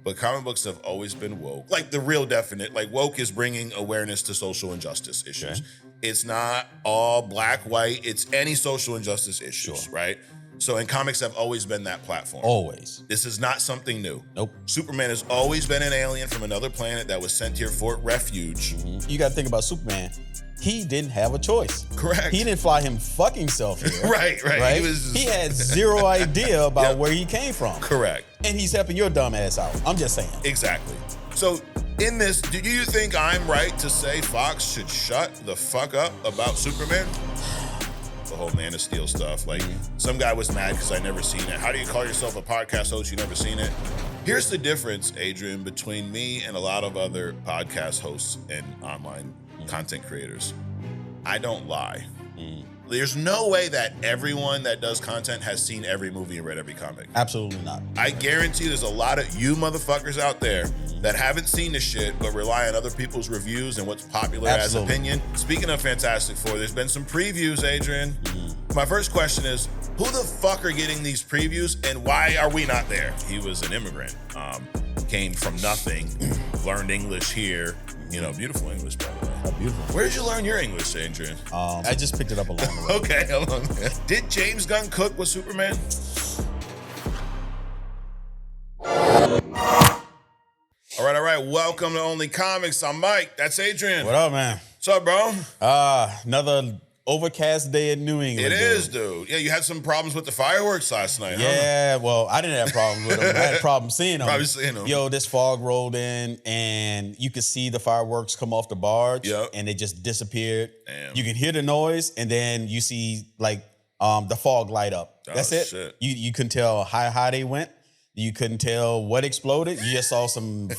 but comic books have always been woke. Like the real definite, like woke is bringing awareness to social injustice issues. Okay. It's not all black, white, it's any social injustice issues, right? So, and comics have always been that platform. Always. This is not something new. Nope. Superman has always been an alien from another planet that was sent here for refuge. You got to think about Superman. He didn't have a choice. Correct. He didn't fly him fucking self here. Right. He had zero idea about where he came from. Correct. And he's helping your dumb ass out. I'm just saying. Exactly. So in this, do you think I'm right to say Fox should shut the fuck up about Superman? The whole Man of Steel stuff. Like, some guy was mad because I never seen it. How do you call yourself a podcast host? You never seen it? Here's the difference, Adrian, between me and a lot of other podcast hosts and online content creators. I don't lie. There's no way that everyone that does content has seen every movie and read every comic. Absolutely not. I guarantee there's a lot of you motherfuckers out there that haven't seen the shit but rely on other people's reviews and what's popular as opinion. Speaking of Fantastic Four, there's been some previews, Adrian. My first question is, who the fuck are getting these previews and why are we not there? He was an immigrant, came from nothing, learned English here. You know, beautiful English, by the way. Oh, beautiful. Where did you learn your English, Adrian? I just picked it up along the way. Okay, hold on. Did James Gunn Cook with Superman? All right. Welcome to Only Comics. I'm Mike. That's Adrian. What up, man? What's up, bro? Another overcast day in New England. It is, dude. Yeah, you had some problems with the fireworks last night, huh? Yeah, well, I didn't have problems with them. I had problems seeing them. Probably seeing them. Yo, this fog rolled in, and you could see the fireworks come off the barge, Yep. and they just disappeared. Damn. You can hear the noise, and then you see like the fog light up. That's it. Shit. You couldn't tell how high they went. You couldn't tell what exploded. You just saw some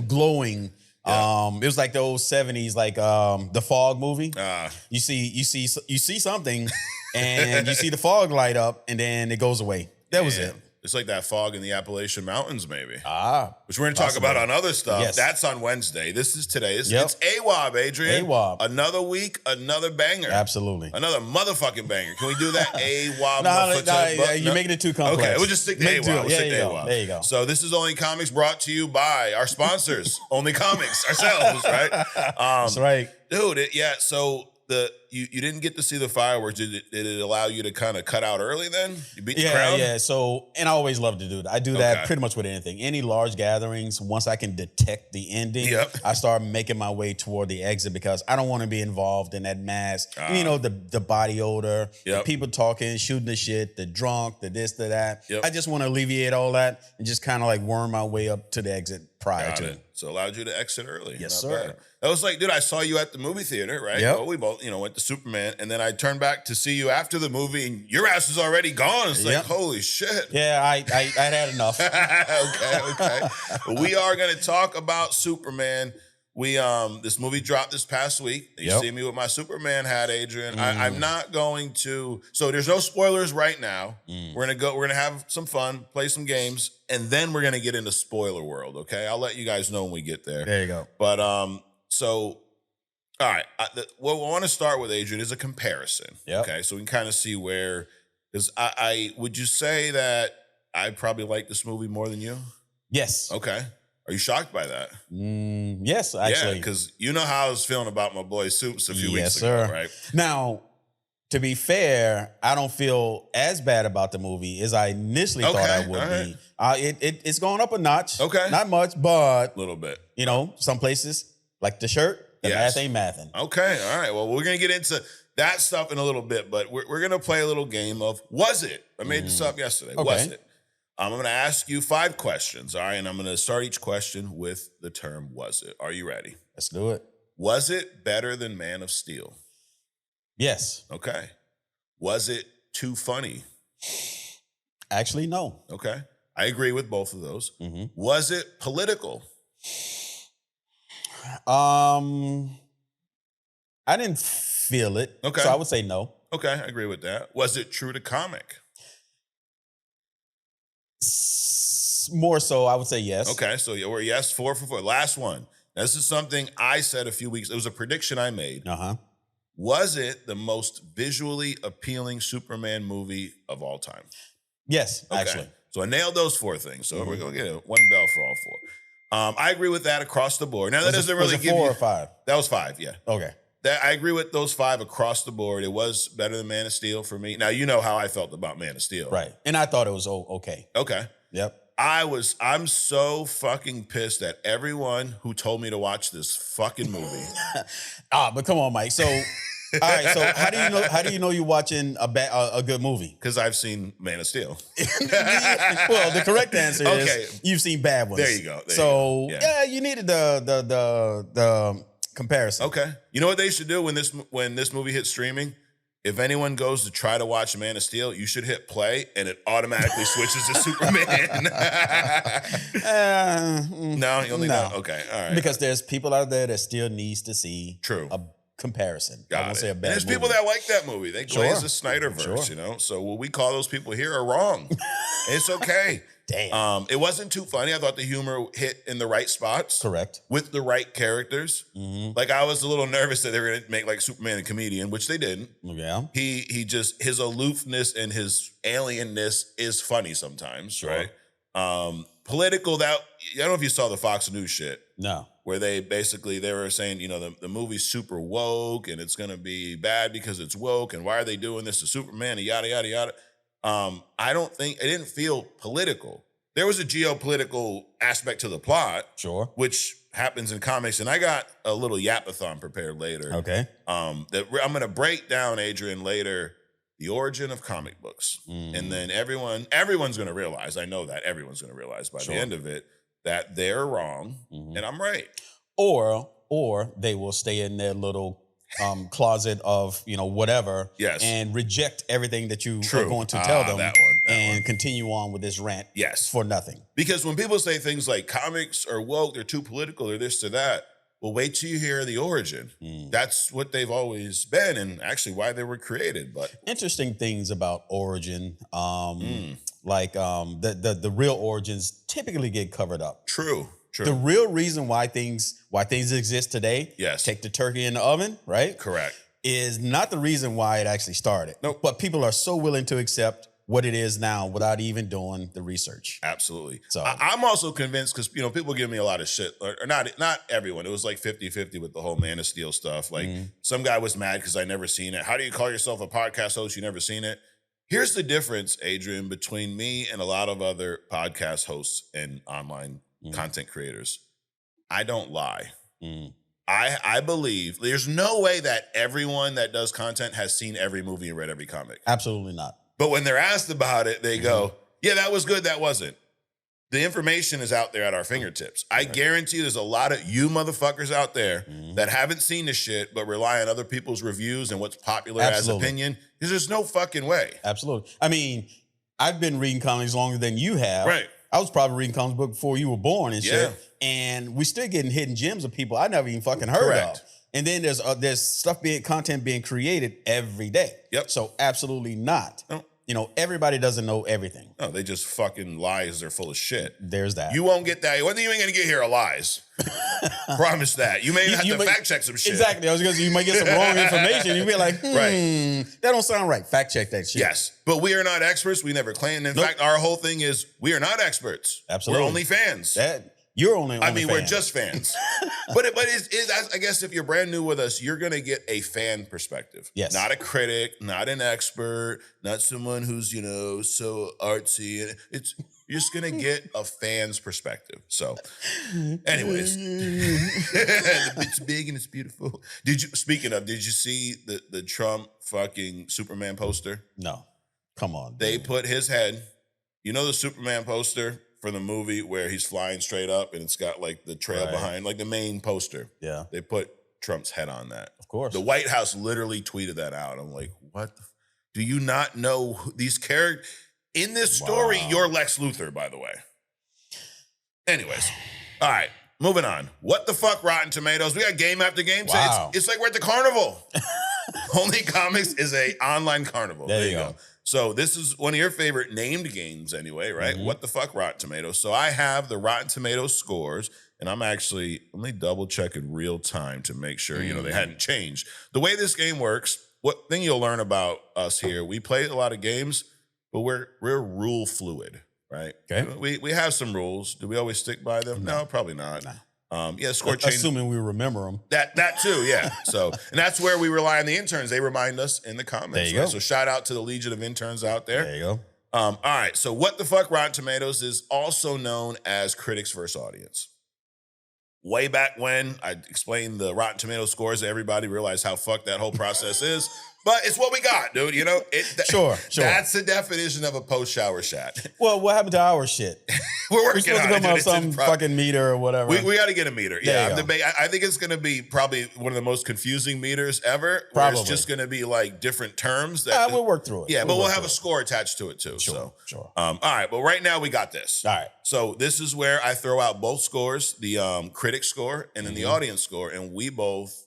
glowing. Yeah. It was like the old 70s, like the Fog movie. You see something, and you see the fog light up, and then it goes away. That was it. It's like that fog in the Appalachian Mountains, maybe. Which we're going to talk about on other stuff. Yes. That's on Wednesday. This is today. It's AWAB, Adrian. AWAB. Another week, another banger. Absolutely. Another motherfucking banger. Can we do that? AWAB. You're making it too complex. Okay, we'll just stick to AWAB. We'll stick to AWAB. There you go. So this is Only Comics brought to you by our sponsors, Only Comics, ourselves, right? That's right. Dude, so you didn't get to see the fireworks. Did it allow you to kind of cut out early then? You beat the crowd? Yeah. So, and I always love to do that. I do that pretty much with anything. Any large gatherings, once I can detect the ending, I start making my way toward the exit because I don't want to be involved in that mass. You know, the body odor, the people talking, shooting the shit, the drunk, the this, the that. I just want to alleviate all that and just kind of like worm my way up to the exit prior to it. So it allowed you to exit early. Yes, Not sir. bad. That was like, dude, I saw you at the movie theater, right? Yep. Well, we both, went to Superman, and then I turned back to see you after the movie, and your ass was already gone. It's like, holy shit. Yeah, I had enough. Okay. We are going to talk about Superman. This movie dropped this past week. You see me with my Superman hat, Adrian. I'm not going to. So there's no spoilers right now. We're gonna have some fun, play some games, and then we're gonna get into spoiler world. Okay, I'll let you guys know when we get there. There you go. But all right. What we want to start with, Adrian, is a comparison. Okay, so we can kind of see where. Because I would you say that I probably like this movie more than you? Yes. Okay. Are you shocked by that? Yes, actually. Yeah, because you know how I was feeling about my boy Soups a few weeks ago, right? Now, to be fair, I don't feel as bad about the movie as I initially thought I would be. It's going up a notch. Okay. Not much, but a little bit. Some places, like the shirt, the math ain't mathing. Okay, all right. Well, we're going to get into that stuff in a little bit, but we're going to play a little game of Was It? I made this up yesterday. Okay. Was it? I'm going to ask you 5 questions, all right? And I'm going to start each question with the term was it. Are you ready? Let's do it. Was it better than Man of Steel? Yes. Okay. Was it too funny? Actually, no. Okay. I agree with both of those. Was it political? I didn't feel it. Okay. So I would say no. Okay, I agree with that. Was it true to comic? More so, I would say yes. Okay, so we're yes, 4 for 4. Last one. Now, this is something I said a few weeks. It was a prediction I made. Was it the most visually appealing Superman movie of all time? Yes, actually. So I nailed those 4 things. So we're going to get 1 bell for all 4. I agree with that across the board. Now, that doesn't really give 4 you... or 5? That was 5, yeah. Okay. I agree with those 5 across the board. It was better than Man of Steel for me. Now, you know how I felt about Man of Steel. Right. And I thought it was okay. Okay. Yep. I'm so fucking pissed at everyone who told me to watch this fucking movie. But come on, Mike. So, all right. So how do you know you're watching a good movie? Because I've seen Man of Steel. Well, the correct answer is you've seen bad ones. There you go. You needed the comparison. Okay. You know what they should do when this movie hits streaming? If anyone goes to try to watch Man of Steel, you should hit play and it automatically switches to Superman. No, you only know. Okay, all right. Because there's people out there that still needs to see a comparison. I won't say a bad and there's movie. people that like that movie. They glaze the Snyderverse, you know? So what we call those people here are wrong. It's okay. Damn. It wasn't too funny. I thought the humor hit in the right spots. Correct. With the right characters. Like, I was a little nervous that they were going to make, like, Superman a comedian, which they didn't. Yeah. He just, his aloofness and his alienness is funny sometimes, right? Political, I don't know if you saw the Fox News shit. No. Where they were saying, you know, the movie's super woke and it's going to be bad because it's woke and why are they doing this to Superman and yada, yada, yada. It didn't feel political. There was a geopolitical aspect to the plot. Sure. Which happens in comics. And I got a little yapathon prepared later. Okay. That I'm going to break down, Adrian, later, the origin of comic books. And then everyone's going to realize, I know that everyone's going to realize by the end of it, that they're wrong and I'm right. Or they will stay in their little closet of, you know, whatever, and reject everything that you are going to tell them and continue on with this rant for nothing. Because when people say things like comics are woke, they're too political, or this or that, well, wait till you hear the origin. That's what they've always been and actually why they were created. But interesting things about origin, like the real origins typically get covered up. True. The real reason why things exist today, take the turkey in the oven, right? Correct. Is not the reason why it actually started. Nope. But people are so willing to accept what it is now without even doing the research. Absolutely. So I'm also convinced, because, you know, people give me a lot of shit, or not everyone. It was like 50-50 with the whole Man of Steel stuff. Like some guy was mad because I never seen it. How do you call yourself a podcast host? You never seen it? Here's the difference, Adrian, between me and a lot of other podcast hosts and online content creators. I don't lie. I believe there's no way that everyone that does content has seen every movie and read every comic. Absolutely not. But when they're asked about it, they go, yeah, that was good, that wasn't. The information is out there at our fingertips. I guarantee there's a lot of you motherfuckers out there that haven't seen the shit but rely on other people's reviews and what's popular as opinion. Because there's no fucking way. Absolutely. I mean, I've been reading comics longer than you have. Right. I was probably reading comic book before you were born and shit. And we still getting hidden gems of people I never even fucking heard of. And then there's stuff content being created every day. Yep. So absolutely not. No. You know, everybody doesn't know everything. No, they just fucking lies. They're full of shit. There's that. You won't get that. One thing you ain't gonna get here are lies. Promise that. You may have to fact check some shit. Exactly. I was gonna say you might get some wrong information. You'll be like, that don't sound right. Fact check that shit. Yes. But we are not experts. We never claimed. In fact, our whole thing is we are not experts. Absolutely. We're only fans. You're only we're just fans. but I guess if you're brand new with us, you're going to get a fan perspective. Yes. Not a critic, not an expert, not someone who's, you know, so artsy. You're just going to get a fan's perspective. So anyways, it's big and it's beautiful. Did you see the Trump fucking Superman poster? No. Come on. They put his head, you know, the Superman poster for the movie where he's flying straight up and it's got like the trail behind, like the main poster. Yeah. They put Trump's head on that. Of course. The White House literally tweeted that out. I'm like, what? Do you not know these characters? In this story, you're Lex Luthor, by the way. Anyways. All right. Moving on. What the fuck, Rotten Tomatoes? We got game after game. Wow. It's like we're at the carnival. Only Comics is a online carnival. There you go. So this is one of your favorite named games anyway, right? What the fuck, Rotten Tomatoes? So I have the Rotten Tomatoes scores, and I'm actually, let me double check in real time to make sure, you know, they hadn't changed. The way this game works, what thing you'll learn about us here, we play a lot of games, but we're rule fluid. right? Okay. We have some rules. Do we always stick by them? No, probably not. Yeah, score change. Assuming we remember them. That too, yeah. So, and that's where we rely on the interns. They remind us in the comments. There you go. So shout out to the Legion of Interns out there. There you go. All right. So what the fuck Rotten Tomatoes is also known as critics versus audience. Way back when I explained the Rotten Tomatoes scores, everybody realized how fucked that whole process is. But it's what we got, dude. You know, Sure. That's the definition of a post-shower shot. Well, what happened to our shit? We're working supposed on to it. come up some fucking meter or whatever. We got to get a meter. Yeah, I think it's going to be probably one of the most confusing meters ever. Probably. It's just going to be like different terms. That we'll work through it. Yeah, but we'll have a score attached to it too. Sure. All right, but right now we got this. All right. So this is where I throw out both scores, the critic score and then the audience score, and we both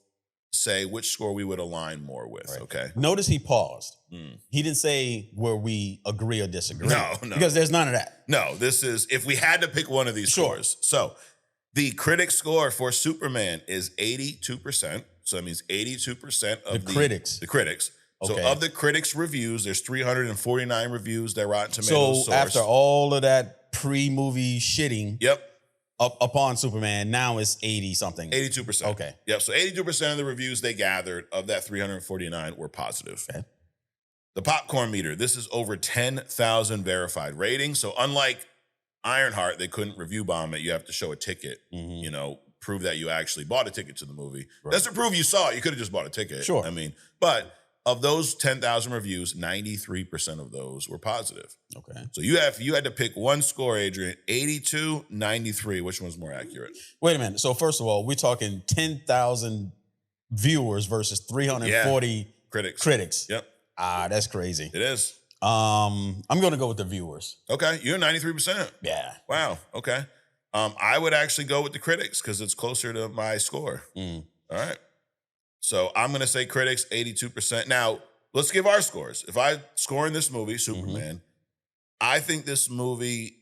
say which score we would align more with, okay? Notice he paused. He didn't say where we agree or disagree. No. Because there's none of that. No, this is, if we had to pick one of these scores. So the critic score for Superman is 82%. So that means 82% of the critics. The critics. So of the critics' reviews, there's 349 reviews that Rotten Tomatoes source. After all of that pre-movie shitting, yep, upon Superman, now it's 80-something. 82%. Okay. Yep, so 82% of the reviews they gathered of that 349 were positive. Okay. The popcorn meter, this is over 10,000 verified ratings. So unlike Ironheart, they couldn't review bomb it. You have to show a ticket, you know, prove that you actually bought a ticket to the movie. Right. That's to prove you saw it. You could have just bought a ticket. Sure. I mean, but of those 10,000 reviews, 93% of those were positive. Okay. So you had to pick one score, Adrian, 82, 93. Which one's more accurate? Wait a minute. So first of all, we're talking 10,000 viewers versus 340 critics. Yep. That's crazy. It is. I'm going to go with the viewers. Okay. You're 93%. Yeah. Wow. Okay. I would actually go with the critics because it's closer to my score. All right. So I'm going to say critics, 82%. Now, let's give our scores. If I score in this movie, Superman, I think this movie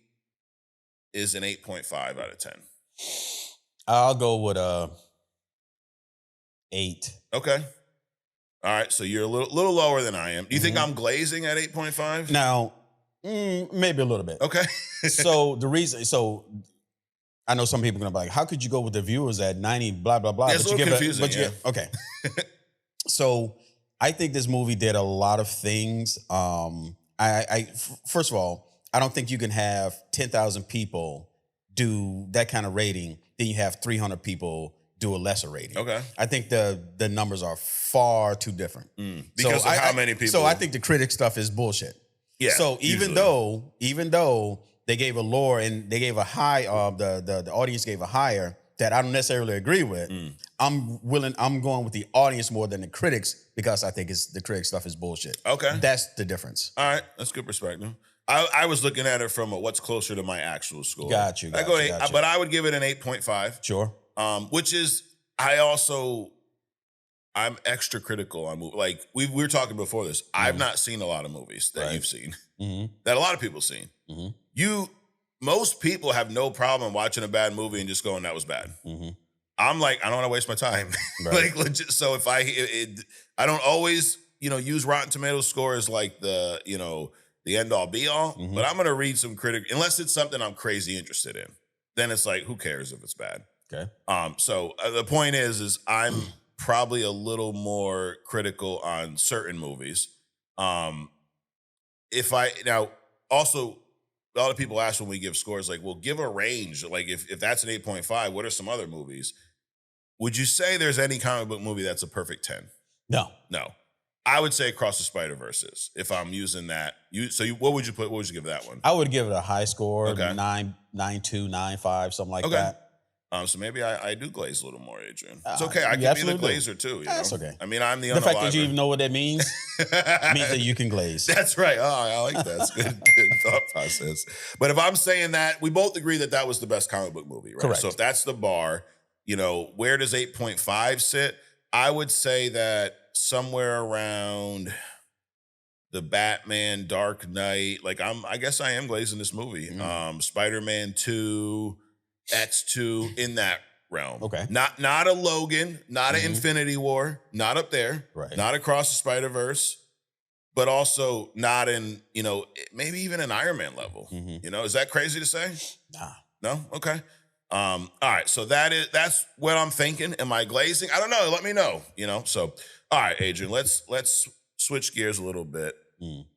is an 8.5 out of 10. I'll go with 8. Okay. All right. So you're a little lower than I am. Do you think I'm glazing at 8.5? Now, maybe a little bit. Okay. So the reason, I know some people are going to be like, how could you go with the viewers at 90, blah, blah, blah. Yeah, it's a little confusing, okay. So I think this movie did a lot of things. First of all, I don't think you can have 10,000 people do that kind of rating, then you have 300 people do a lesser rating. Okay. I think the numbers are far too different. Because of how many people. So I think the critic stuff is bullshit. Yeah. So even though they gave a lower and they gave a high, the audience gave a higher that I don't necessarily agree with. I'm going with the audience more than the critics because I think the critic stuff is bullshit. Okay. That's the difference. All right. That's good perspective. I was looking at it from what's closer to my actual score. Got you. But I would give it an 8.5. Sure. Which is, I'm extra critical on movies. Like we were talking before this. I've not seen a lot of movies that you've seen, that a lot of people have seen. Most people have no problem watching a bad movie and just going, that was bad. I'm like, I don't want to waste my time. Like legit. So if I don't always, use Rotten Tomatoes score as like the end all be all, but I'm going to read some unless it's something I'm crazy interested in, then it's like, who cares if it's bad? Okay. So the point is I'm probably a little more critical on certain movies. Also, a lot of people ask when we give scores, like, well, give a range. Like, if that's an 8.5, what are some other movies? Would you say there's any comic book movie that's a perfect 10? No. I would say Across the Spider-Verse is, if I'm using that. What would you give that one? I would give it a high score, 9.2, 9.5, something like that. So maybe I do glaze a little more, Adrian. It's okay. I can be the glazer too. That's okay. I mean, I'm the fact that you even know what that means means that you can glaze. That's right. Oh, I like that. It's good thought process. But if I'm saying that, we both agree that was the best comic book movie, right? Correct. So if that's the bar, where does 8.5 sit? I would say that somewhere around the Batman, Dark Knight. Like I guess I am glazing this movie. Spider-Man 2. X2 in that realm. Okay. Not a Logan, not an Infinity War, not up there. Right. Not Across the Spider-Verse, but also not in, maybe even an Iron Man level. Is that crazy to say? Nah. No? Okay. All right. So that's what I'm thinking. Am I glazing? I don't know. Let me know. So all right, Adrian, let's switch gears a little bit.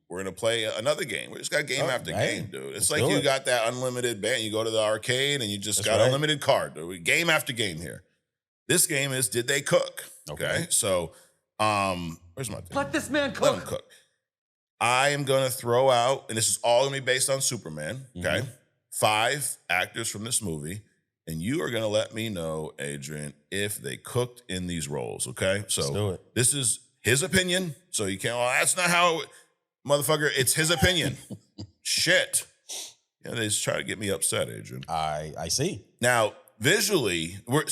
We're gonna play another game. We just got game after game, dude. It's like you got that unlimited band. You go to the arcade and you just got unlimited card, dude. Game after game here. This game is Did They Cook? Okay. So where's my thing? Let this man cook. Let him cook. I am gonna throw out, and this is all gonna be based on Superman. Okay. 5 actors from this movie. And you are going to let me know, Adrian, if they cooked in these roles, okay? So let's do it. This is his opinion. So you can't, that's not how, motherfucker, it's his opinion. Shit. They just try to get me upset, Adrian. I see. Now, visually, what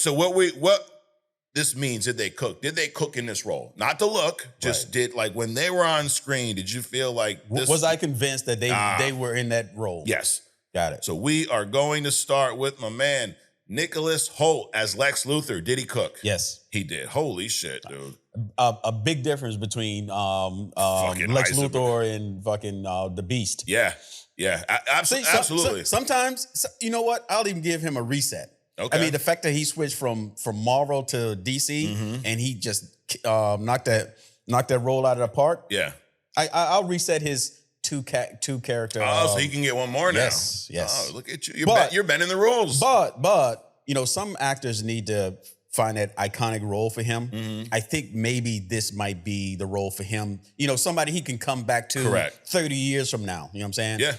this means, did they cook? Did they cook in this role? Not the look, just when they were on screen, did you feel like this? Was I convinced that they were in that role? Yes. Got it. So we are going to start with my man, Nicholas Hoult as Lex Luthor. Did he cook? Yes. He did. Holy shit, dude. A big difference between Lex Luthor and fucking the Beast. Yeah. Yeah. Absolutely. Sometimes, you know what? I'll even give him a reset. Okay. I mean, the fact that he switched from Marvel to DC and he just knocked that role out of the park. Yeah. I'll reset his two character. Oh, so he can get one more now. Yes. Oh, look at you. You're bending the rules. But some actors need to find that iconic role for him. I think maybe this might be the role for him. Somebody he can come back to 30 years from now. You know what I'm saying? Yeah.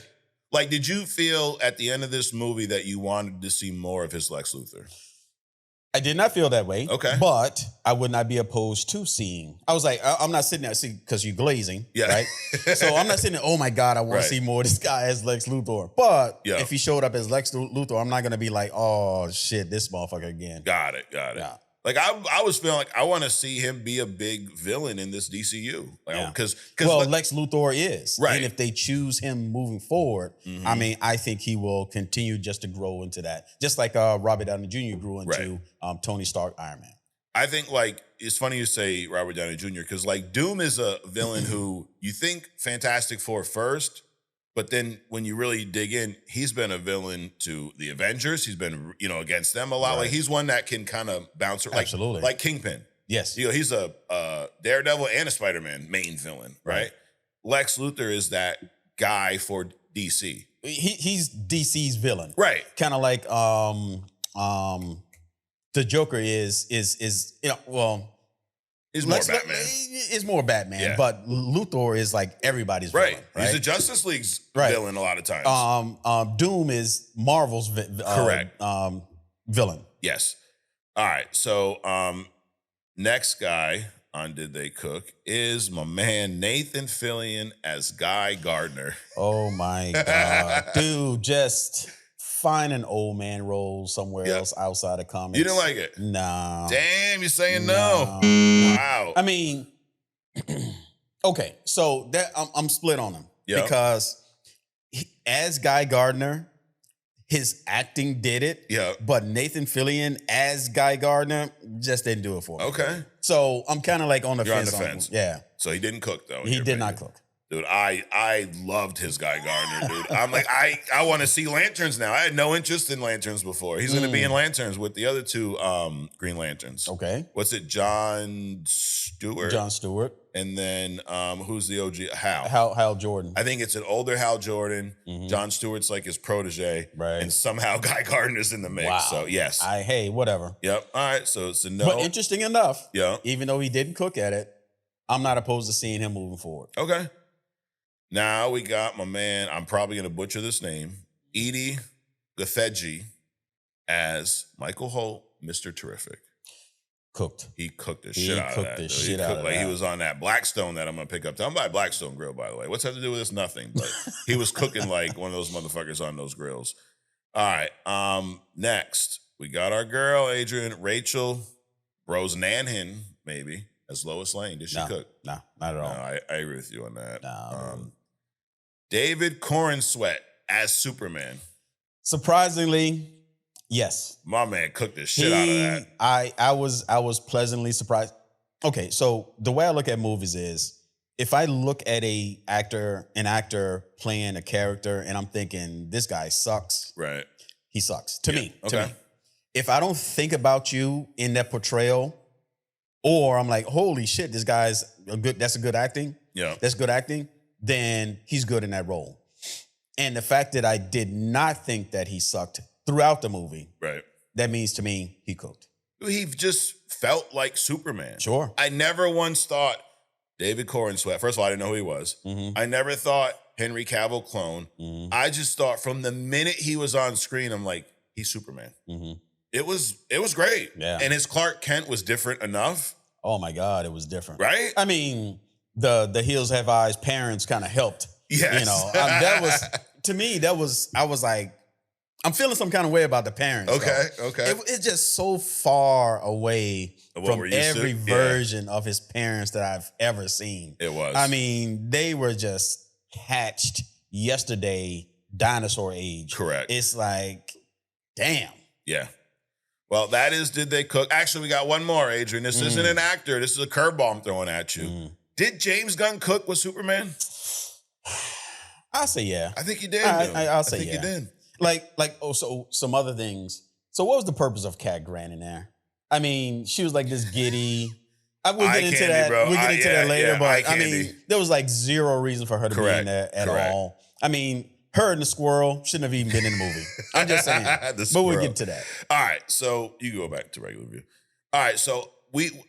Like, did you feel at the end of this movie that you wanted to see more of his Lex Luthor? I did not feel that way. Okay. But I would not be opposed to seeing. I was like, I'm not sitting there, because you're glazing, right? So I'm not sitting there, oh my God, I want to see more of this guy as Lex Luthor. But if he showed up as Lex Luthor, I'm not going to be like, oh shit, this motherfucker again. Got it. Yeah. Like, I was feeling like I want to see him be a big villain in this DCU. Because Lex Luthor is. Right. And if they choose him moving forward, I mean, I think he will continue just to grow into that. Just like Robert Downey Jr. grew into Tony Stark Iron Man. I think, it's funny you say Robert Downey Jr. because, Doom is a villain who you think Fantastic Four first, but then when you really dig in, he's been a villain to the Avengers. He's been, against them a lot. Like, he's one that can kind of bounce around. Absolutely. Like Kingpin. Yes. He's a Daredevil and a Spider-Man main villain, right? Lex Luthor is that guy for DC. He's DC's villain. Right. Kind of like the Joker is He's more Batman. Is more Batman, but Luthor is like everybody's villain. Right. He's the Justice League's villain a lot of times. Doom is Marvel's villain. Yes. All right. So next guy on Did They Cook is my man Nathan Fillion as Guy Gardner. Oh my God. Dude, just find an old man role somewhere else outside of comics. You didn't like it? No. Damn, you're saying no. Wow. I mean, okay, so that I'm split on him because as Guy Gardner, his acting did it. Yeah. But Nathan Fillion as Guy Gardner just didn't do it for me. Okay. So I'm kind of like on the You're fence. On the fence. Yeah. So he didn't cook though. He did not cook. Dude, I loved his Guy Gardner, dude. I'm like, I want to see Lanterns now. I had no interest in Lanterns before. He's going to be in Lanterns with the other 2 Green Lanterns. Okay. What's it? John Stewart? John Stewart. And then who's the OG? Hal. Hal Jordan. I think it's an older Hal Jordan. John Stewart's like his protege. Right. And somehow Guy Gardner's in the mix. Wow. So, yes. Hey, whatever. Yep. All right. So, it's a no. But interesting enough, even though he didn't cook at it, I'm not opposed to seeing him moving forward. Okay. Now we got my man, I'm probably going to butcher this name, Edie Gathegi as Michael Holt, Mr. Terrific. Cooked. He cooked the shit out of that. He cooked the shit out of that. He was on that Blackstone that I'm going to pick up. I'm by Blackstone Grill, by the way. What's that to do with this? Nothing. But he was cooking like one of those motherfuckers on those grills. All right. Next, we got our girl, Adrian, Rachel Brosnahan, maybe, as Lois Lane. Did she cook? No, not at all. No, I agree with you on that. No. David Corenswet as Superman. Surprisingly, yes. My man cooked the shit out of that. I was pleasantly surprised. Okay, so the way I look at movies is if I look at an actor playing a character, and I'm thinking this guy sucks, right? He sucks to me. Okay. To me, if I don't think about you in that portrayal, or I'm like, holy shit, this guy's good. That's a good acting. Yeah, that's good acting. Then he's good in that role. And the fact that I did not think that he sucked throughout the movie, right? That means to me he cooked. He just felt like Superman. Sure. I never once thought David Corenswet. First of all, I didn't know who he was. Mm-hmm. I never thought Henry Cavill clone. Mm-hmm. I just thought from the minute he was on screen, I'm like, he's Superman. Mm-hmm. It was great. Yeah. And his Clark Kent was different enough. Oh my God, it was different. Right? I mean, the Hills Have Eyes parents kind of helped. Yes. You know, that was, to me, I was like, I'm feeling some kind of way about the parents. Okay, though. okay. It's just so far away from every version of his parents that I've ever seen. It was. I mean, they were just hatched yesterday, dinosaur age. Correct. It's like, damn. Yeah. Well, that is Did They Cook? Actually, we got one more, Adrian. This isn't an actor. This is a curveball I'm throwing at you. Did James Gunn Cook with Superman? I'll say yeah. I think he did. I'll say I think yeah. he did. So some other things. So what was the purpose of Kat Grant in there? I mean, she was like this giddy. We'll get into that. Bro. We'll get into that later. But I mean, there was like zero reason for her to be in there at all. I mean, her and the squirrel shouldn't have even been in the movie. I'm just saying. But we'll get to that. All right. So you go back to regular view. All right. So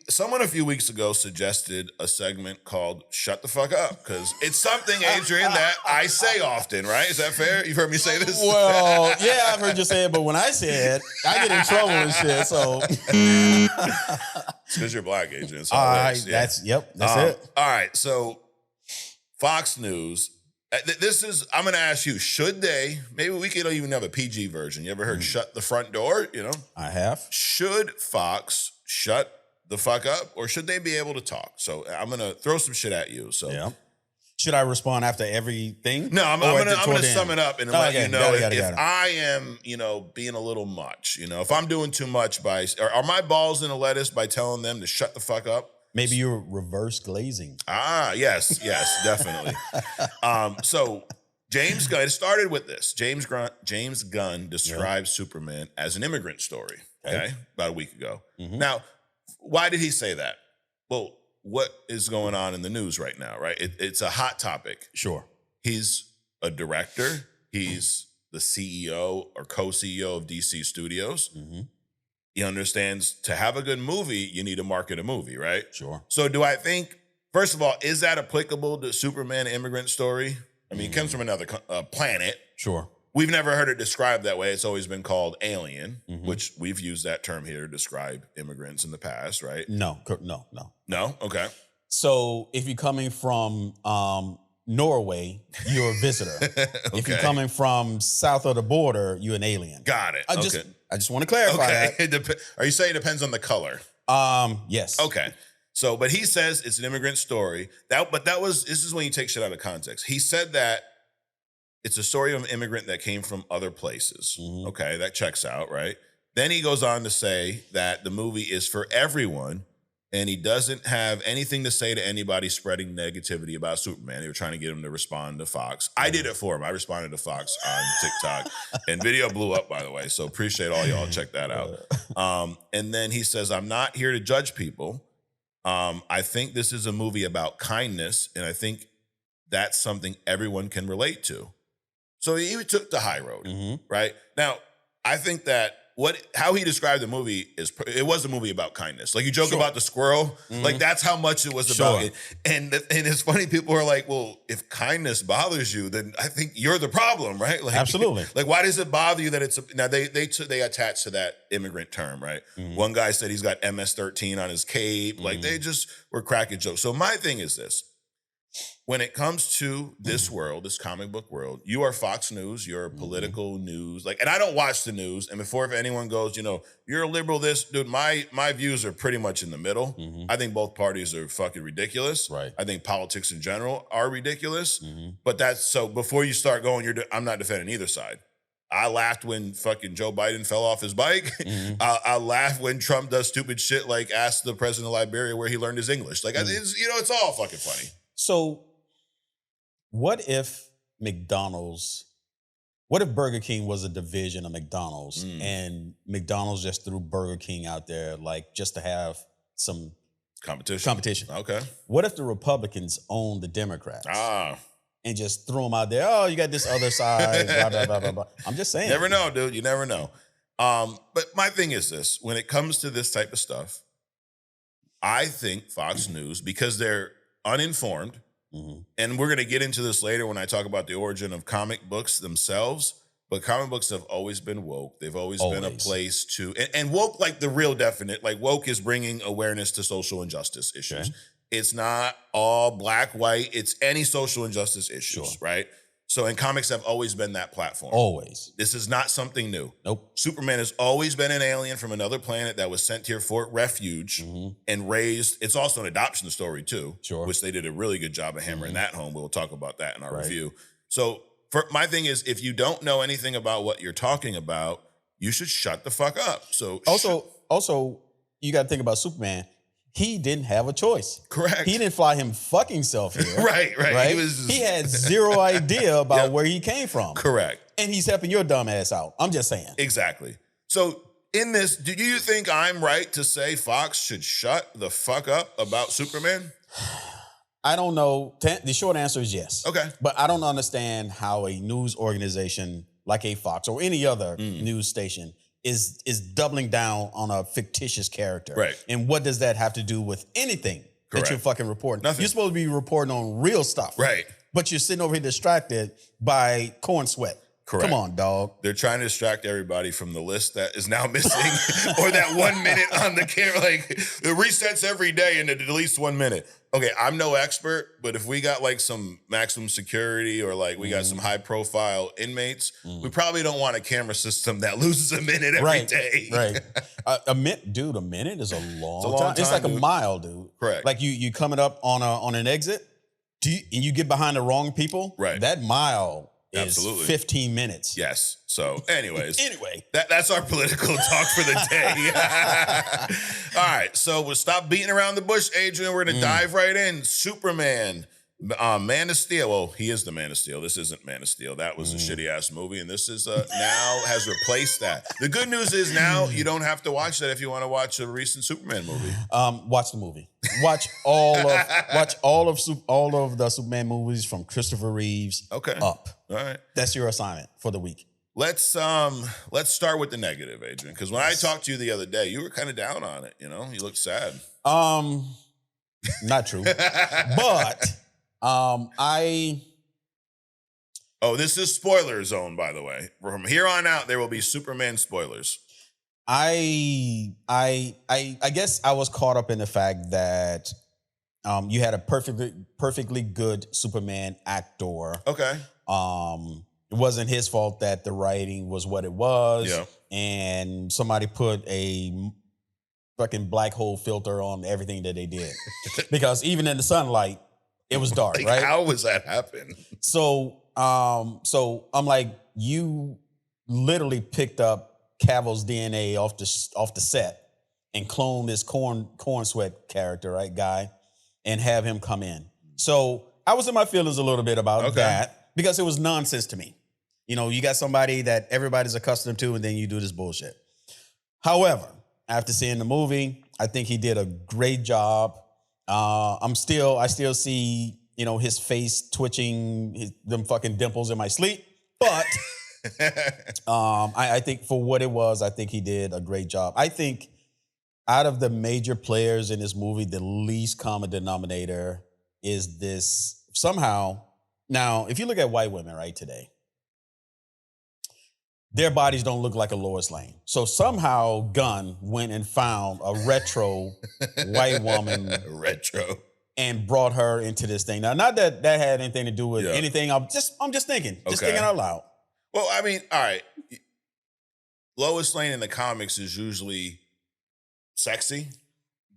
someone a few weeks ago suggested a segment called Shut the Fuck Up, because it's something, Adrian, that I say often, right? Is that fair? You've heard me say this? Well, yeah, I've heard you say it, but when I say it, I get in trouble and shit, so. It's because you're black, Adrian. That's it. All right, so Fox News, I'm going to ask you, should they, maybe we could even have a PG version. You ever heard Shut the Front Door, you know? I have. Should Fox shut the fuck up, or should they be able to talk? So I'm gonna throw some shit at you. So yeah. Should I respond after everything? No, I'm gonna sum it up and let you know if I am, being a little much. If I'm doing too much are my balls in a lettuce by telling them to shut the fuck up? Maybe you're reverse glazing. Yes, definitely. So James Gunn, it started with this. James Gunn described Superman as an immigrant story. Okay, about a week ago. Mm-hmm. Now, why did he say that? Well, what is going on in the news right now, right? It's a hot topic. Sure. He's a director. He's the CEO or co-CEO of DC Studios. Mm-hmm. He understands to have a good movie, you need to market a movie, right? Sure. So do I think, first of all, is that applicable to Superman immigrant story? I mean, it comes from another planet. Sure. We've never heard it described that way. It's always been called alien, which we've used that term here to describe immigrants in the past, right? No. No? Okay. So if you're coming from Norway, you're a visitor. Okay. If you're coming from south of the border, you're an alien. Got it. I just want to clarify that. Are you saying it depends on the color? Yes. Okay. So, but he says it's an immigrant story. This is when you take shit out of context. He said that it's a story of an immigrant that came from other places. Mm-hmm. Okay, that checks out, right? Then he goes on to say that the movie is for everyone, and he doesn't have anything to say to anybody spreading negativity about Superman. They were trying to get him to respond to Fox. I did it for him. I responded to Fox on TikTok, and video blew up, by the way. So appreciate all y'all. Check that out. And then he says, I'm not here to judge people. I think this is a movie about kindness, and I think that's something everyone can relate to. So he took the high road, right? Now, I think that how he described the movie it was a movie about kindness. Like you joke about the squirrel, like that's how much it was about it. And it's funny, people are like, well, if kindness bothers you, then I think you're the problem, right? Like, absolutely. Like, why does it bother you that now they attach to that immigrant term, right? One guy said he's got MS-13 on his cape. Like they just were cracking jokes. So my thing is this. When it comes to this world, this comic book world, you are Fox News, you're political news. And I don't watch the news. And before, if anyone goes, you're a liberal, dude, my views are pretty much in the middle. I think both parties are fucking ridiculous. Right. I think politics in general are ridiculous. But before you start going, I'm not defending either side. I laughed when fucking Joe Biden fell off his bike. I laughed when Trump does stupid shit like ask the president of Liberia where he learned his English. It's all fucking funny. So what if Burger King was a division of McDonald's and McDonald's just threw Burger King out there like just to have some competition? Okay. What if the Republicans own the Democrats? And just throw them out there. Oh, you got this other side, blah, blah, blah, blah, blah. I'm just saying. Never know, dude. You never know. But my thing is this. When it comes to this type of stuff, I think Fox News, because they're uninformed, and we're going to get into this later when I talk about the origin of comic books themselves, but comic books have always been woke. They've always been a place to, and woke like the real definite, like woke is bringing awareness to social injustice issues. Okay. It's not all black, white. It's any social injustice issues, right? So, and comics have always been that platform. Always. This is not something new. Nope. Superman has always been an alien from another planet that was sent here for refuge and raised. It's also an adoption story too, which they did a really good job of hammering that home. We'll talk about that in our review. So, my thing is, if you don't know anything about what you're talking about, you should shut the fuck up. So, also, you got to think about Superman. He didn't have a choice. Correct. He didn't fly him fucking self here. Right. He had zero idea about where he came from. Correct. And he's helping your dumb ass out. I'm just saying. Exactly. So in this, do you think I'm right to say Fox should shut the fuck up about Superman? I don't know. The short answer is yes. Okay. But I don't understand how a news organization like a Fox or any other news station is doubling down on a fictitious character. Right. And what does that have to do with anything that you're fucking reporting? Nothing. You're supposed to be reporting on real stuff. Right. But you're sitting over here distracted by corn sweat. Correct. Come on, dog. They're trying to distract everybody from the list that is now missing or that 1 minute on the camera. Like, it resets every day and it deletes 1 minute. Okay, I'm no expert, but if we got like some maximum security or like we got some high profile inmates, we probably don't want a camera system that loses a minute every day. Right. A minute is a long time. It's like a mile, dude. Correct. Like you coming up on an exit, and you get behind the wrong people. Right. That mile is Absolutely. 15 minutes. Yes. So, anyways. Anyway. That's our political talk for the day. All right. So, we'll stop beating around the bush, Adrian. We're going to dive right in. Superman, Man of Steel. Well, he is the Man of Steel. This isn't Man of Steel. That was a shitty-ass movie, and this is now has replaced that. The good news is now you don't have to watch that if you want to watch a recent Superman movie. Watch the movie. Watch all of the Superman movies from Christopher Reeves up. All right. That's your assignment for the week. Let's start with the negative, Adrian, because when I talked to you the other day, you were kind of down on it. You know, you looked sad. Not true, but this is spoiler zone, by the way. From here on out, there will be Superman spoilers. I guess I was caught up in the fact that you had a perfectly good Superman actor. Okay. It wasn't his fault that the writing was what it was. Yeah. And somebody put a fucking black hole filter on everything that they did. Because even in the sunlight, it was dark, like, right? How was that happen? So I'm like, you literally picked up Cavill's DNA off the set and cloned this corn sweat character, right, guy, and have him come in. So I was in my feelings a little bit about that because it was nonsense to me. You know, you got somebody that everybody's accustomed to, and then you do this bullshit. However, after seeing the movie, I think he did a great job. I still see, you know, his face twitching, them fucking dimples in my sleep. But I think for what it was, I think he did a great job. I think out of the major players in this movie, the least common denominator is this somehow. Now, if you look at white women right today, their bodies don't look like a Lois Lane. So somehow Gunn went and found a retro white woman. Retro. And brought her into this thing. Now, not that that had anything to do with anything. I'm just thinking. Just thinking out loud. Well, I mean, all right. Lois Lane in the comics is usually sexy,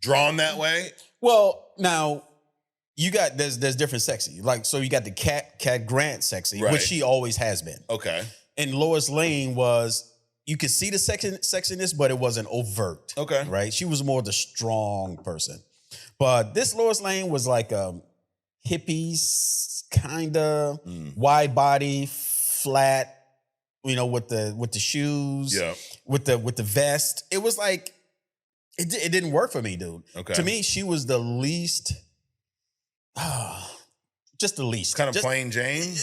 drawn that way. Well, now you got there's different sexy. Like, so you got the Cat Grant sexy, which she always has been. Okay. And Lois Lane you could see the sexiness, but it wasn't overt. Okay. Right? She was more the strong person. But this Lois Lane was like hippies, kind of wide body, flat, with the shoes, with the vest. It was like it didn't work for me, dude. Okay. To me, she was the least. Just the least. Kind of plain Jane?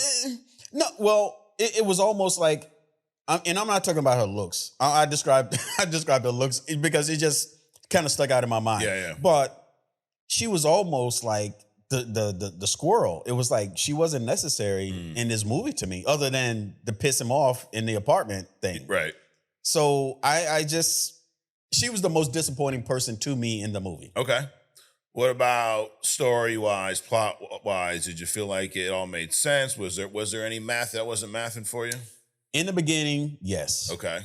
No, well, it was almost like, and I'm not talking about her looks. I described her looks because it just kind of stuck out in my mind. Yeah. But she was almost like the squirrel. It was like she wasn't necessary in this movie to me, other than to piss him off in the apartment thing. Right. So she was the most disappointing person to me in the movie. Okay. What about story-wise, plot-wise? Did you feel like it all made sense? Was there any math that wasn't mathing for you? In the beginning, yes. Okay.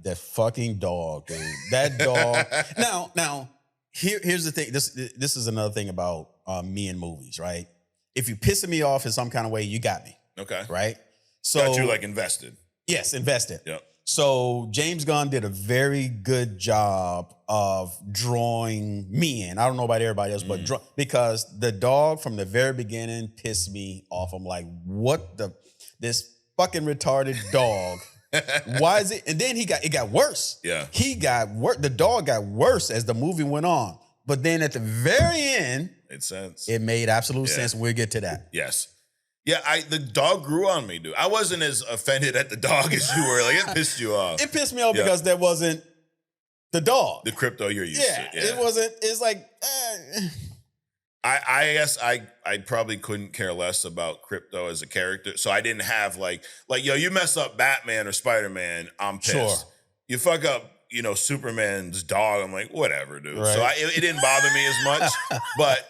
That fucking dog, dude. That dog. Now, here's the thing. This is another thing about me and movies, right? If you pissing me off in some kind of way, you got me. Okay. Right? So got you like invested. Yes, invested. Yep. So James Gunn did a very good job of drawing me in. I don't know about everybody else, but because the dog from the very beginning pissed me off. I'm like, this fucking retarded dog. Why is it? And then it got worse. Yeah. He got worse. The dog got worse as the movie went on. But then at the very end, made sense. It made absolute sense. We'll get to that. Yes. Yeah, the dog grew on me, dude. I wasn't as offended at the dog as you were. Like, it pissed you off. It pissed me off because that wasn't the dog. The crypto you're used to. Yeah. It wasn't. It's like. I guess I probably couldn't care less about crypto as a character, so I didn't have like yo, you mess up Batman or Spider-Man, I'm pissed. Sure. You fuck up, Superman's dog, I'm like, whatever, dude. Right. So it didn't bother me as much, but.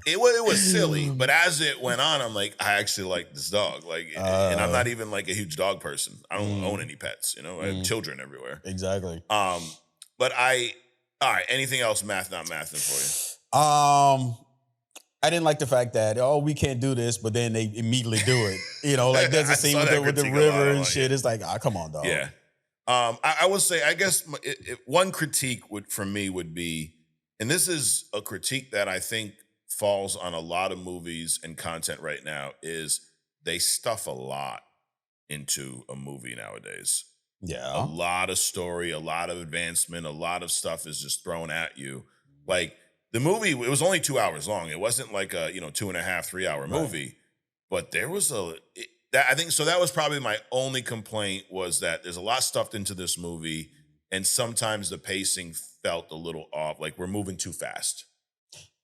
It was silly, but as it went on, I'm like, I actually like this dog. And I'm not even like a huge dog person. I don't own any pets, I have children everywhere. Exactly. But all right, anything else not mathing for you? I didn't like the fact that, we can't do this, but then they immediately do it. There's a scene with the river and shit. It's like, come on, dog. Yeah. I will say, I guess one critique from me would be, and this is a critique that I think falls on a lot of movies and content right now, is they stuff a lot into a movie nowadays. Yeah. A lot of story, a lot of advancement, a lot of stuff is just thrown at you. Like the movie, it was only 2 hours long. It wasn't like a 2.5, 3 hour movie, but there was I think so. That was probably my only complaint, was that there's a lot stuffed into this movie, and sometimes the pacing felt a little off. Like we're moving too fast.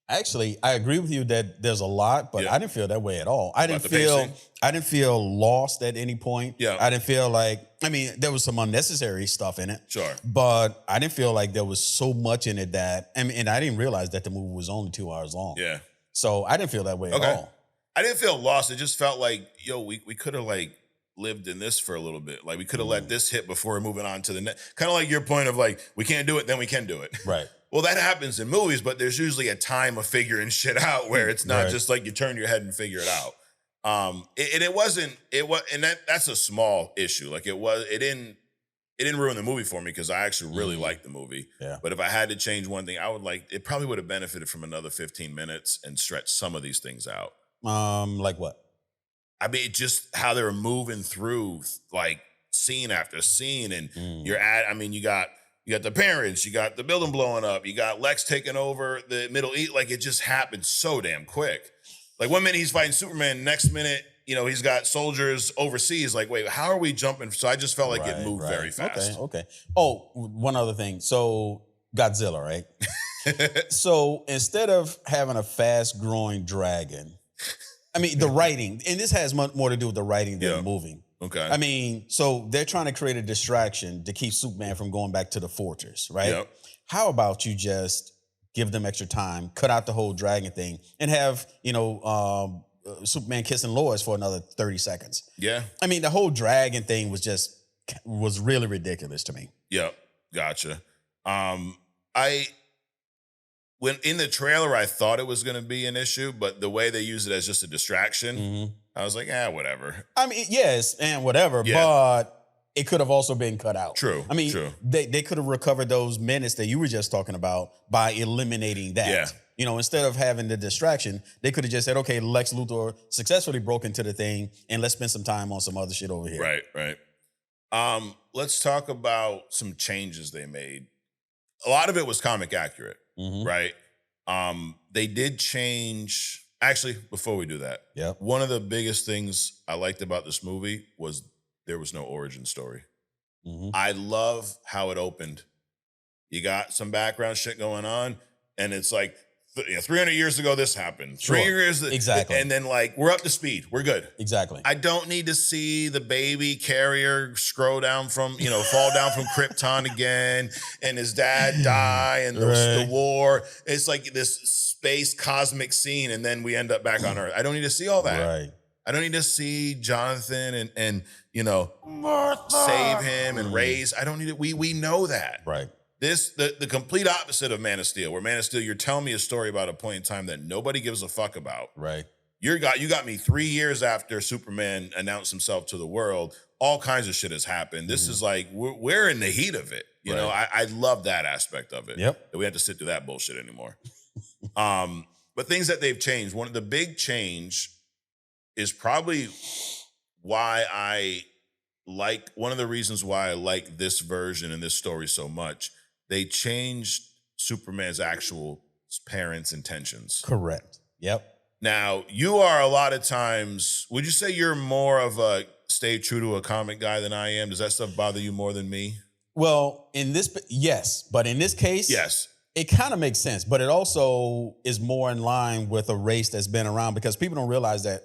Actually, I agree with you that there's a lot, but I didn't feel that way at all. I didn't pacing? feel lost at any point. Yeah. I didn't feel like, there was some unnecessary stuff in it. Sure. But I didn't feel like there was so much in it that, and I didn't realize that the movie was only 2 hours long. Yeah. So I didn't feel that way at all. I didn't feel lost. It just felt like, we could have lived in this for a little bit. Like we could have let this hit before we're moving on to the next. Kind of like your point of like, we can't do it, then we can do it. Right. Well, that happens in movies, but there's usually a time of figuring shit out where it's not just like you turn your head and figure it out. That's a small issue. Like it didn't ruin the movie for me because I actually really liked the movie. Yeah. But if I had to change one thing, it probably would have benefited from another 15 minutes and stretched some of these things out. Like what? Just how they were moving through like scene after scene, and you got the parents, you got the building blowing up, you got Lex taking over the Middle East. Like it just happened so damn quick. Like 1 minute he's fighting Superman, next minute, he's got soldiers overseas. Like, wait, how are we jumping? So I just felt like it moved very fast. Okay. Oh, one other thing. So Godzilla, right? So instead of having a fast growing dragon, the writing, and this has much more to do with the writing than the movie. Okay. So they're trying to create a distraction to keep Superman from going back to the fortress, right? Yep. How about you just give them extra time, cut out the whole dragon thing, and have, Superman kissing Lois for another 30 seconds? Yeah. The whole dragon thing was really ridiculous to me. Yep. Gotcha. When in the trailer, I thought it was going to be an issue, but the way they use it as just a distraction, I was like, whatever. Yes, and whatever, but it could have also been cut out. True. True. They could have recovered those minutes that you were just talking about by eliminating that. You know, instead of having the distraction, they could have just said, okay, Lex Luthor successfully broke into the thing, and let's spend some time on some other shit over here. Right. Let's talk about some changes they made. A lot of it was comic accurate, right? They did change. Actually, before we do that, one of the biggest things I liked about this movie was there was no origin story. I love how it opened. You got some background shit going on, and it's like 300 years ago this happened. 3 years, exactly, and then like we're up to speed. We're good. Exactly. I don't need to see the baby carrier fall down from Krypton again, and his dad die, and the war. It's like this space cosmic scene, and then we end up back on Earth. I don't need to see all that. Right. I don't need to see Jonathan and save him and raise. I don't need it. We know that. Right. The complete opposite of Man of Steel, where Man of Steel, you're telling me a story about a point in time that nobody gives a fuck about. Right. You got me 3 years after Superman announced himself to the world. All kinds of shit has happened. This is like we're in the heat of it. You know, I love that aspect of it. Yep. That we have to sit through that bullshit anymore. But things that they've changed. One of the big change is probably one of the reasons why I like this version and this story so much. They changed Superman's actual parents' intentions. Correct. Yep. Now, you are a lot of times, would you say you're more of a stay true to a comic guy than I am? Does that stuff bother you more than me? Well, yes. But in this case, yes, it kind of makes sense. But it also is more in line with a race that's been around, because people don't realize that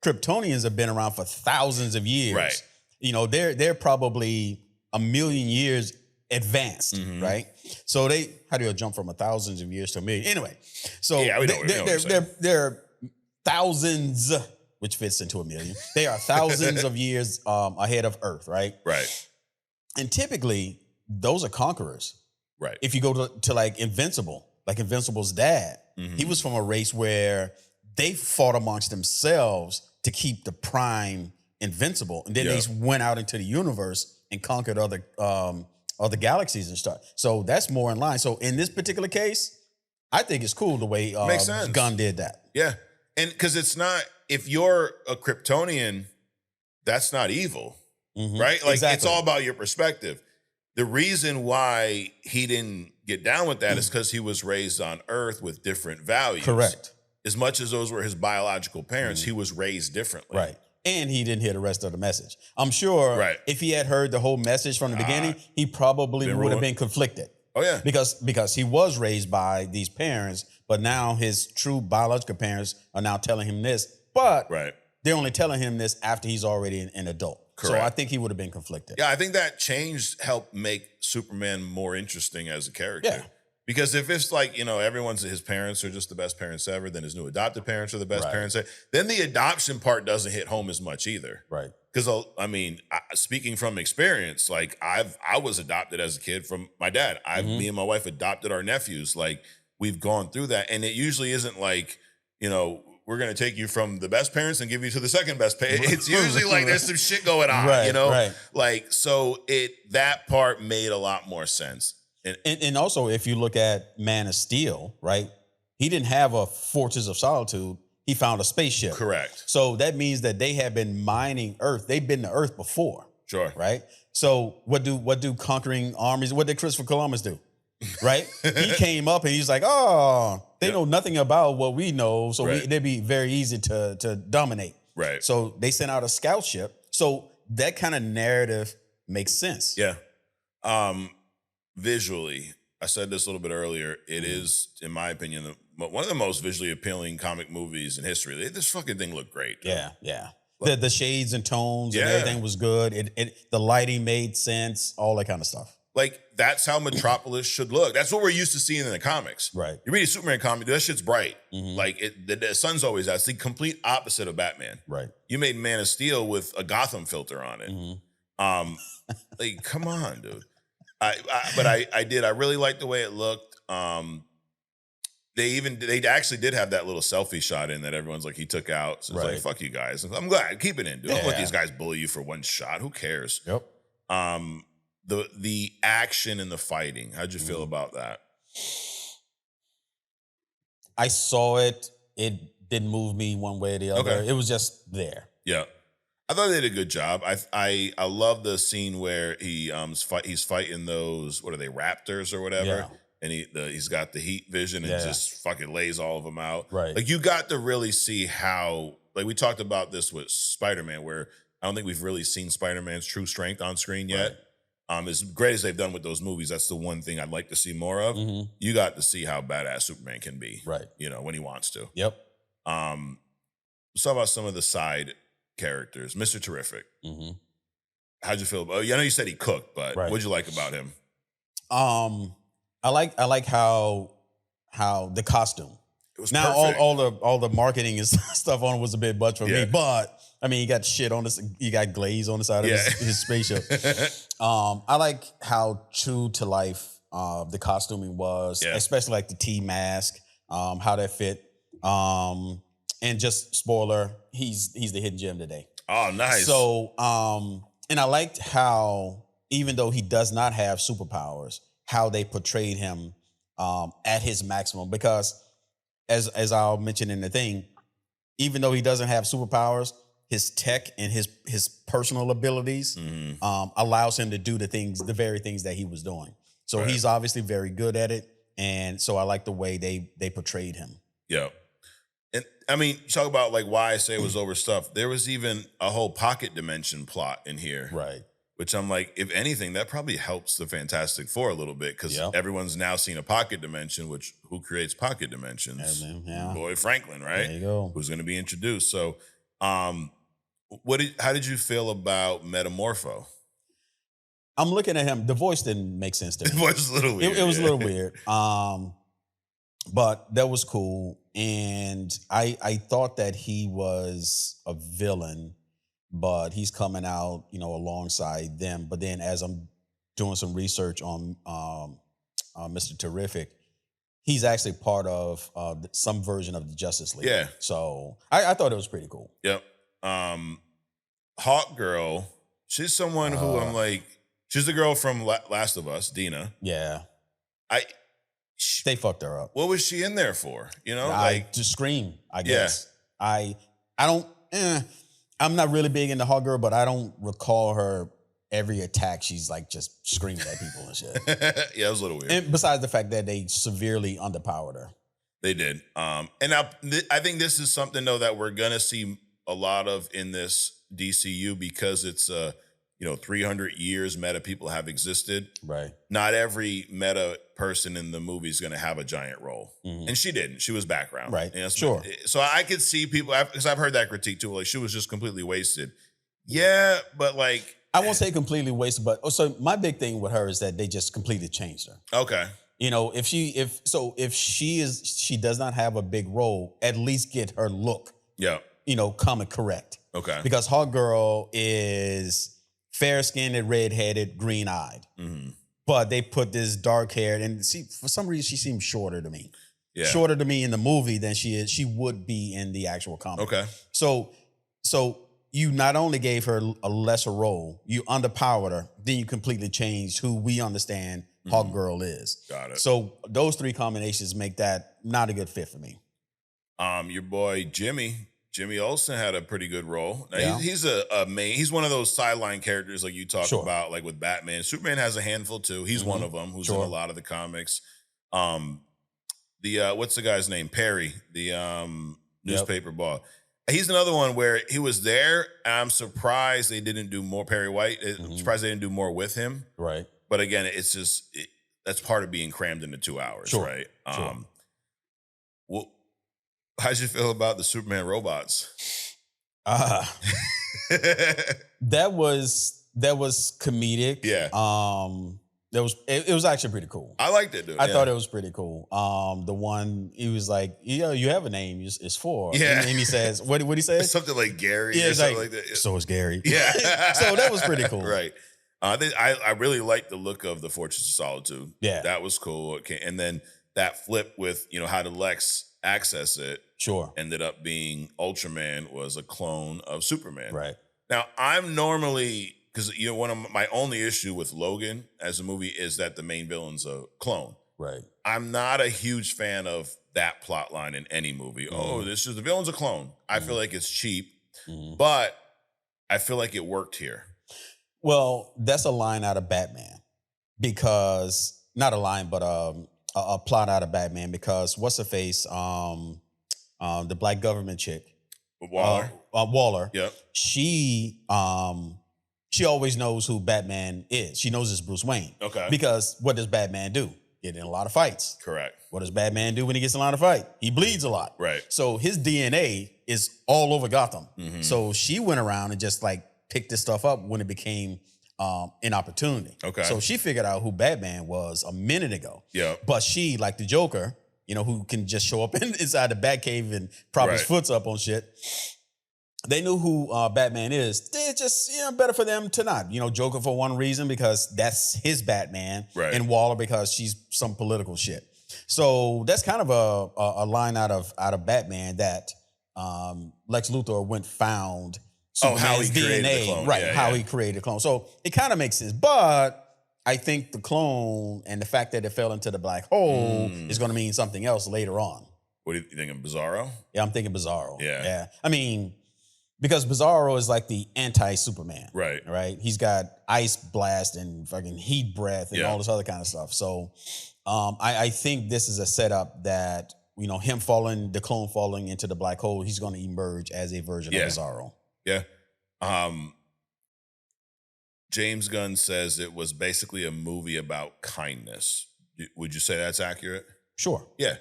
Kryptonians have been around for thousands of years. Right. You know, they're probably a million years advanced, right? So how do you jump from thousands of years to a million? Anyway, so they're thousands, which fits into a million. They are thousands of years ahead of Earth, right? Right. And typically, those are conquerors. Right. If you go to like Invincible, like Invincible's dad, he was from a race where they fought amongst themselves to keep the Prime invincible, and then they went out into the universe and conquered other galaxies and stuff. So that's more in line. So in this particular case, I think it's cool the way Gunn did that. Yeah, and because it's not, if you're a Kryptonian, that's not evil, right? Like it's all about your perspective. The reason why he didn't get down with that is because he was raised on Earth with different values. Correct. As much as those were his biological parents, he was raised differently. Right. And he didn't hear the rest of the message. I'm sure if he had heard the whole message from the beginning, he probably would have been conflicted. Oh, yeah. Because he was raised by these parents, but now his true biological parents are now telling him this. But they're only telling him this after he's already an adult. Correct. So I think he would have been conflicted. Yeah, I think that change helped make Superman more interesting as a character. Yeah. Because if it's like, his parents are just the best parents ever, then his new adopted parents are the best parents ever, then the adoption part doesn't hit home as much either. Right. Because, speaking from experience, like I was adopted as a kid from my dad. Me and my wife adopted our nephews. Like we've gone through that. And it usually isn't like, we're going to take you from the best parents and give you to the second best parents. It's usually like there's some shit going on, Right. Like, so that part made a lot more sense. And also, if you look at Man of Steel, right, he didn't have a Fortress of Solitude. He found a spaceship. Correct. So that means that they have been mining Earth. They've been to Earth before. Sure. Right? So what do conquering armies, what did Christopher Columbus do? Right? He came up and he's like, they know nothing about what we know, so they'd be very easy to dominate. Right. So they sent out a scout ship. So that kind of narrative makes sense. Yeah. Visually, I said this a little bit earlier, it is, in my opinion, one of the most visually appealing comic movies in history. This fucking thing looked great. Yeah. The shades and tones and everything was good. The lighting made sense, all that kind of stuff. Like, that's how Metropolis should look. That's what we're used to seeing in the comics. Right. You read a Superman comic, that shit's bright. Like, the sun's always out. It's the complete opposite of Batman. Right. You made Man of Steel with a Gotham filter on it. Like, come on, dude. I really liked the way it looked. They actually did have that little selfie shot in that everyone's like, he took out. So it's like, fuck you guys. I'm glad. Keep it in, dude. Don't let these guys bully you for one shot. Who cares? Yep. The action and the fighting. How'd you feel about that? I saw it. It didn't move me one way or the other. Okay. It was just there. Yeah. I thought they did a good job. I love the scene where he's fighting those, what are they, raptors or whatever, Yeah. and he's got the heat vision and just fucking lays all of them out. Right. Like you got to really see how, like we talked about this with Spider-Man, where I don't think we've really seen Spider-Man's true strength on screen yet. Right. As great as they've done with those movies, that's the one thing I'd like to see more of. Mm-hmm. You got to see how badass Superman can be, right? You know, when he wants to. Yep. Let's talk about some of the side characters. Mr. Terrific. Mm-hmm. How'd you feel about? I know you said he cooked, but what'd you like about him? I like how the costume. It was now perfect. all the marketing and stuff on it was a bit much for me, but I mean, you got shit on this. You got glaze on the side of his spaceship. I like how true to life the costuming was, especially like the T mask, how that fit. And just spoiler, he's the hidden gem today. Oh, nice. So, and I liked how even though he does not have superpowers, how they portrayed him at his maximum. Because as I'll mention in the thing, even though he doesn't have superpowers, his tech and his personal abilities allows him to do the very things that he was doing. So he's obviously very good at it, and so I like the way they portrayed him. Yeah. And I mean, talk about like why I say it was overstuffed. There was even a whole pocket dimension plot in here. Right. Which I'm like, if anything, that probably helps the Fantastic Four a little bit because everyone's now seen a pocket dimension, which who creates pocket dimensions? Boy Franklin, right? There you go. Who's going to be introduced. So how did you feel about Metamorpho? I'm looking at him. The voice didn't make sense to me. The voice was a little weird. It was a little weird. But that was cool. And I thought that he was a villain, but he's coming out, alongside them. But then as I'm doing some research on Mr. Terrific, he's actually part of some version of the Justice League. Yeah. So I thought it was pretty cool. Yep. Hawk Girl, she's someone who I'm like, she's the girl from Last of Us, Dina. Yeah. They fucked her up. What was she in there for? To scream, I guess. Yeah. I'm not really big into Hawk Girl, but I don't recall her every attack. She's like just screaming at people and shit. Yeah, it was a little weird. And besides the fact that they severely underpowered her. They did. And now I think this is something though that we're gonna see a lot of in this DCU because it's 300 years meta people have existed. Right. Not every meta person in the movie is going to have a giant role. Mm-hmm. And she didn't. She was background. Right. Sure. So I could see people, because I've heard that critique too, like she was just completely wasted. Yeah, but like. I won't say completely wasted, but so my big thing with her is that they just completely changed her. Okay. If she does not have a big role, at least get her look. Yeah. Common correct. Okay. Because Hawk Girl is fair-skinned, red-headed, green-eyed. Mm-hmm. But they put this dark-haired, and for some reason, she seems shorter to me. Yeah. Shorter to me in the movie than she would be in the actual comic. Okay. So you not only gave her a lesser role, you underpowered her, then you completely changed who we understand Hawk Girl is. Got it. So those three combinations make that not a good fit for me. Your boy Jimmy Olsen had a pretty good role. Now, he's a main. He's one of those sideline characters like you talk about, like with Batman. Superman has a handful too. He's one of them who's in a lot of the comics. What's the guy's name? Perry, the newspaper boss. He's another one where he was there. And I'm surprised they didn't do more. Perry White. I'm surprised they didn't do more with him. Right. But again, it's just that's part of being crammed into 2 hours, right? Well, how'd you feel about the Superman robots? That was comedic. Yeah. It was actually pretty cool. I liked it, dude. I thought it was pretty cool. The one he was like, you have a name. It's for. Yeah. And he says, what he say? Something like Gary. Yeah, or something like that. So is Gary. Yeah. So that was pretty cool. Right. I really liked the look of the Fortress of Solitude. Yeah. That was cool. And then that flip with, how did Lex access it? Sure. Ended up being Ultraman was a clone of Superman. Right. Now, I'm normally, because one of my only issue with Logan as a movie is that the main villain's a clone. Right. I'm not a huge fan of that plot line in any movie. Oh, this is the villain's a clone. I feel like it's cheap, but I feel like it worked here. Well, that's a line out of Batman because not a line, but a plot out of Batman because what's her face? The black government chick, Waller. Waller. Yep. She always knows who Batman is. She knows it's Bruce Wayne. Okay. Because what does Batman do? Get in a lot of fights. Correct. What does Batman do when he gets in a lot of fight? He bleeds a lot. Right. So his DNA is all over Gotham. So she went around and just like picked this stuff up when it became an opportunity. Okay. So she figured out who Batman was a minute ago. Yeah. But she, like the Joker, who can just show up inside the Batcave and prop his foots up on shit. They knew who Batman is. They're just, better for them to not. Joker for one reason, because that's his Batman. Right. And Waller because she's some political shit. So that's kind of a line out of Batman that Lex Luthor found Superman's how he created DNA. the clone. Right, Yeah, how he created the clone. So it kind of makes sense. But I think the clone and the fact that it fell into the black hole is going to mean something else later on. What do you think of Bizarro? Yeah, I'm thinking Bizarro. Yeah. I mean, because Bizarro is like the anti-Superman. Right. Right? He's got ice blast and fucking heat breath and all this other kind of stuff. So I think this is a setup that, the clone falling into the black hole, he's going to emerge as a version of Bizarro. Yeah. James Gunn says it was basically a movie about kindness. Would you say that's accurate? Sure. Yeah.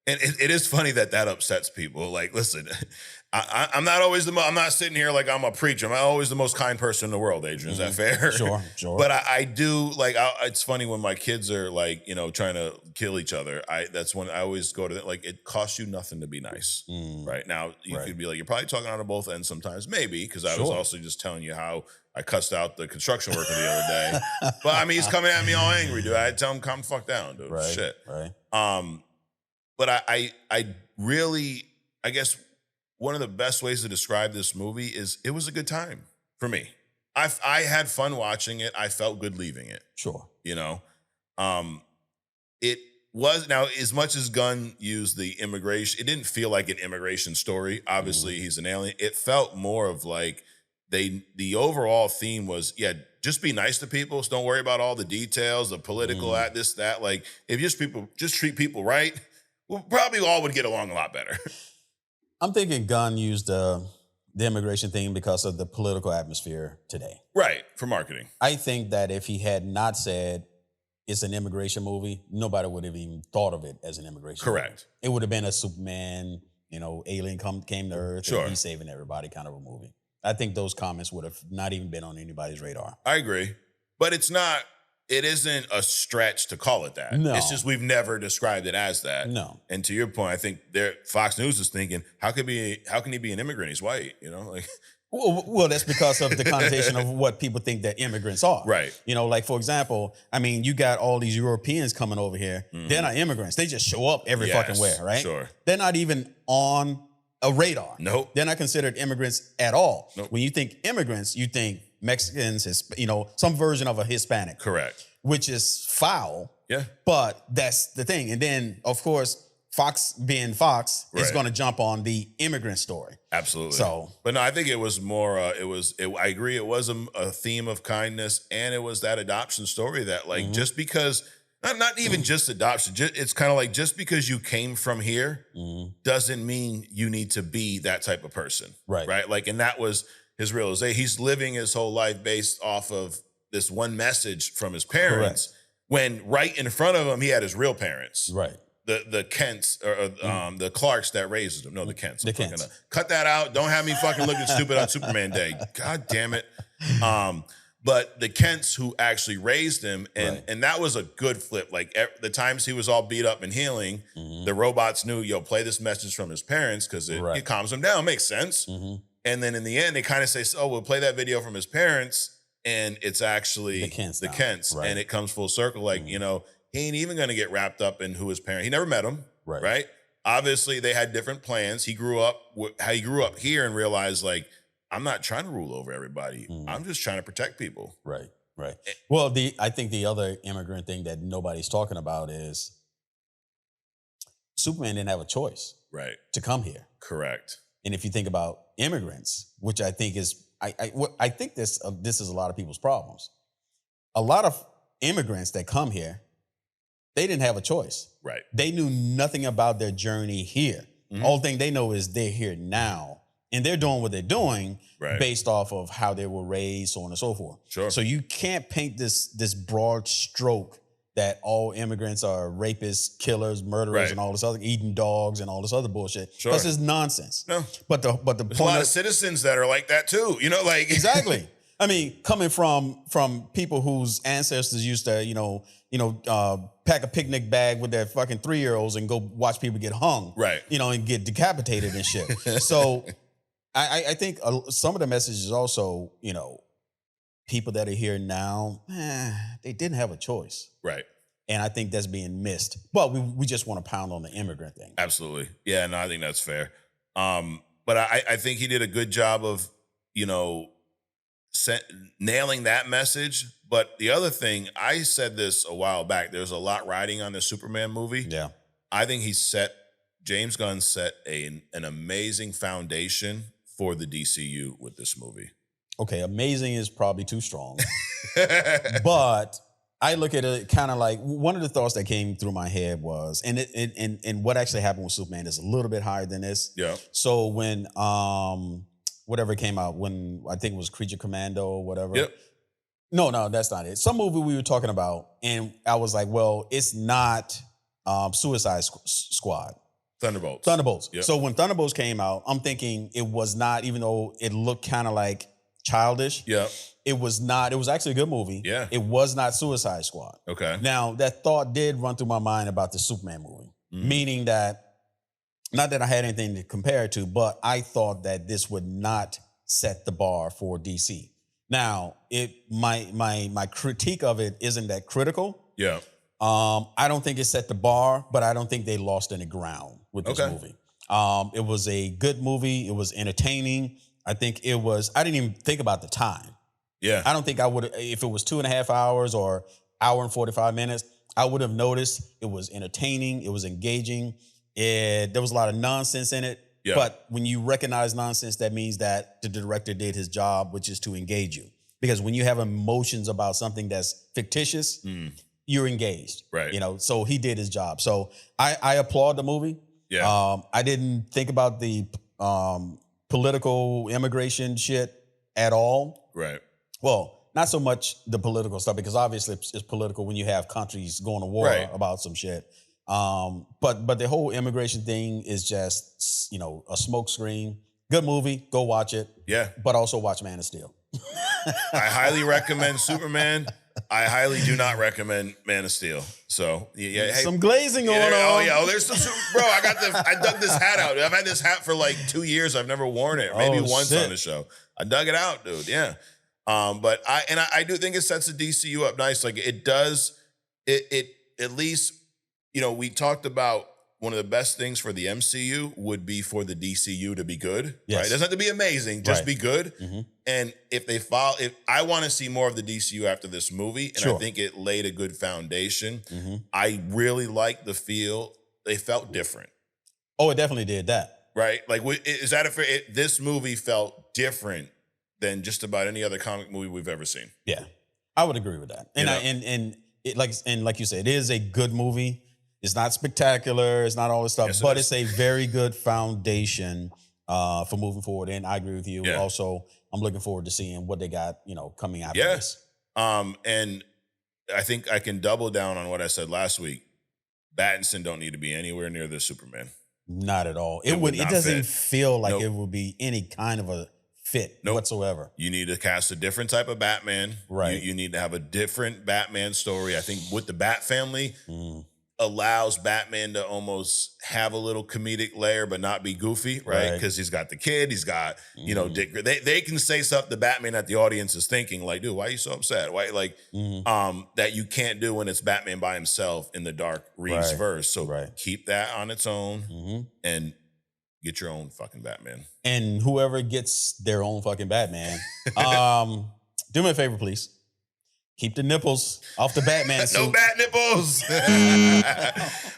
And it is funny that upsets people. Like, listen, I'm not always I'm not sitting here like I'm a preacher. I'm not always the most kind person in the world, Adrian. Is that fair? Sure. But I do, like, it's funny when my kids are like, trying to kill each other. That's when I always go to that. Like, it costs you nothing to be nice. Right now, you could be like, you're probably talking out of both ends sometimes, maybe, because I was also just telling you how I cussed out the construction worker the other day. But I mean, he's coming at me all angry, dude. I had to tell him, calm the fuck down, dude. Right. Shit. Right. But I really, I guess one of the best ways to describe this movie is it was a good time for me. I had fun watching it. I felt good leaving it. Sure. It was, now, as much as Gunn used the immigration, it didn't feel like an immigration story. Obviously, he's an alien. It felt more of like the overall theme was, just be nice to people. So don't worry about all the details, the political, this, that. Like, if just treat people right, we probably all would get along a lot better. I'm thinking Gunn used the immigration thing because of the political atmosphere today. Right, for marketing. I think that if he had not said it's an immigration movie, nobody would have even thought of it as an immigration movie. Correct. It would have been a Superman, alien came to Earth and he's saving everybody kind of a movie. I think those comments would have not even been on anybody's radar. I agree. But it isn't a stretch to call it that. No. It's just we've never described it as that. No. And to your point, I think Fox News is thinking, how can he be an immigrant? He's white, like. Well, that's because of the connotation of what people think that immigrants are. Right. Like, for example, I mean, you got all these Europeans coming over here. They're not immigrants. They just show up every fucking where, right? Sure. They're not even on a radar. Nope. They're not considered immigrants at all. Nope. When you think immigrants, you think Mexicans, some version of a Hispanic. Correct. Which is foul. Yeah. But that's the thing. And then, of course, Fox being Fox is going to jump on the immigrant story. Absolutely. So, but no, I think it was more. I agree. It was a theme of kindness, and it was that adoption story that, like, just because, not even just adoption. It's kind of like, just because you came from here doesn't mean you need to be that type of person. Right. Right. Like, and that was his realization. He's living his whole life based off of this one message from his parents, when right in front of him he had his real parents. Right. The Kents or the Clarks that raised him. No, the Kents. The Kents. Cut that out. Don't have me fucking looking stupid on Superman Day. God damn it. But the Kents who actually raised him, and that was a good flip. Like, the times he was all beat up and healing, the robots knew, play this message from his parents because it calms him down. Makes sense. And then in the end, they kind of say, we'll play that video from his parents, and it's actually the Kents. And it comes full circle. Like, he ain't even going to get wrapped up in who his parent. He never met him. Right. Obviously, they had different plans. He grew up here and realized, like, I'm not trying to rule over everybody. I'm just trying to protect people. Right. Well, I think the other immigrant thing that nobody's talking about is Superman didn't have a choice to come here. Correct. And if you think about immigrants, which I think is, I think this is a lot of people's problems. A lot of immigrants that come here, they didn't have a choice. Right. They knew nothing about their journey here. All thing they know is they're here now. And they're doing what they're doing based off of how they were raised, so on and so forth. Sure. So you can't paint this broad stroke that all immigrants are rapists, killers, murderers, and all this other, eating dogs and all this other bullshit. Sure. This is nonsense. No. But the There's a lot of citizens that are like that too. You know, like exactly. I mean, coming from people whose ancestors used to, pack a picnic bag with their fucking 3-year-olds and go watch people get hung, and get decapitated and shit. So I think some of the messages also, people that are here now, they didn't have a choice. Right. And I think that's being missed. But we just want to pound on the immigrant thing. Absolutely. Yeah, no, I think that's fair. But I think he did a good job of, nailing that message. But the other thing, I said this a while back, there's a lot riding on the Superman movie. Yeah. I think James Gunn set an amazing foundation for the DCU with this movie. Okay, amazing is probably too strong. But I look at it kind of like, one of the thoughts that came through my head was, and what actually happened with Superman is a little bit higher than this. Yeah. So when whatever came out, when I think it was Creature Commando or whatever. Yep. No, that's not it. Some movie we were talking about, and I was like, well, it's not Suicide Squad. Thunderbolts. Yep. So when Thunderbolts came out, I'm thinking it was not, even though it looked kind of like childish. Yeah. It was not. It was actually a good movie. Yeah. It was not Suicide Squad. Okay. Now, that thought did run through my mind about the Superman movie, meaning that, not that I had anything to compare it to, but I thought that this would not set the bar for DC. Now, my critique of it isn't that critical. Yeah. I don't think it set the bar, but I don't think they lost any ground with this movie. It was a good movie. It was entertaining. I think it was, I didn't even think about the time. Yeah. I don't think I would, if it was 2.5 hours or hour and 45 minutes, I would have noticed. It was entertaining. It was engaging. There was a lot of nonsense in it. Yeah. But when you recognize nonsense, that means that the director did his job, which is to engage you. Because when you have emotions about something that's fictitious, you're engaged. Right. So he did his job. So I applaud the movie. Yeah. I didn't think about the political immigration shit at all. Right. Well, not so much the political stuff, because obviously it's political when you have countries going to war about some shit. But the whole immigration thing is just, a smokescreen. Good movie, go watch it. Yeah. But also watch Man of Steel. I highly recommend Superman. I highly do not recommend Man of Steel. So yeah, hey, some glazing going on. Oh yeah, there's some bro. I dug this hat out. I've had this hat for like 2 years. I've never worn it. Maybe once on the show. I dug it out, dude. Yeah. But I do think it sets the DCU up nice. Like it does. It at least, we talked about one of the best things for the MCU would be for the DCU to be good. Yes. Right? It doesn't have to be amazing, just be good. Mm-hmm. And if I want to see more of the DCU after this movie, and I think it laid a good foundation. Mm-hmm. I really like the feel. They felt different. Oh, it definitely did that. Right? Like, is that this movie felt different than just about any other comic movie we've ever seen. Yeah, I would agree with that. And like you said, it is a good movie. It's not spectacular. It's not all this stuff, but it's a very good foundation for moving forward. And I agree with you. Yeah. Also, I'm looking forward to seeing what they got, coming out of this. And I think I can double down on what I said last week. Pattinson don't need to be anywhere near this Superman. Not at all. It doesn't feel like it would be any kind of a fit whatsoever. You need to cast a different type of Batman. Right. You need to have a different Batman story. I think with the Bat family allows Batman to almost have a little comedic layer, but not be goofy, right? Because he's got the kid, he's got, Dick. They can say stuff to Batman that the audience is thinking, like, dude, why are you so upset? Why, that you can't do when it's Batman by himself in the Dark Reeves verse. So keep that on its own and get your own fucking Batman. And whoever gets their own fucking Batman, do me a favor, please. Keep the nipples off the Batman suit. No bat nipples.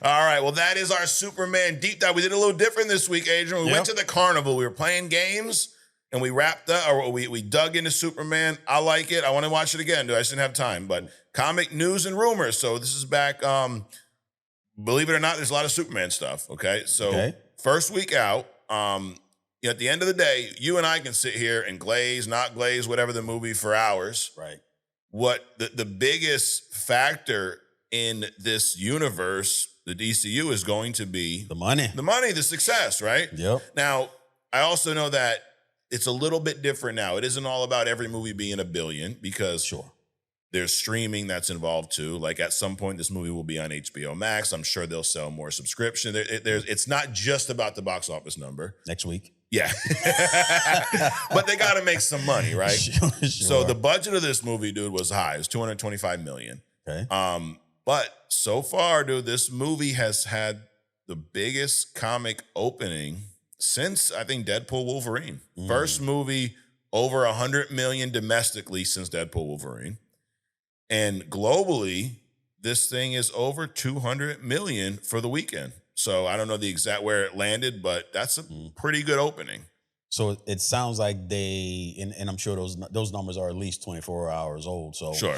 All right. Well, that is our Superman deep dive. We did a little different this week, Adrian. We went to the carnival. We were playing games, and we wrapped up, or we dug into Superman. I like it. I want to watch it again, dude. I just didn't have time. But comic news and rumors. So this is back. Believe it or not, there's a lot of Superman stuff. Okay. So first week out. At the end of the day, you and I can sit here and glaze, not glaze, whatever the movie for hours. Right. What the biggest factor in this universe, the DCU, is going to be the money, the success, right? Yep. Now, I also know that it's a little bit different now. It isn't all about every movie being $1 billion because there's streaming that's involved too. Like at some point, this movie will be on HBO Max. I'm sure they'll sell more subscription. It's not just about the box office number. Next week. Yeah. But they got to make some money, right? Sure. So the budget of this movie, dude, was high. It was $225 million. Okay. But so far, dude, this movie has had the biggest comic opening since, I think, Deadpool Wolverine. First movie over 100 million domestically since Deadpool Wolverine. And globally, this thing is over 200 million for the weekend. So I don't know the exact where it landed, but that's a pretty good opening. So it sounds like they, and I'm sure those numbers are at least 24 hours old. So sure,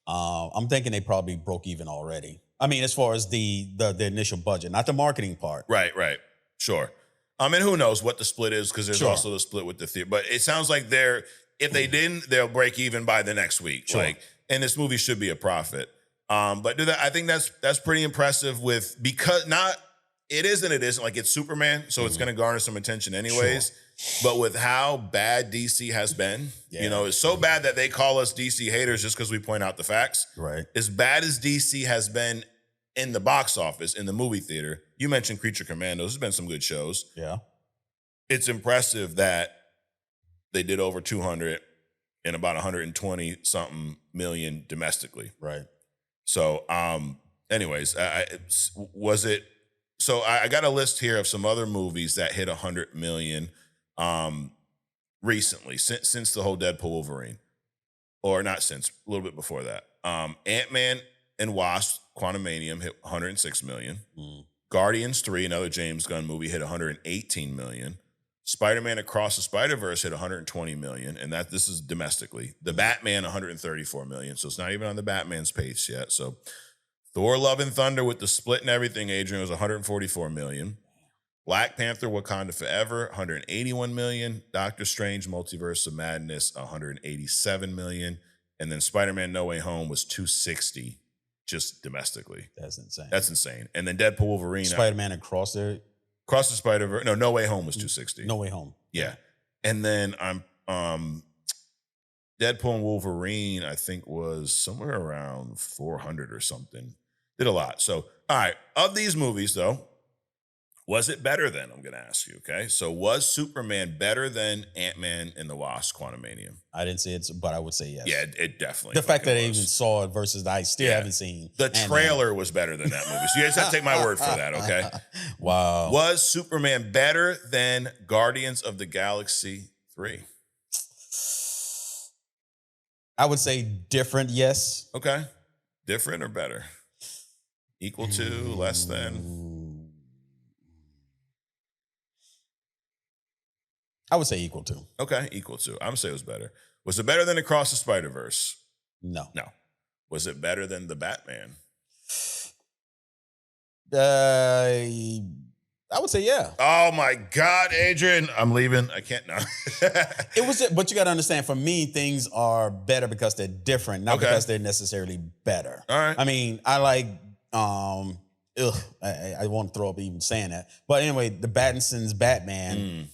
I'm thinking they probably broke even already. I mean, as far as the initial budget, not the marketing part. Right. Sure. And who knows what the split is because there's also the split with the theater. But it sounds like if they didn't, they'll break even by the next week. Sure. And this movie should be a profit. But I think that's pretty impressive it isn't like it's Superman, so it's going to garner some attention anyways. Sure. But with how bad DC has been, it's so bad that they call us DC haters just because we point out the facts. Right. As bad as DC has been in the box office, in the movie theater, you mentioned Creature Commandos. There's been some good shows. Yeah. It's impressive that they did over 200 and about 120 something million domestically. Right. So, anyways, So I got a list here of some other movies that hit 100 million recently, since the whole Deadpool Wolverine. Or not since, a little bit before that. Ant-Man and Wasp, Quantumanium, hit 106 million. Guardians 3, another James Gunn movie, hit 118 million. Spider-Man Across the Spider-Verse hit 120 million, and this is domestically. The Batman, 134 million, so it's not even on the Batman's pace yet. So Thor Love and Thunder with the split and everything, Adrian, was 144 million. Black Panther Wakanda Forever, 181 million. Doctor Strange Multiverse of Madness, 187 million. And then Spider-Man No Way Home was 260 just domestically. That's insane. And then Deadpool Wolverine. Spider-Man Across the Spider-Verse. No Way Home was 260. No Way Home. Yeah. And then Deadpool and Wolverine, I think, was somewhere around 400 or something. Did a lot. So, all right. Of these movies, though, was it better than? I'm going to ask you, okay? So, was Superman better than Ant-Man and the Wasp: Quantumanium? I didn't see it, but I would say yes. Yeah, it definitely. The fact that I even saw it versus I still haven't seen. The trailer was better than that movie. So, you guys have to take my word for that, okay? Wow. Was Superman better than Guardians of the Galaxy 3? I would say different, yes. Okay. Different or better? Equal to, less than? I would say equal to. Okay, equal to. I'm going to say it was better. Was it better than Across the Spider-Verse? No. Was it better than The Batman? I would say yeah. Oh my God, Adrian. I'm leaving. I can't now. It was, but you got to understand, for me, things are better because they're different, not because they're necessarily better. All right. I mean, I like, I won't throw up even saying that. But anyway, the Pattinson's Batman,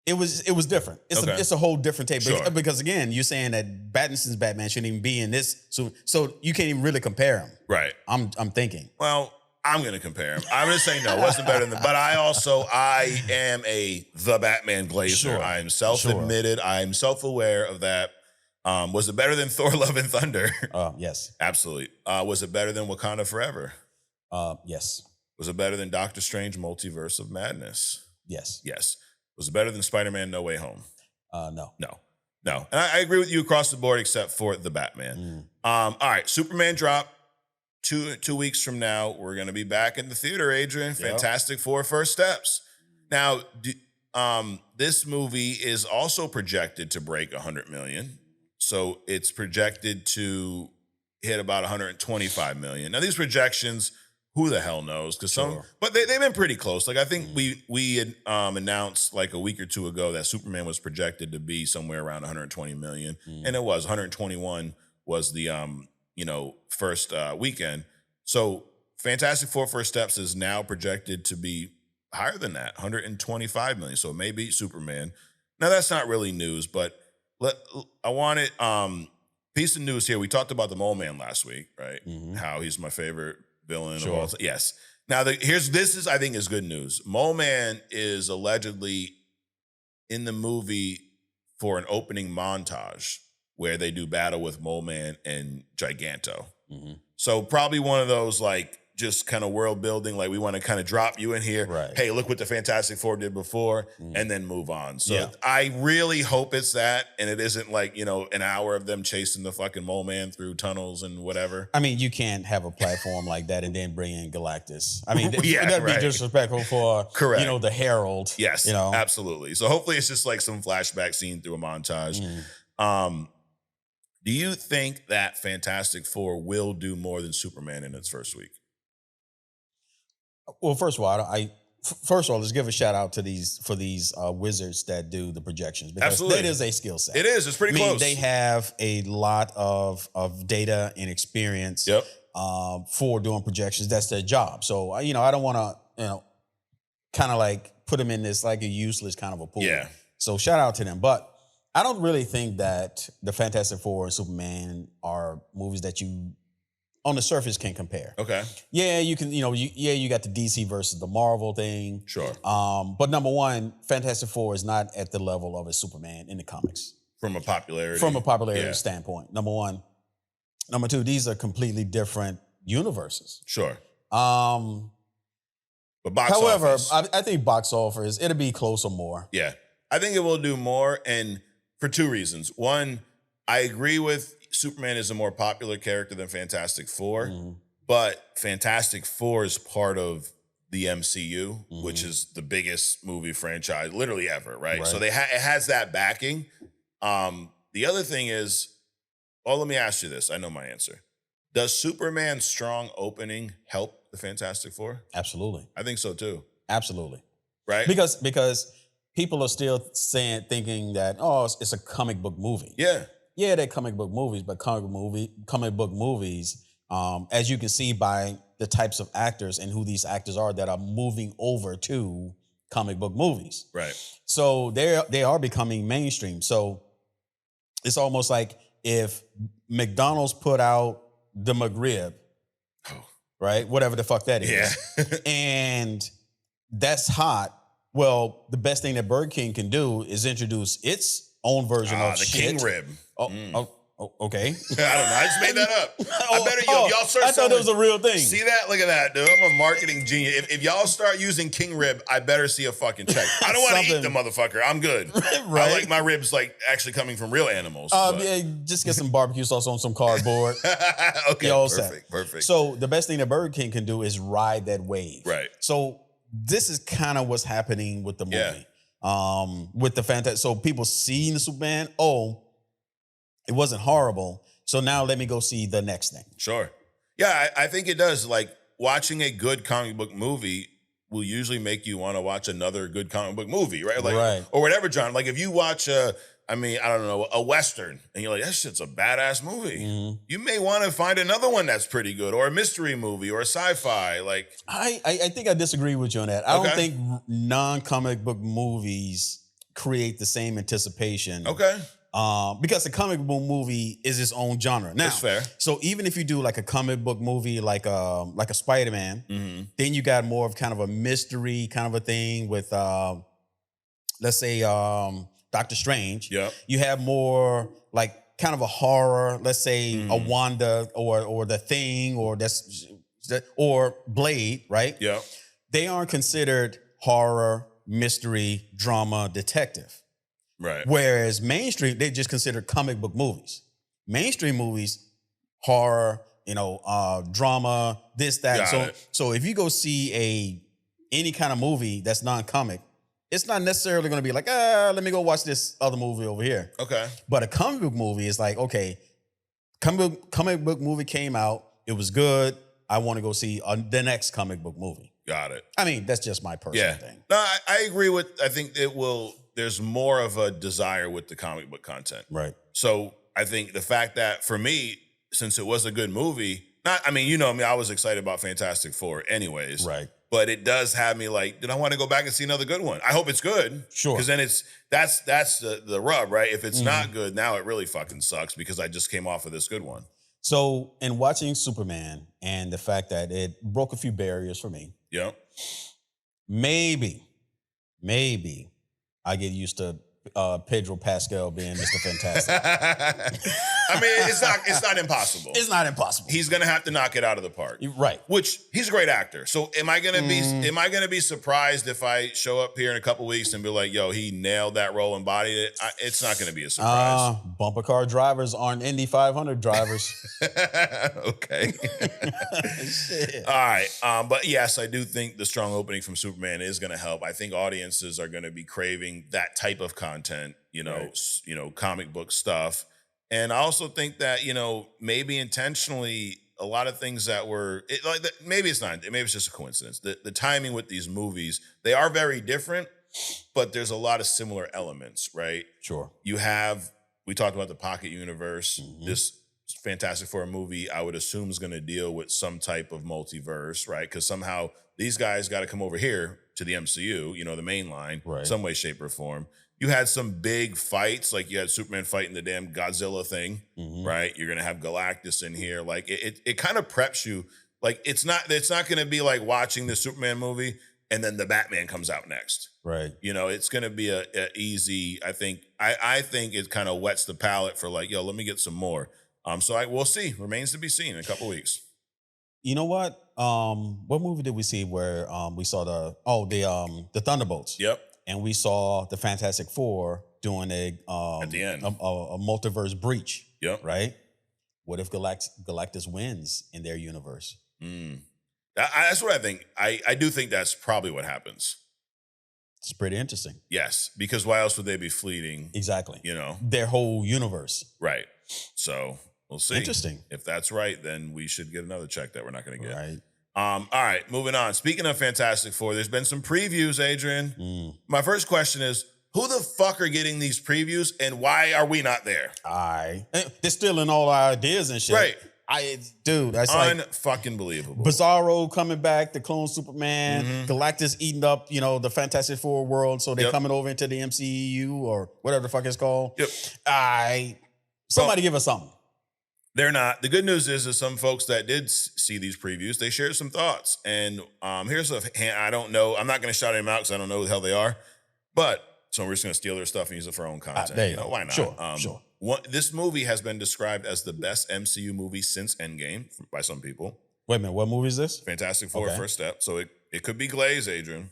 it was different. It's a whole different take. Sure. Because again, you're saying that Pattinson's Batman shouldn't even be in this. So you can't even really compare them. Right. I'm thinking. Well, I'm going to compare him. I'm going to say no, it wasn't better than but I am the Batman glazer. Sure. I am self-admitted. I am self-aware of that. Was it better than Thor Love and Thunder? Yes. Absolutely. Was it better than Wakanda Forever? Yes. Was it better than Doctor Strange Multiverse of Madness? Yes. Yes. Was it better than Spider-Man No Way Home? No. No. No. And I agree with you across the board except for the Batman. All right, Superman drop. 2 weeks from now, we're going to be back in the theater, Adrian. Fantastic Four First Steps. Now, this movie is also projected to break 100 million. So it's projected to hit about 125 million. Now, these projections, who the hell knows? But they've been pretty close. Like, I think we had announced like a week or two ago that Superman was projected to be somewhere around 120 million. And it was 121 was the first weekend. So Fantastic Four First Steps is now projected to be higher than that, 125 million. So maybe Superman. Now that's not really news, but I wanted piece of news here. We talked about the Mole Man last week, right? How he's my favorite villain of all time. Yes. Now this I think is good news. Mole Man is allegedly in the movie for an opening montage where they do battle with Mole Man and Giganto. So probably one of those like just kind of world building, like we want to kind of drop you in here. Right. Hey, look what the Fantastic Four did before, and then move on. So I really hope it's that, and it isn't like, an hour of them chasing the fucking Mole Man through tunnels and whatever. I mean, you can't have a platform like that and then bring in Galactus. I mean, that'd be disrespectful for, the Herald. Yes, absolutely. So hopefully it's just like some flashback scene through a montage. Do you think that Fantastic Four will do more than Superman in its first week? Well, first of all, let's give a shout out to these wizards that do the projections, because that is a skill set. It is. It's pretty close. They have a lot of data and experience for doing projections. That's their job. So I don't want to kind of like put them in this like a useless kind of a pool. Yeah. So shout out to them, but I don't really think that the Fantastic Four and Superman are movies that you on the surface can compare. Okay. Yeah, you can, you got the DC versus the Marvel thing. Sure. But number one, Fantastic Four is not at the level of a Superman in the comics. From a popularity standpoint, number one. Number two, these are completely different universes. Sure. But box office. However, I think box office, it'll be close or more. Yeah. I think it will do more, and for two reasons. One, I agree with Superman is a more popular character than Fantastic Four, but Fantastic Four is part of the MCU, which is the biggest movie franchise literally ever, right? So it has that backing. The other thing is, let me ask you this. I know my answer. Does Superman's strong opening help the Fantastic Four? Absolutely. I think so too. Absolutely. Right? Because people are still thinking that, it's a comic book movie. Yeah, they're comic book movies, but comic book movies, as you can see by the types of actors and who these actors are that are moving over to comic book movies. Right. So they are becoming mainstream. So it's almost like if McDonald's put out the McRib, right? Whatever the fuck that is. And that's hot. Well, the best thing that Burger King can do is introduce its own version of the shit. King Rib. Okay. I don't know. I just made that up. I better y'all start. I thought it was a real thing. See that? Look at that, dude. I'm a marketing genius. If y'all start using King Rib, I better see a fucking check. I don't want to eat the motherfucker. I'm good. I like my ribs like actually coming from real animals. Yeah, just get some barbecue sauce on some cardboard. Okay, perfect. So the best thing that Burger King can do is ride that wave. Right. So this is kind of what's happening with the movie. With the Fantastic. So people seeing the Superman, it wasn't horrible. So now let me go see the next thing. Sure. Yeah, I think it does. Like watching a good comic book movie will usually make you want to watch another good comic book movie, right? Like, or whatever genre. Like if you watch a Western and you're like, that shit's a badass movie. You may want to find another one that's pretty good, or a mystery movie, or a sci-fi. Like I think I disagree with you on that. I don't think non-comic book movies create the same anticipation. Okay. Because the comic book movie is its own genre. Now, that's fair. So even if you do like a comic book movie, like a Spider-Man, then you got more of kind of a mystery kind of a thing with, let's say, Doctor Strange. Yeah. You have more like kind of a horror, let's say a Wanda or The Thing or Blade, right? Yeah. They aren't considered horror, mystery, drama, detective. Right. Whereas mainstream, they just consider comic book movies. Mainstream movies, horror, drama, this, that. So if you go see any kind of movie that's non-comic, it's not necessarily going to be like, let me go watch this other movie over here. Okay. But a comic book movie is like, okay, comic book movie came out, it was good. I want to go see the next comic book movie. Got it. I mean, that's just my personal thing. No, I agree I think there's more of a desire with the comic book content. Right. So I think the fact that for me, since it was a good movie, I was excited about Fantastic Four anyways. Right. But it does have me like, did I want to go back and see another good one? I hope it's good. Sure. Because then that's the rub, right? If it's not good, now it really fucking sucks because I just came off of this good one. So in watching Superman and the fact that it broke a few barriers for me. Yeah. Maybe I get used to Pedro Pascal being Mr. Fantastic. I mean, it's not impossible. It's not impossible. He's gonna have to knock it out of the park. Right. Which he's a great actor. So am I gonna be surprised if I show up here in a couple weeks and be like, yo, he nailed that role, embodied it? It's not gonna be a surprise. Bumper car drivers aren't Indy 500 drivers. Okay. Shit. All right. But yes, I do think the strong opening from Superman is gonna help. I think audiences are gonna be craving that type of content, comic book stuff. And I also think that, maybe intentionally a lot of things that were maybe it's not, maybe it's just a coincidence. The timing with these movies, they are very different, but there's a lot of similar elements, right? Sure. We talked about the Pocket Universe. This Fantastic Four movie, I would assume, is going to deal with some type of multiverse, right? Because somehow these guys got to come over here to the MCU, the main line, right, some way, shape, or form. You had some big fights, like you had Superman fighting the damn Godzilla thing, right? You're gonna have Galactus in here. Like it kind of preps you. Like it's not gonna be like watching the Superman movie and then the Batman comes out next. Right. It's gonna be a easy. I think it kind of wets the palate for like, yo, let me get some more. So we'll see. Remains to be seen in a couple weeks. You know what? What movie did we see where we saw the Thunderbolts? Yep. And we saw the Fantastic Four doing at the end a multiverse breach. Yep. Right. What if Galactus wins in their universe? That's what I think. I do think that's probably what happens. It's pretty interesting. Yes, because why else would they be fleeting? Exactly. Their whole universe. Right. So we'll see. Interesting. If that's right, then we should get another check that we're not going to get. Right. All right, moving on. Speaking of Fantastic Four, there's been some previews, Adrian. My first question is, who the fuck are getting these previews and why are we not there? They're stealing all our ideas and shit. Right. That's unfucking believable. Bizarro coming back to clone Superman, Galactus eating up, the Fantastic Four world, so they're coming over into the MCU or whatever the fuck it's called. Yep. Somebody give us something. They're not. The good news is some folks that did see these previews, they shared some thoughts. And here's I don't know. I'm not going to shout them out because I don't know who the hell they are. But so we're just going to steal their stuff and use it for our own content. Why not? Sure. This movie has been described as the best MCU movie since Endgame by some people. Wait a minute. What movie is this? Fantastic Four, First Step. So it could be Glaze, Adrian.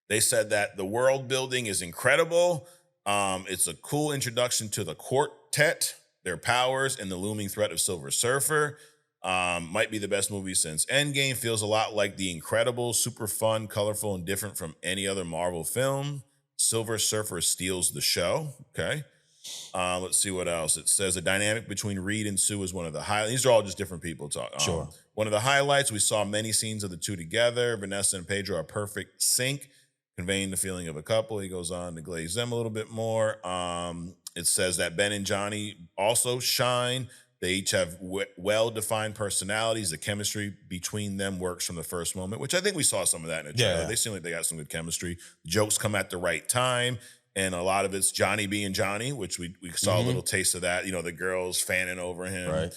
They said that the world building is incredible. It's a cool introduction to the quartet, their powers, and the looming threat of Silver Surfer. Might be the best movie since Endgame. Feels a lot like The Incredibles. Super fun, colorful, and different from any other Marvel film. Silver Surfer steals the show. Okay. Let's see what else. It says the dynamic between Reed and Sue is one of the highlights. These are all just different people talking. Sure. One of the highlights, we saw many scenes of the two together. Vanessa and Pedro are perfect sync, conveying the feeling of a couple. He goes on to glaze them a little bit more. It says that Ben and Johnny also shine. They each have well-defined personalities. The chemistry between them works from the first moment, which I think we saw some of that in the trailer. Yeah. They seem like they got some good chemistry. Jokes come at the right time, and a lot of it's Johnny being Johnny, which we saw a little taste of that. The girls fanning over him. Right.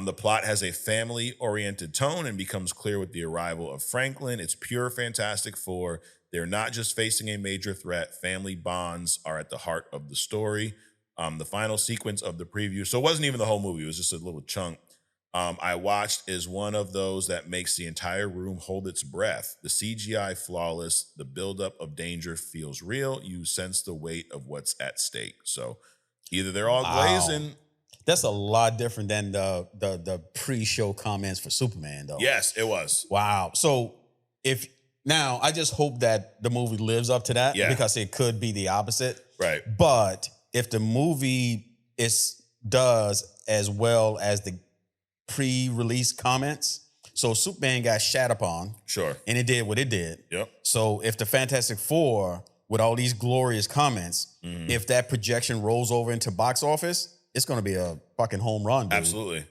The plot has a family-oriented tone and becomes clear with the arrival of Franklin. It's pure Fantastic Four. They're not just facing a major threat. Family bonds are at the heart of the story. The final sequence of the preview, so it wasn't even the whole movie, it was just a little chunk, I watched is one of those that makes the entire room hold its breath. The CGI flawless, the buildup of danger feels real. You sense the weight of what's at stake. So either they're all glazing. That's a lot different than the pre-show comments for Superman, though. Yes, it was. Wow. So now I just hope that the movie lives up to that because it could be the opposite. Right. But if the movie does as well as the pre-release comments, so Superman got shat upon. Sure. And it did what it did. Yep. So if the Fantastic Four, with all these glorious comments, if that projection rolls over into box office, it's going to be a fucking home run, dude. Absolutely.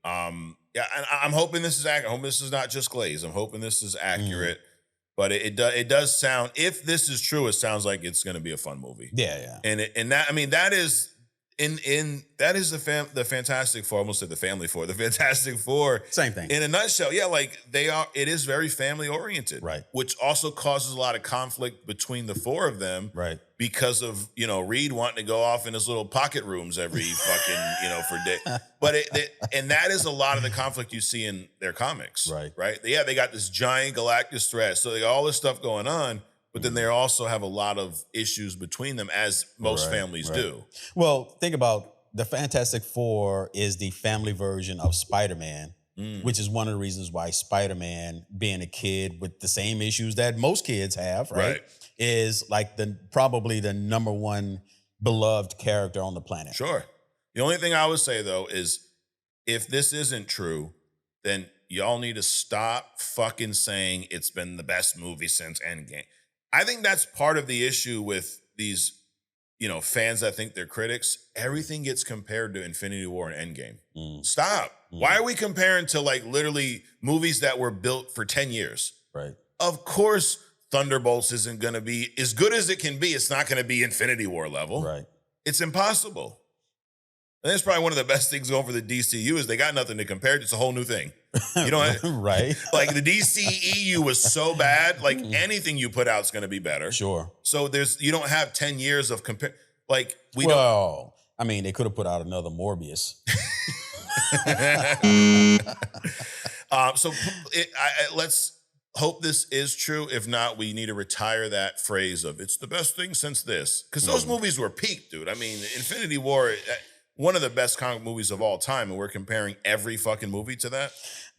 Yeah, and I'm hoping this is accurate. I'm hoping this is not just glaze. I'm hoping this is accurate. But it does sound, if this is true, it sounds like it's going to be a fun movie. Yeah. And that, I mean, that is that is the Fantastic Four. I almost said the Family Four. The Fantastic Four. Same thing. In a nutshell, yeah, like it is very family oriented. Right. Which also causes a lot of conflict between the four of them. Right. Because of, Reed wanting to go off in his little pocket rooms every fucking, for day. But and that is a lot of the conflict you see in their comics. Right. Yeah, they got this giant galactic threat. So they got all this stuff going on. But then they also have a lot of issues between them, as most families do. Well, think about the Fantastic Four is the family version of Spider-Man, which is one of the reasons why Spider-Man, being a kid with the same issues that most kids have, right? Is like probably the number one beloved character on the planet. Sure. The only thing I would say, though, is if this isn't true, then y'all need to stop fucking saying it's been the best movie since Endgame. I think that's part of the issue with these, fans that think they're critics. Everything gets compared to Infinity War and Endgame. Stop. Why are we comparing to like literally movies that were built for 10 years? Right. Of course, Thunderbolts isn't going to be as good as it can be. It's not going to be Infinity War level. Right. It's impossible. And that's probably one of the best things going for the DCU is they got nothing to compare to. It's a whole new thing. Right. Like the DCEU was so bad, like anything you put out is going to be better. Sure. So you don't have 10 years of compare. Like I mean, they could have put out another Morbius. Let's hope this is true. If not, we need to retire that phrase of it's the best thing since this. Because those movies were peak, dude. I mean, Infinity War, one of the best comic movies of all time, and we're comparing every fucking movie to that.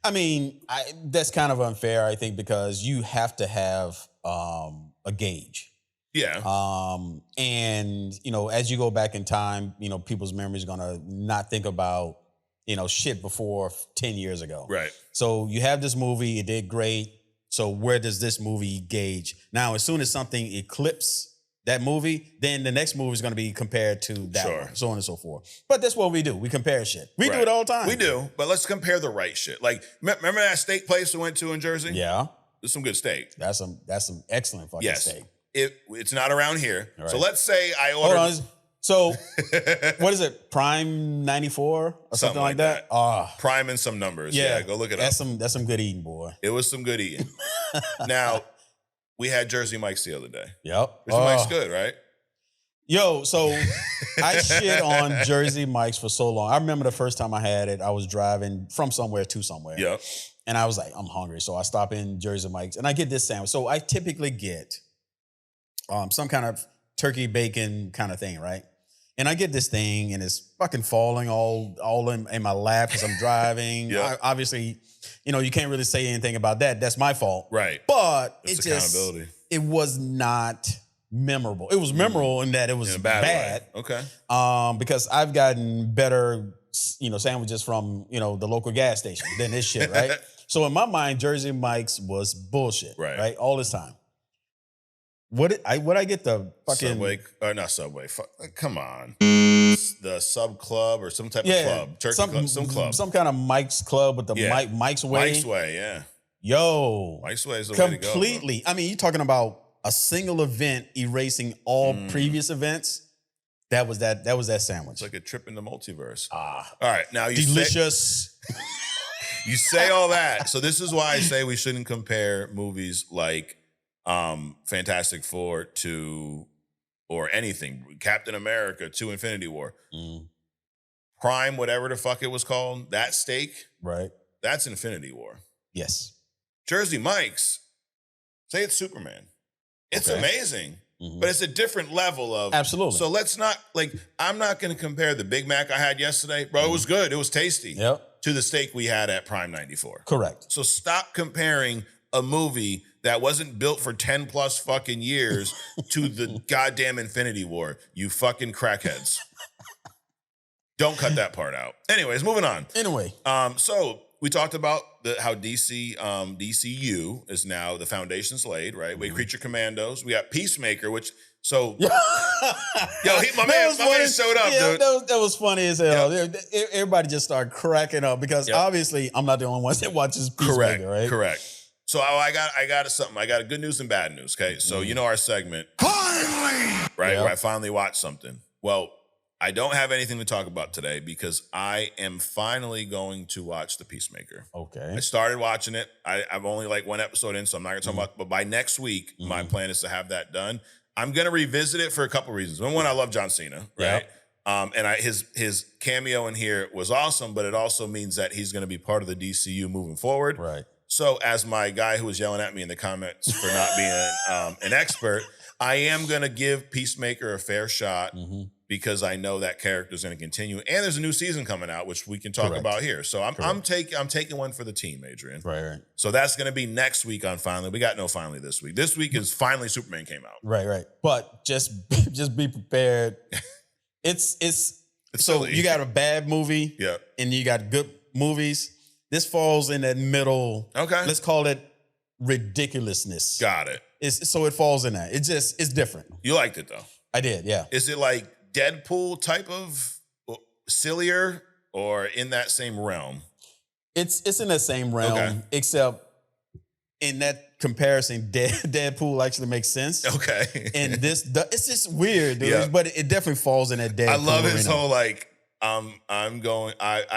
I mean, that's kind of unfair, I think, because you have to have a gauge. Yeah. And, as you go back in time, people's memories are going to not think about, shit before 10 years ago. Right. So you have this movie, it did great. So where does this movie gauge? Now, as soon as something eclipses that movie, then the next movie is going to be compared to that one, so on and so forth. But that's what we do. We compare shit. We do it all the time. We do, but let's compare the right shit. Like, remember that steak place we went to in Jersey? Yeah. There's some good steak. That's some excellent fucking steak. It's not around here. Right. So let's say I ordered... Hold on. So, what is it? Prime 94 or something like that? Prime and some numbers. Yeah, go look it up. That's some good eating, boy. It was some good eating. Now, we had Jersey Mike's the other day. Yep. Jersey Mike's good, right? Yo, so I shit on Jersey Mike's for so long. I remember the first time I had it, I was driving from somewhere to somewhere. Yep. And I was like, I'm hungry. So I stop in Jersey Mike's and I get this sandwich. So I typically get some kind of turkey bacon kind of thing, right? And I get this thing and it's fucking falling all in my lap because I'm driving. Yep. Obviously, you can't really say anything about that. That's my fault. Right. But it's accountability. It was not memorable. It was memorable in that it was bad. Okay. Because I've gotten better, sandwiches from, the local gas station than this shit, right? So in my mind, Jersey Mike's was bullshit, right? All this time. Would I get the fucking Subway or not Subway? Come on, the Sub Club or some type of club, Turkey Club, some club, some kind of Mike's Club with the Mike's Way. Mike's Way, yeah. Yo, Mike's Way is the completely. way to go. Bro. I mean, you're talking about a single event erasing all previous events. That was that sandwich. It's like a trip in the multiverse. All right, now you delicious. You say all that, so this is why I say we shouldn't compare movies like Fantastic Four to, or anything, Captain America to Infinity War. Prime, whatever the fuck it was called, that steak, right? That's Infinity War. Yes. Jersey Mike's, say it's Superman. It's amazing, but it's a different level of... Absolutely. So let's not, I'm not going to compare the Big Mac I had yesterday. Bro, it was good. It was tasty. Yep. To the steak we had at Prime 94. Correct. So stop comparing a movie that wasn't built for 10 plus fucking years to the goddamn Infinity War, you fucking crackheads. Don't cut that part out. Anyways, moving on. Anyway. So we talked about how DCU is now the foundation's laid, right? We have Creature Commandos. We got Peacemaker, which... So, my man showed up, dude. That was funny as hell. Yeah. Everybody just started cracking up because obviously I'm not the only one that watches Peacemaker, right? Correct. So I got something. I got a good news and bad news, okay? So you know our segment. Finally! Right, where I finally watched something. Well, I don't have anything to talk about today because I am finally going to watch The Peacemaker. Okay. I started watching it. I'm only one episode in, so I'm not going to talk about it. But by next week, my plan is to have that done. I'm going to revisit it for a couple reasons. One, I love John Cena, right? And his cameo in here was awesome, but it also means that he's going to be part of the DCU moving forward. Right. So as my guy who was yelling at me in the comments for not being an expert, I am going to give Peacemaker a fair shot because I know that character is going to continue. And there's a new season coming out, which we can talk about here. So I'm taking one for the team, Adrian. Right. So that's going to be next week on Finally. We got no Finally this week. This week is Finally Superman came out. Right. But just be prepared. It's so silly. You got a bad movie, and you got good movies. This falls in that middle. Okay. Let's call it ridiculousness. Got it. So it falls in that. It's different. You liked it though. I did, yeah. Is it like Deadpool type of sillier or in that same realm? It's in that same realm, except in that comparison, Deadpool actually makes sense. Okay. And it's just weird, dude. But it definitely falls in that Deadpool. I love his whole I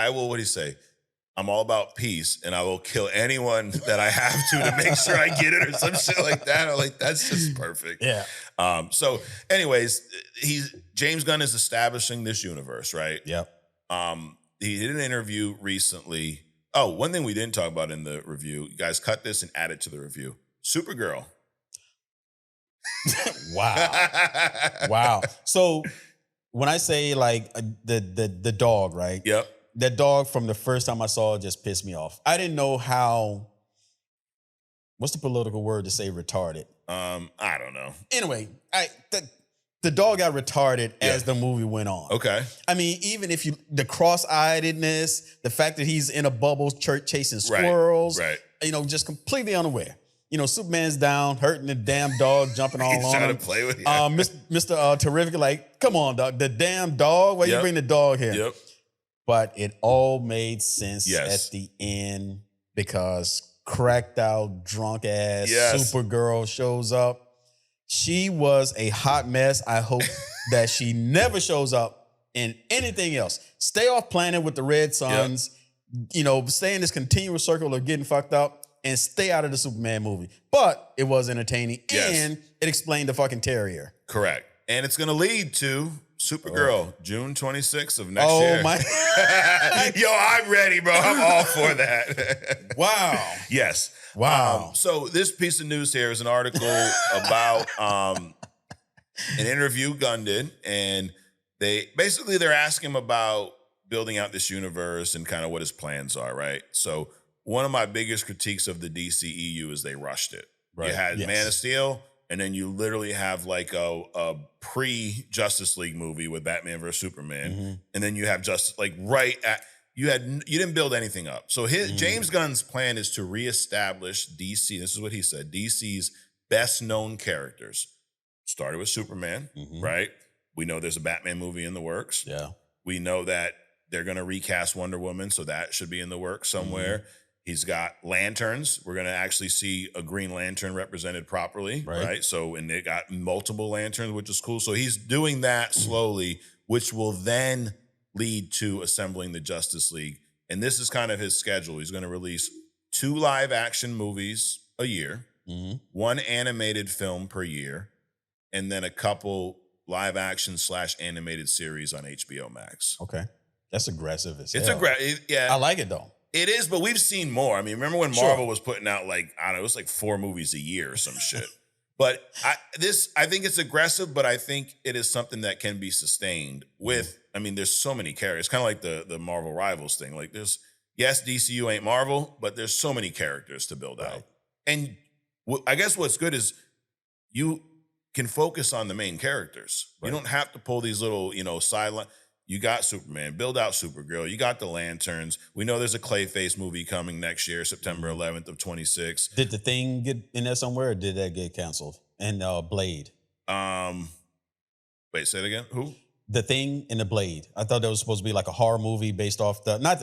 will, what do you say? I'm all about peace, and I will kill anyone that I have to make sure I get it or some shit like that. I'm like, that's just perfect. Yeah. So anyways, James Gunn is establishing this universe, right? Yep. He did an interview recently. Oh, one thing we didn't talk about in the review, you guys cut this and add it to the review. Supergirl. Wow. So when I say the dog, right? Yep. That dog from the first time I saw it just pissed me off. I didn't know how, what's the political word to say retarded? I don't know. Anyway, the dog got retarded as the movie went on. Okay. I mean, even if the cross-eyedness, the fact that he's in a bubble chasing squirrels, just completely unaware. Superman's down, hurting the damn dog, jumping all on him. He's trying to play with you. Mr. Terrific, come on, dog. The damn dog, why you bring the dog here? Yep. But it all made sense at the end because cracked out, drunk ass Supergirl shows up. She was a hot mess. I hope that she never shows up in anything else. Stay off planet with the Red Suns, stay in this continuous circle of getting fucked up and stay out of the Superman movie. But it was entertaining and it explained the fucking terrier. Correct. And it's going to lead to Supergirl, June 26th of next year. Oh, my. Yo, I'm ready, bro. I'm all for that. Wow. Yes. Wow. So this piece of news here is an article about an interview Gunn did, and they're asking him about building out this universe and kind of what his plans are, right? So one of my biggest critiques of the DCEU is they rushed it. Right. You had Man of Steel, and then you literally have a pre-Justice League movie with Batman versus Superman, and then you have you didn't build anything up. So James Gunn's plan is to reestablish DC. This is what he said: DC's best known characters. Started with Superman, right? We know there's a Batman movie in the works. Yeah, we know that they're going to recast Wonder Woman, so that should be in the works somewhere. He's got lanterns. We're going to actually see a Green Lantern represented properly, right? So, and they got multiple lanterns, which is cool. So he's doing that slowly, which will then lead to assembling the Justice League. And this is kind of his schedule. He's going to release 2 live action movies a year, 1 animated film per year, and then a couple live action / animated series on HBO Max. Okay. That's aggressive as hell. It's aggressive. Yeah. I like it though. It is, but we've seen more. I mean, remember when Marvel was putting out like, I don't know, it was like 4 movies a year or some shit. But I think it's aggressive, but I think it is something that can be sustained with, I mean, there's so many characters. Kind of like the Marvel Rivals thing. Like yes, DCU ain't Marvel, but there's so many characters to build out. And I guess what's good is you can focus on the main characters. You don't have to pull these little, sideline. You got Superman, build out Supergirl. You got the Lanterns. We know there's a Clayface movie coming next year, September 11th of 26. Did the Thing get in there somewhere, or did that get canceled? And Blade. Wait, say it again. Who? The Thing and the Blade. I thought that was supposed to be like a horror movie based off the not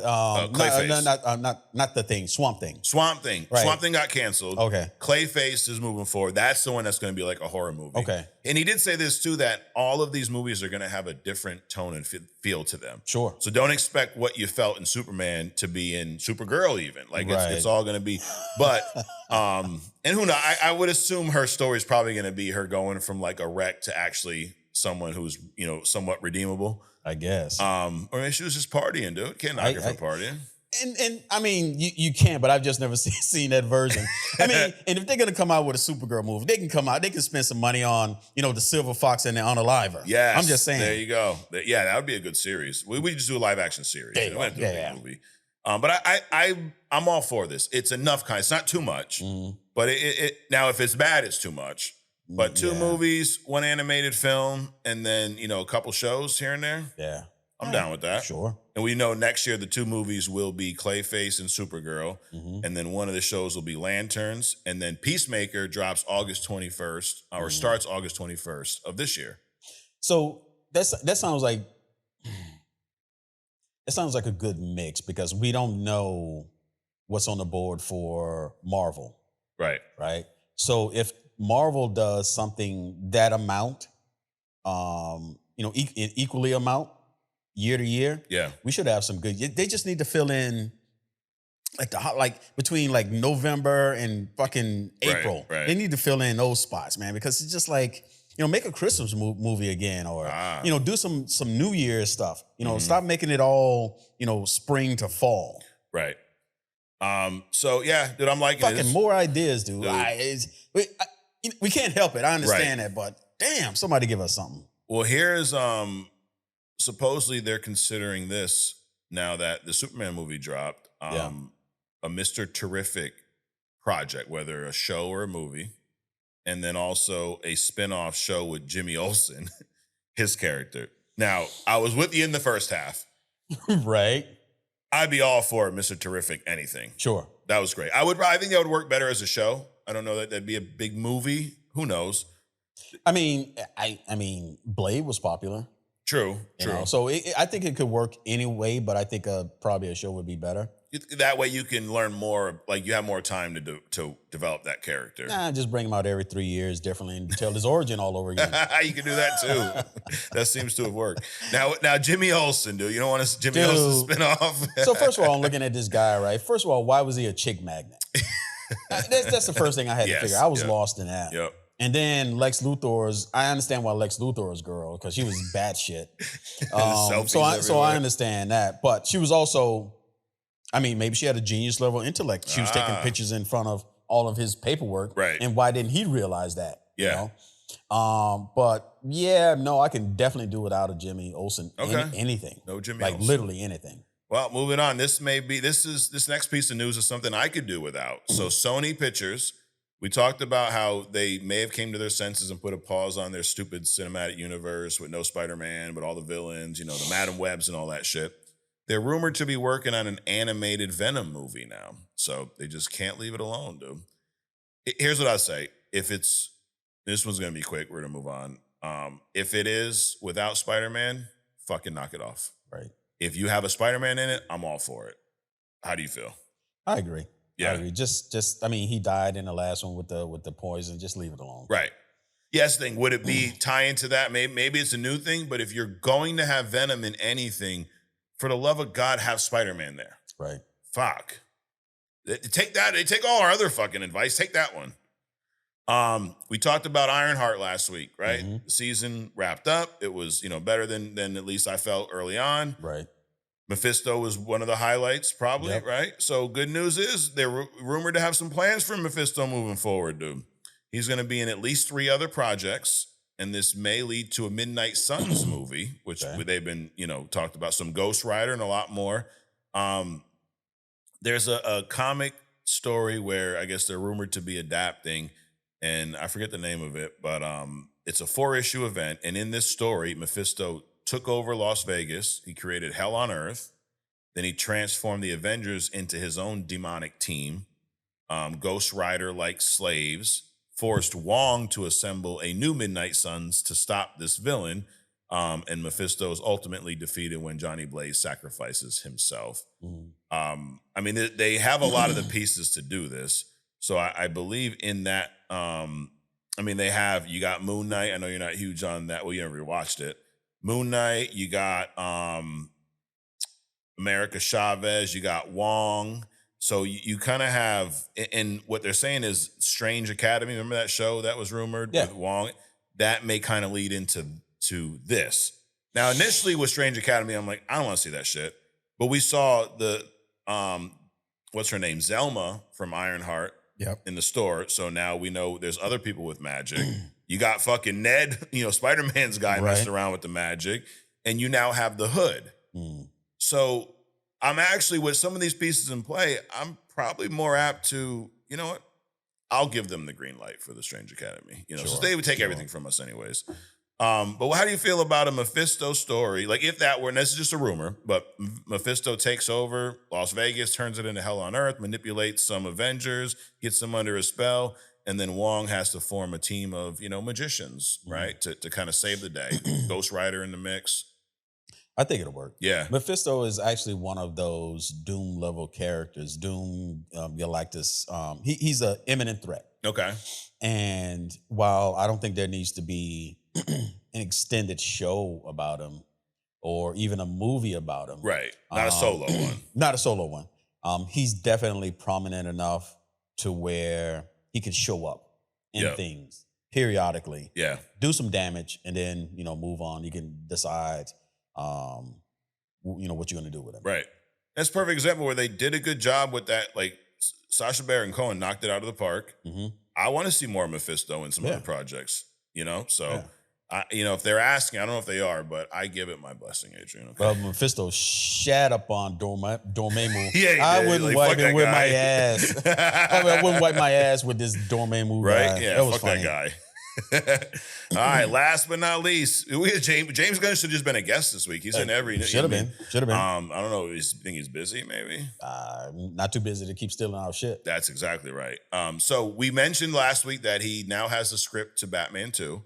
the Thing. Swamp Thing. Swamp Thing. Right. Swamp Thing got canceled. Okay. Clayface is moving forward. That's the one that's going to be like a horror movie. Okay. And he did say this too, that all of these movies are going to have a different tone and feel to them. Sure. So don't expect what you felt in Superman to be in Supergirl even. Like it's all going to be. But and who knows? I would assume her story is probably going to be her going from like a wreck to actually someone who's, somewhat redeemable. I guess. Or maybe she was just partying, dude. Can't knock her for partying. And I mean, you can, but I've just never seen that version. I mean, and if they're going to come out with a Supergirl movie, they can come out, they can spend some money on, the Silver Fox and the Unaliver. Yes. I'm just saying. There you go. Yeah, that would be a good series. We just do a live action series. There you go. Yeah. Movie. But I'm all for this. It's enough it's not too much, but it now if it's bad, it's too much. But 2 movies, 1 animated film, and then, a couple shows here and there. Yeah. I'm down with that. Sure. And we know next year the 2 movies will be Clayface and Supergirl. And then one of the shows will be Lanterns. And then Peacemaker drops August 21st, or starts August 21st of this year. So that sounds like a good mix, because we don't know what's on the board for Marvel. Right. Right. So if Marvel does something that amount, equally amount year to year, we should have some good. They just need to fill in between November and fucking April. Right. They need to fill in those spots, man, because it's just like, make a Christmas movie again, or do some New Year's stuff. Stop making it all spring to fall. Right. So yeah, dude, I'm liking fucking this. More ideas, dude. We can't help it. I understand that, but damn, somebody give us something. Well, here's supposedly they're considering this now that the Superman movie dropped. A Mr. Terrific project, whether a show or a movie, and then also a spin-off show with Jimmy Olsen, his character. Now, I was with you in the first half. Right. I'd be all for Mr. Terrific anything. Sure. That was great. I think that would work better as a show. I don't know that that'd be a big movie. Who knows? I mean, Blade was popular. True. So I think it could work anyway, but I think probably a show would be better. That way you can learn more, like you have more time to develop that character. Nah, just bring him out every 3 years differently and tell his origin all over again. You can do that too. That seems to have worked. Now Jimmy Olsen, dude. You don't want Jimmy Olsen spin off? So first of all, I'm looking at this guy, right? First of all, why was he a chick magnet? That's the first thing I had to figure. I was lost in that. Yep. And then I understand why Lex Luthor is girl, because she was batshit. So I understand that. But she was also, maybe she had a genius level intellect. She was taking pictures in front of all of his paperwork. Right. And why didn't he realize that? Yeah. But yeah, no, I can definitely do without a Jimmy Olsen. Okay. Anything. No Jimmy Olsen. Literally anything. Well, moving on. This next piece of news is something I could do without. So Sony Pictures, we talked about how they may have came to their senses and put a pause on their stupid cinematic universe with no Spider-Man, but all the villains, the Madam Webs and all that shit. They're rumored to be working on an animated Venom movie now. So they just can't leave it alone, dude. Here's what I say. This one's going to be quick. We're going to move on. If it is without Spider-Man, fucking knock it off. Right. If you have a Spider-Man in it, I'm all for it. How do you feel? I agree. Yeah. I agree. He died in the last one with the poison. Just leave it alone. Right. Yes, thing. Would it be tie into that? Maybe it's a new thing, but if you're going to have Venom in anything, for the love of God, have Spider-Man there. Right. Fuck. Take that. They take all our other fucking advice. Take that one. We talked about Ironheart last week, right? Mm-hmm. The season wrapped up. It was, better than at least I felt early on. Right. Mephisto was one of the highlights, probably, right? So good news is they're rumored to have some plans for Mephisto moving forward, dude. He's going to be in at least 3 other projects, and this may lead to a Midnight Suns movie, which they've been, talked about, some Ghost Rider and a lot more. There's a comic story where I guess they're rumored to be adapting, and I forget the name of it, but it's a 4-issue event, and in this story, Mephisto took over Las Vegas. He created hell on earth. Then he transformed the Avengers into his own demonic team, Ghost Rider-like slaves, forced Wong to assemble a new Midnight Suns to stop this villain, and Mephisto is ultimately defeated when Johnny Blaze sacrifices himself. I mean, they have a lot of the pieces to do this. So I believe in that. I mean, you got Moon Knight. I know you're not huge on that. Well, you never watched it. Moon Knight, you got America Chavez, you got Wong. So you kind of have, and what they're saying is Strange Academy. Remember that show that was rumored with Wong? That may kind of lead into this. Now, initially with Strange Academy, I'm like, I don't want to see that shit. But we saw the, what's her name? Zelma from Ironheart in the store. So now we know there's other people with magic. You got fucking Ned, Spider-Man's guy messing around with the magic. And you now have the Hood. So I'm actually, with some of these pieces in play, I'm probably more apt to, you know what? I'll give them the green light for the Strange Academy. So they would take everything from us anyways. But how do you feel about a Mephisto story? Like, if that were, and this is just a rumor, but Mephisto takes over Las Vegas, turns it into hell on earth, manipulates some Avengers, gets them under a spell, and then Wong has to form a team of, magicians, right? To kind of save the day. Ghost Rider in the mix. I think it'll work. Yeah. Mephisto is actually one of those Doom level characters. Doom, Galactus. He's an imminent threat. Okay. And while I don't think there needs to be an extended show about him or even a movie about him. Right. Not a solo one. Not a solo one. He's definitely prominent enough to where he can show up in things periodically. Yeah. Do some damage and then, move on. You can decide, what you're going to do with him. Right. That's a perfect example where they did a good job with that. Like, Sacha Baron Cohen knocked it out of the park. I want to see more Mephisto in some other projects, So, if they're asking, I don't know if they are, but I give it my blessing, Adrian. Okay? Well, Mephisto shat up on Dormammu. I wouldn't wipe it with my ass. I wouldn't wipe my ass with this Dormammu guy. Right? Yeah, that was fuck funny. that guy. All right, last but not least, we had James Gunn should have just been a guest this week. He's in every. Should have been. I don't know. Think he's busy, maybe. Not too busy to keep stealing our shit. That's exactly right. So we mentioned last week that he now has the script to Batman 2.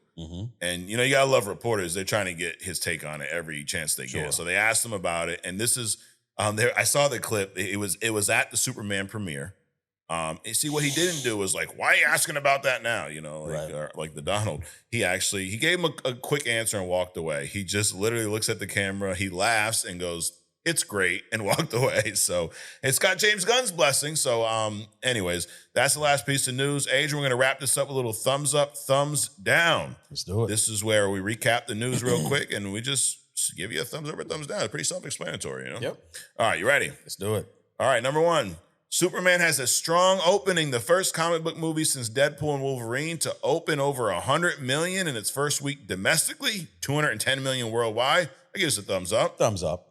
And you gotta love reporters. They're trying to get his take on it every chance they get. So they asked him about it, and this is I saw the clip. It was at the Superman premiere. See, what he didn't do was like, why are you asking about that now? Like the Donald. He gave him a quick answer and walked away. He just literally looks at the camera, he laughs and goes, "It's great," and walked away. So it's got James Gunn's blessing. So anyways, that's the last piece of news. Adrian, we're going to wrap this up with a little thumbs up, thumbs down. Let's do it. This is where we recap the news real quick and we just give you a thumbs up or thumbs down. It's pretty self-explanatory, Yep. All right, you ready? Let's do it. All right, number 1. Superman has a strong opening, the first comic book movie since Deadpool and Wolverine to open over 100 million in its first week domestically, 210 million worldwide. I give us a thumbs up. Thumbs up.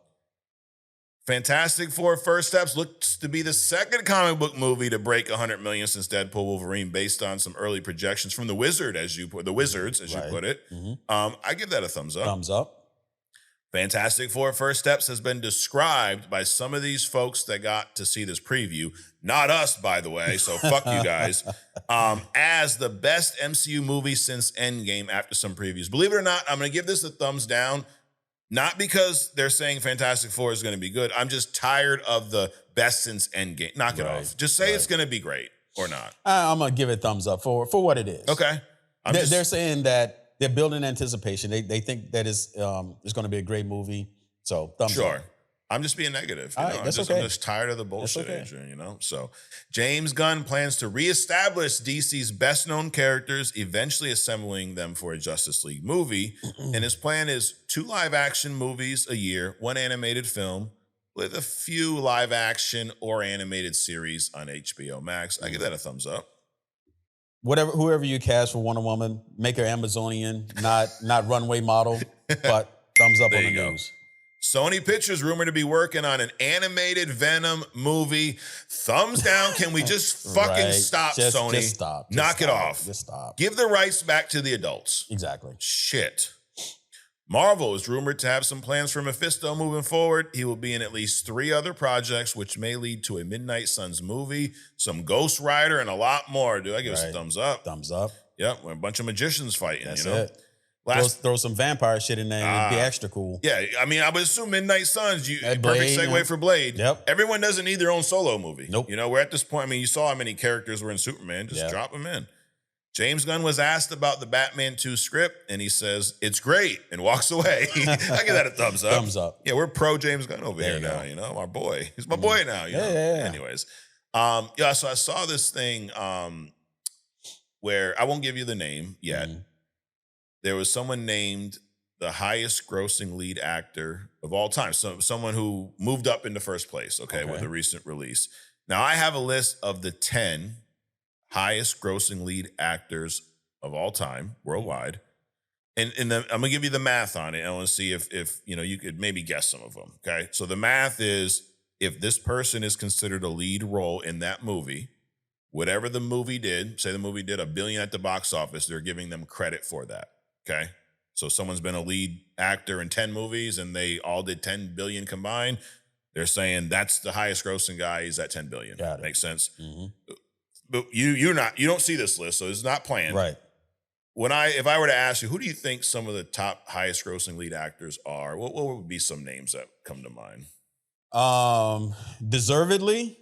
Fantastic Four First Steps looks to be the second comic book movie to break 100 million since Deadpool Wolverine, based on some early projections from the Wizards, as you put it. I give that a thumbs up. Thumbs up. Fantastic Four First Steps has been described by some of these folks that got to see this preview, not us, by the way, so fuck you guys, as the best MCU movie since Endgame after some previews. Believe it or not, I'm going to give this a thumbs down, not because they're saying Fantastic Four is going to be good. I'm just tired of the best since Endgame. Knock it off. Just say it's going to be great or not. I'm going to give it a thumbs up for what it is. Okay. They're saying that they're building anticipation. They think that it's going to be a great movie. So thumbs up. Sure. I'm just being negative. I'm just tired of the bullshit, Adrian, So James Gunn plans to reestablish DC's best-known characters, eventually assembling them for a Justice League movie. And his plan is 2 live-action movies a year, 1 animated film, with a few live action or animated series on HBO Max. I give that a thumbs up. Whoever you cast for Wonder Woman, make her Amazonian, not runway model, but thumbs up on the news. Sony Pictures rumored to be working on an animated Venom movie. Thumbs down. Can we just fucking stop, Sony? Just stop. Knock it off. Just stop. Give the rights back to the adults. Exactly. Shit. Marvel is rumored to have some plans for Mephisto moving forward. He will be in at least 3 other projects, which may lead to a Midnight Suns movie, some Ghost Rider, and a lot more. Dude, I give us a thumbs up. Thumbs up. Yep, we're a bunch of magicians fighting. That's you know? it. Throw some vampire shit in there and it'd be extra cool. Yeah, I mean, I would assume Midnight Suns, perfect segue for Blade. Yep. Everyone doesn't need their own solo movie. Nope. You know, we're at this point, I mean, you saw how many characters were in Superman. Just drop them in. James Gunn was asked about the Batman 2 script, and he says, it's great, and walks away. I give that a thumbs up. Thumbs up. Yeah, we're pro James Gunn over here now, you know, our boy. He's my boy now, you know. Yeah. Anyways. So I saw this thing where, I won't give you the name yet. There was someone named the highest grossing lead actor of all time. So someone who moved up into first place, okay, with a recent release. Now, I have a list of the 10 highest grossing lead actors of all time worldwide. And I'm going to give you the math on it. I want to see if you know, you could maybe guess some of them, okay? So the math is, if this person is considered a lead role in that movie, whatever the movie did, say the movie did $1 billion at the box office, they're giving them credit for that. Okay. So someone's been a lead actor in 10 movies and they all did 10 billion combined. They're saying that's the highest grossing guy. He's at 10 billion. Got it. Makes sense. But you don't see this list, so it's not planned. Right. If I were to ask you, who do you think some of the top highest grossing lead actors are? What would be some names that come to mind? Deservedly,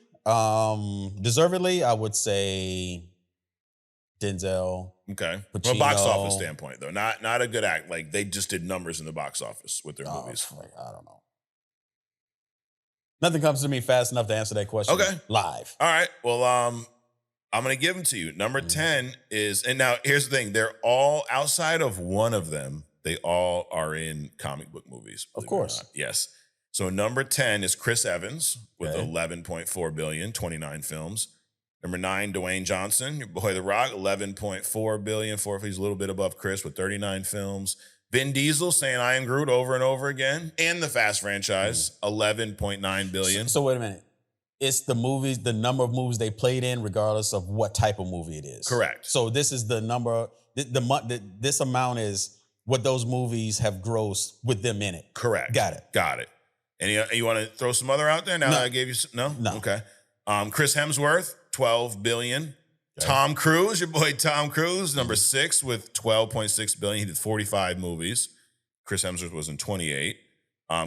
I would say Denzel. Okay. Pacino. From a box office standpoint, though, not a good act. Like, they just did numbers in the box office with their movies. I don't know. Nothing comes to me fast enough to answer that question. Okay. Live. All right. Well, I'm going to give them to you. Number 10 is, and now here's the thing. They're all, outside of one of them, they all are in comic book movies. Of course. Yes. So number 10 is Chris Evans with 11.4 billion, 29 films. Number 9, Dwayne Johnson, your boy The Rock, 11.4 billion. He's a little bit above Chris with 39 films. Vin Diesel saying I Am Groot over and over again. And the Fast franchise, 11.9 billion. So wait a minute. It's the movies, the number of movies they played in, regardless of what type of movie it is. Correct. So this is the number, this amount is what those movies have grossed with them in it. Correct. Got it. And you want to throw some other out there now that I gave you some? No? Okay. Chris Hemsworth, 12 billion. Okay. Tom Cruise, your boy Tom Cruise, number 6 with 12.6 billion. He did 45 movies. Chris Hemsworth was in 28.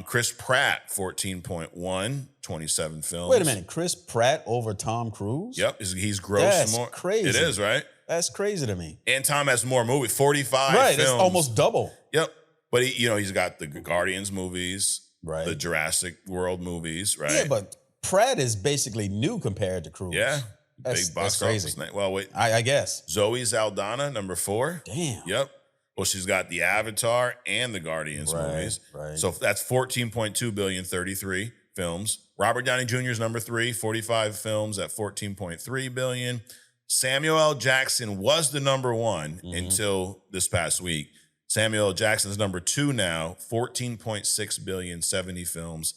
Chris Pratt, 14.1, 27 films. Wait a minute, Chris Pratt over Tom Cruise? Yep, he's grossed more. Crazy. It is, right? That's crazy to me. And Tom has more movies, 45 right, films. It's almost double. Yep. But he's got the Guardians movies, right? The Jurassic World movies, right? Yeah, but Pratt is basically new compared to Cruise. Yeah. Big box office. Well, wait. I guess. Zoe Saldana, number 4. Damn. Yep. Well, she's got the Avatar and the Guardians movies. Right. So that's 14.2 billion, 33 films. Robert Downey Jr. is number 3, 45 films at 14.3 billion. Samuel L. Jackson was the number 1 until this past week. Samuel L. Jackson's number 2 now, 14.6 billion, 70 films.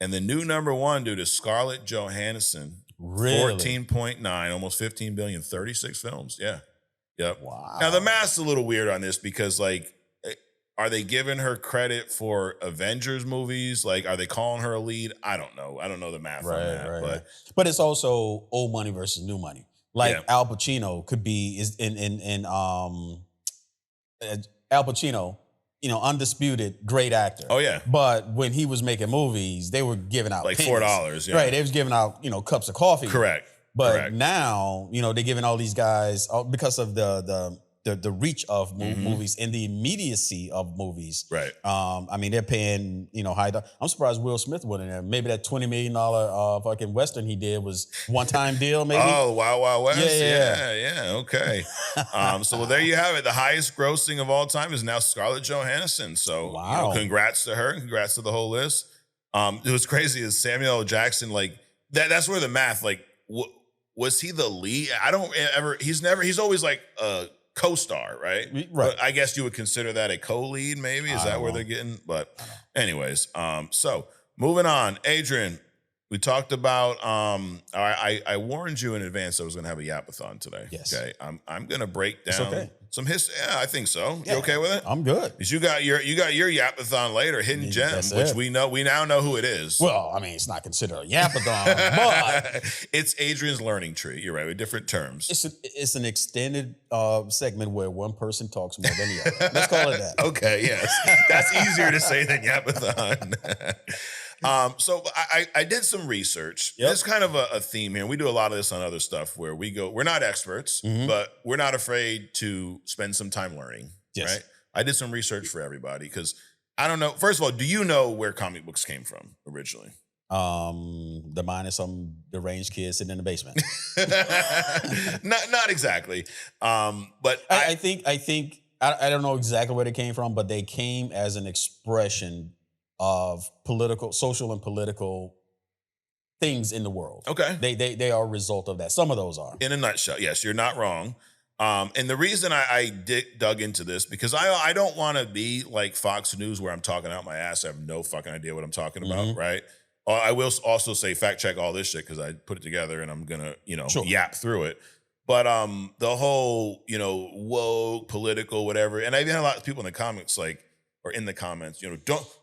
And the new number 1 due to Scarlett Johansson, really? 14.9, almost 15 billion, 36 films. Yeah. Yep. Wow. Now, the math's a little weird on this because, like, are they giving her credit for Avengers movies? Like, are they calling her a lead? I don't know. I don't know the math on that. But it's also old money versus new money. Like Al Pacino could be Al Pacino, undisputed great actor. Oh yeah. But when he was making movies, they were giving out like pennies. $4. Yeah. Right. They was giving out cups of coffee. Correct. But now they're giving all these guys because of the reach of movies and the immediacy of movies. Right. I mean, they're paying high. I'm surprised Will Smith wasn't there. Maybe that $20 million fucking Western he did was one-time deal. Maybe. Oh, Wild Wild West. Yeah. Okay. So there you have it. The highest grossing of all time is now Scarlett Johansson. So wow. Congrats to her. Congrats to the whole list. It was crazy is Samuel L. Jackson, like that's where the math, like was he the lead? I don't ever, he's always like a co-star, right? Right. But I guess you would consider that a co-lead, maybe? Is that where they're getting? But anyways, so moving on. Adrian, we talked about, I warned you in advance I was going to have a yapathon today. Yes. Okay. I'm going to break down some history. Yeah, I think so. Yeah. You okay with it? I'm good. Because you got your yapathon later, Hidden Gem, which we now know who it is. Well, I mean, it's not considered a yapathon, but it's Adrian's learning tree. You're right, with different terms. It's an extended segment where one person talks more than the other. Let's call it that. Okay, yes. That's easier to say than yapathon. So I did some research. Yep. There's kind of a theme here. We do a lot of this on other stuff where we're not experts, but we're not afraid to spend some time learning, right? I did some research for everybody because I don't know. First of all, do you know where comic books came from originally? The mine is some deranged kids sitting in the basement. not exactly. But I think I don't know exactly where they came from, but they came as an expression of social and political things in the world. Okay. They are a result of that. Some of those are. In a nutshell, yes, you're not wrong. And the reason I dug into this, because I don't want to be like Fox News where I'm talking out my ass. I have no fucking idea what I'm talking about, right? I will also say fact check all this shit because I put it together and I'm going to, yap through it. But the whole, woke, political, whatever. And I even had a lot of people in the comics or in the comments,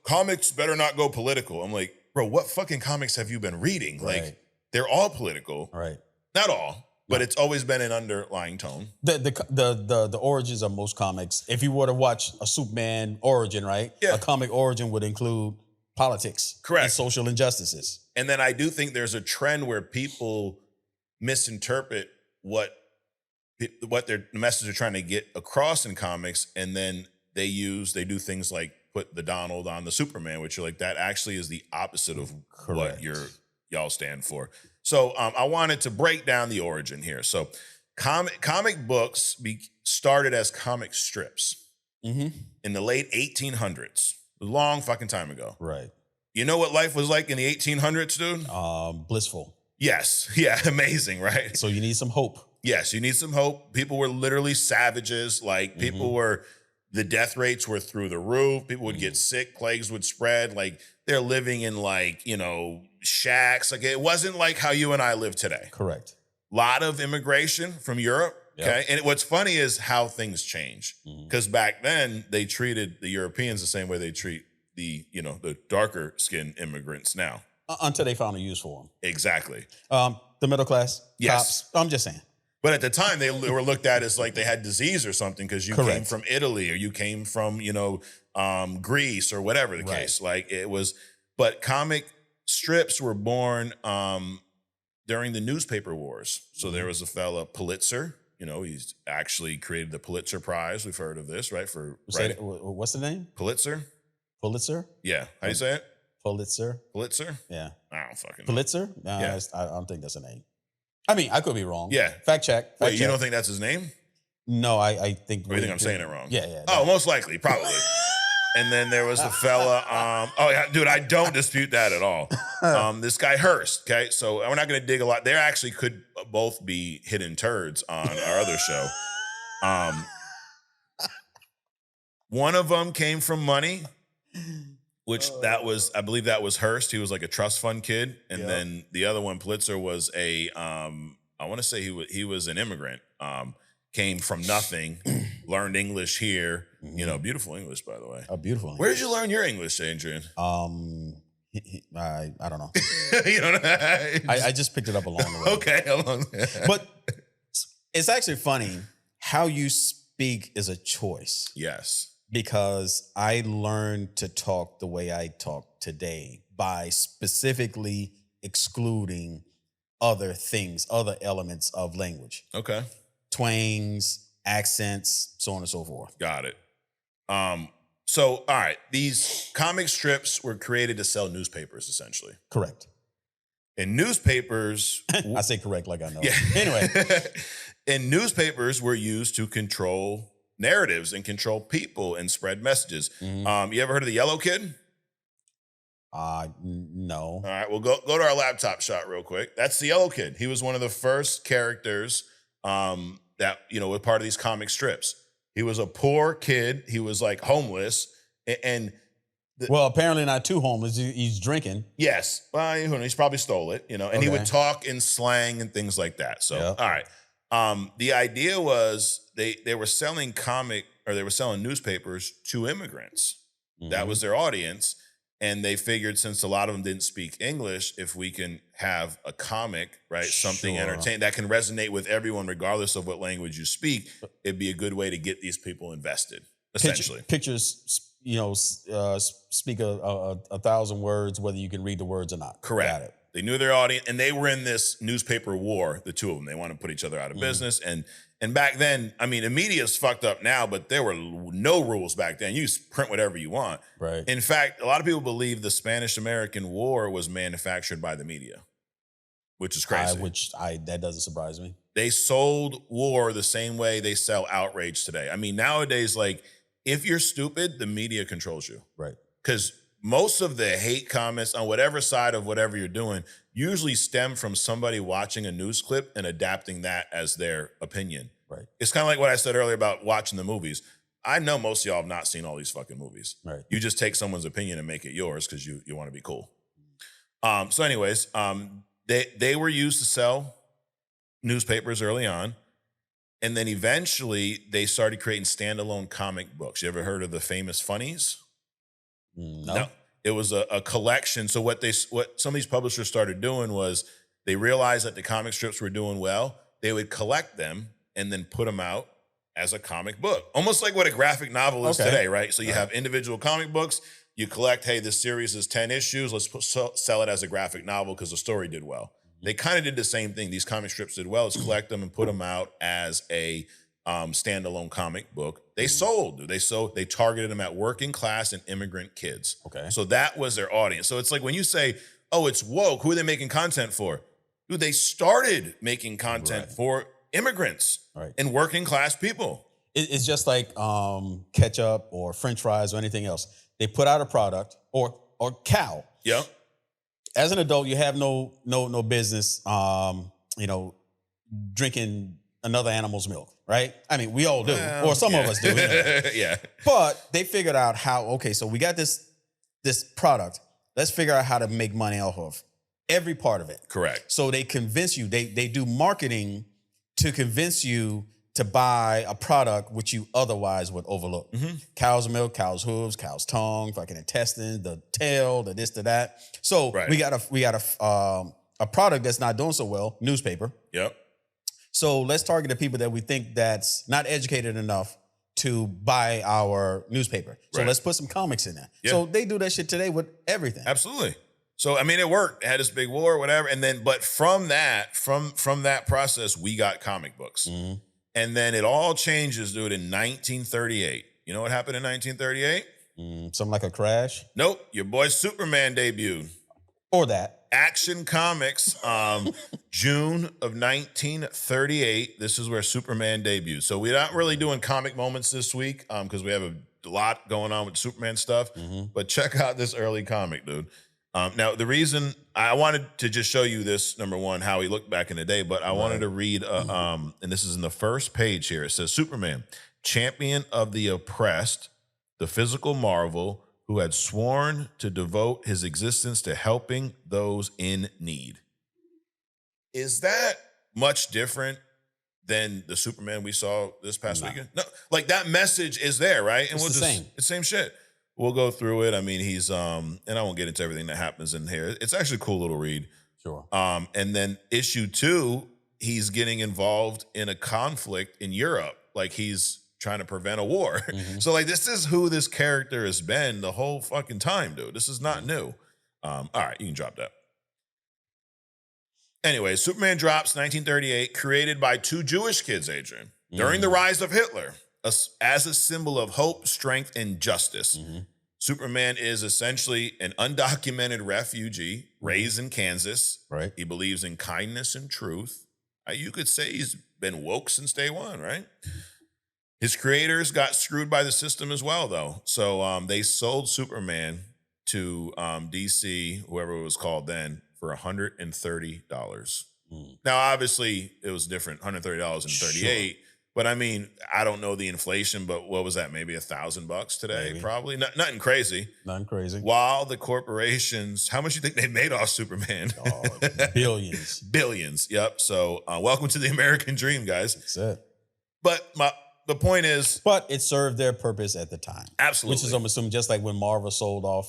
comics better not go political. I'm like, bro, what fucking comics have you been reading? Right. Like, they're all political. Right. Not all, but it's always been an underlying tone. The origins of most comics, if you were to watch a Superman origin, right? Yeah. A comic origin would include politics. Correct. And social injustices. And then I do think there's a trend where people misinterpret what the message they're trying to get across in comics, and then they do things like put the Donald on the Superman, which you're like, that actually is the opposite of what y'all stand for. So I wanted to break down the origin here. So comic books started as comic strips in the late 1800s, a long fucking time ago. Right. You know what life was like in the 1800s, dude? Blissful. Yes. Yeah. Amazing, right? So you need some hope. Yes, you need some hope. People were literally savages. Like the death rates were through the roof. People would get sick. Plagues would spread. Like they're living in shacks. Like it wasn't like how you and I live today. Correct. A lot of immigration from Europe. Yep. Okay. And what's funny is how things change. Because back then they treated the Europeans the same way they treat the darker skinned immigrants now. Until they found a use for them. Exactly. The middle class. Yes. Cops. I'm just saying. But at the time, they were looked at as like they had disease or something because you came from Italy or you came from, Greece or whatever the case. Like it was, but comic strips were born during the newspaper wars. So there was a fella, Pulitzer. He's actually created the Pulitzer Prize. We've heard of this, right? What's the name? Pulitzer? Pulitzer? Yeah. How do you say it? Pulitzer. Pulitzer? Yeah. I don't fucking know. Pulitzer? No, yeah. I don't think that's a name. I mean, I could be wrong. Yeah. Fact check. Wait, you don't think that's his name? No, I think. Or you think I'm saying it wrong? Yeah. Oh, most likely, probably. And then there was the fella. Dude, I don't dispute that at all. This guy Hearst. Okay, so we're not going to dig a lot. There actually could both be hidden turds on our other show. One of them came from money, which I believe that was Hearst. He was like a trust fund kid. And then the other one, Pulitzer, was I want to say he was an immigrant, came from nothing, learned English here. Beautiful English, by the way. Oh, beautiful English. Where did you learn your English, Adrian? I don't know. You don't know? I just picked it up along the way. Okay. But it's actually funny how you speak is a choice. Yes. Because I learned to talk the way I talk today by specifically excluding other things, other elements of language. Okay. Twangs, accents, so on and so forth. Got it. So, all right, these comic strips were created to sell newspapers, essentially. Correct. And newspapers... I say correct like I know. Yeah. Anyway. And newspapers were used to control narratives and control people and spread messages. You ever heard of the Yellow Kid? No. All right, we'll go to our laptop shot real quick. That's the Yellow Kid. He was one of the first characters that, were part of these comic strips. He was a poor kid. He was like homeless. And well, apparently not too homeless. He's drinking. Yes. Well, he's probably stole it, and he would talk in slang and things like that. So, All right. The idea was they were selling newspapers to immigrants. Mm-hmm. That was their audience. And they figured, since a lot of them didn't speak English, if we can have a comic, right, something entertaining that can resonate with everyone, regardless of what language you speak, it'd be a good way to get these people invested, essentially. Pictures, speak a 1,000 words, whether you can read the words or not. Correct. Got it. They knew their audience, and they were in this newspaper war, the two of them. They want to put each other out of business. And back then, I mean, the media's fucked up now, but there were no rules back then. You print whatever you want. Right. In fact, a lot of people believe the Spanish-American War was manufactured by the media, which is crazy. That doesn't surprise me. They sold war the same way they sell outrage today. I mean, nowadays, like, if you're stupid, the media controls you. Right. Because most of the hate comments on whatever side of whatever you're doing usually stem from somebody watching a news clip and adapting that as their opinion. Right. It's kind of like what I said earlier about watching the movies. I know most of y'all have not seen all these fucking movies. Right. You just take someone's opinion and make it yours because you want to be cool. So anyways, they were used to sell newspapers early on. And then eventually they started creating standalone comic books. You ever heard of the Famous Funnies? No. It was a collection. So what some of these publishers started doing was they realized that the comic strips were doing well. They would collect them and then put them out as a comic book. Almost like what a graphic novel is today, right? So you have individual comic books. You collect, hey, this series is 10 issues. Let's sell it as a graphic novel because the story did well. They kind of did the same thing. These comic strips did well. Is collect them and put them out as a standalone comic book. They sold. They targeted them at working class and immigrant kids. Okay. So that was their audience. So it's like when you say, oh, it's woke, who are they making content for? Dude, they started making content for immigrants and working class people. It's just like ketchup or French fries or anything else. They put out a product or cow. Yeah. As an adult, you have no business, drinking another animal's milk, right? I mean, we all do, or some of us do. Yeah. But they figured out so we got this product. Let's figure out how to make money off of every part of it. Correct. So they convince you. They do marketing to convince you to buy a product which you otherwise would overlook. Mm-hmm. Cow's milk, cow's hooves, cow's tongue, fucking intestines, the tail, the this, the that. So we got a product that's not doing so well, newspaper. Yep. So let's target the people that we think that's not educated enough to buy our newspaper. So let's put some comics in there. Yeah. So they do that shit today with everything. Absolutely. So, I mean, it worked. It had this big war, whatever. And then, but from that process, we got comic books. Mm-hmm. And then it all changes, dude, in 1938. You know what happened in 1938? Something like a crash? Nope. Your boy Superman debuted. Or that. Action Comics, June of 1938. This is where Superman debuted. So we're not really doing comic moments this week because we have a lot going on with Superman stuff. Mm-hmm. But check out this early comic, dude. Now, the reason I wanted to just show you this, number one, how he looked back in the day, but I wanted to read, and this is in the first page here. It says, Superman, champion of the oppressed, the physical marvel, who had sworn to devote his existence to helping those in need. Is that much different than the Superman we saw this past weekend? No, like that message is there, right? And It's the same shit. We'll go through it. I mean, he's and I won't get into everything that happens in here. It's actually a cool little read. Sure. And then issue 2, he's getting involved in a conflict in Europe. Like he's trying to prevent a war. Mm-hmm. So like this is who this character has been the whole fucking time, dude. This is not new. All right, you can drop that. Anyway, Superman drops 1938, created by 2 Jewish kids, Adrian, during the rise of Hitler, as a symbol of hope, strength, and justice. Mm-hmm. Superman is essentially an undocumented refugee raised in Kansas. Right. He believes in kindness and truth. You could say he's been woke since day one, right? His creators got screwed by the system as well, though. So they sold Superman to DC, whoever it was called then, for $130. Now, obviously, it was different, $130.38. Sure. But I mean, I don't know the inflation, but what was that? Maybe $1,000 today, maybe. Probably. Nothing crazy. Nothing crazy. While the corporations, how much do you think they made off Superman? Oh, billions. Billions. Yep. So welcome to the American dream, guys. That's it. But the point is, but it served their purpose at the time. Absolutely. Which is, I'm assuming, just like when Marvel sold off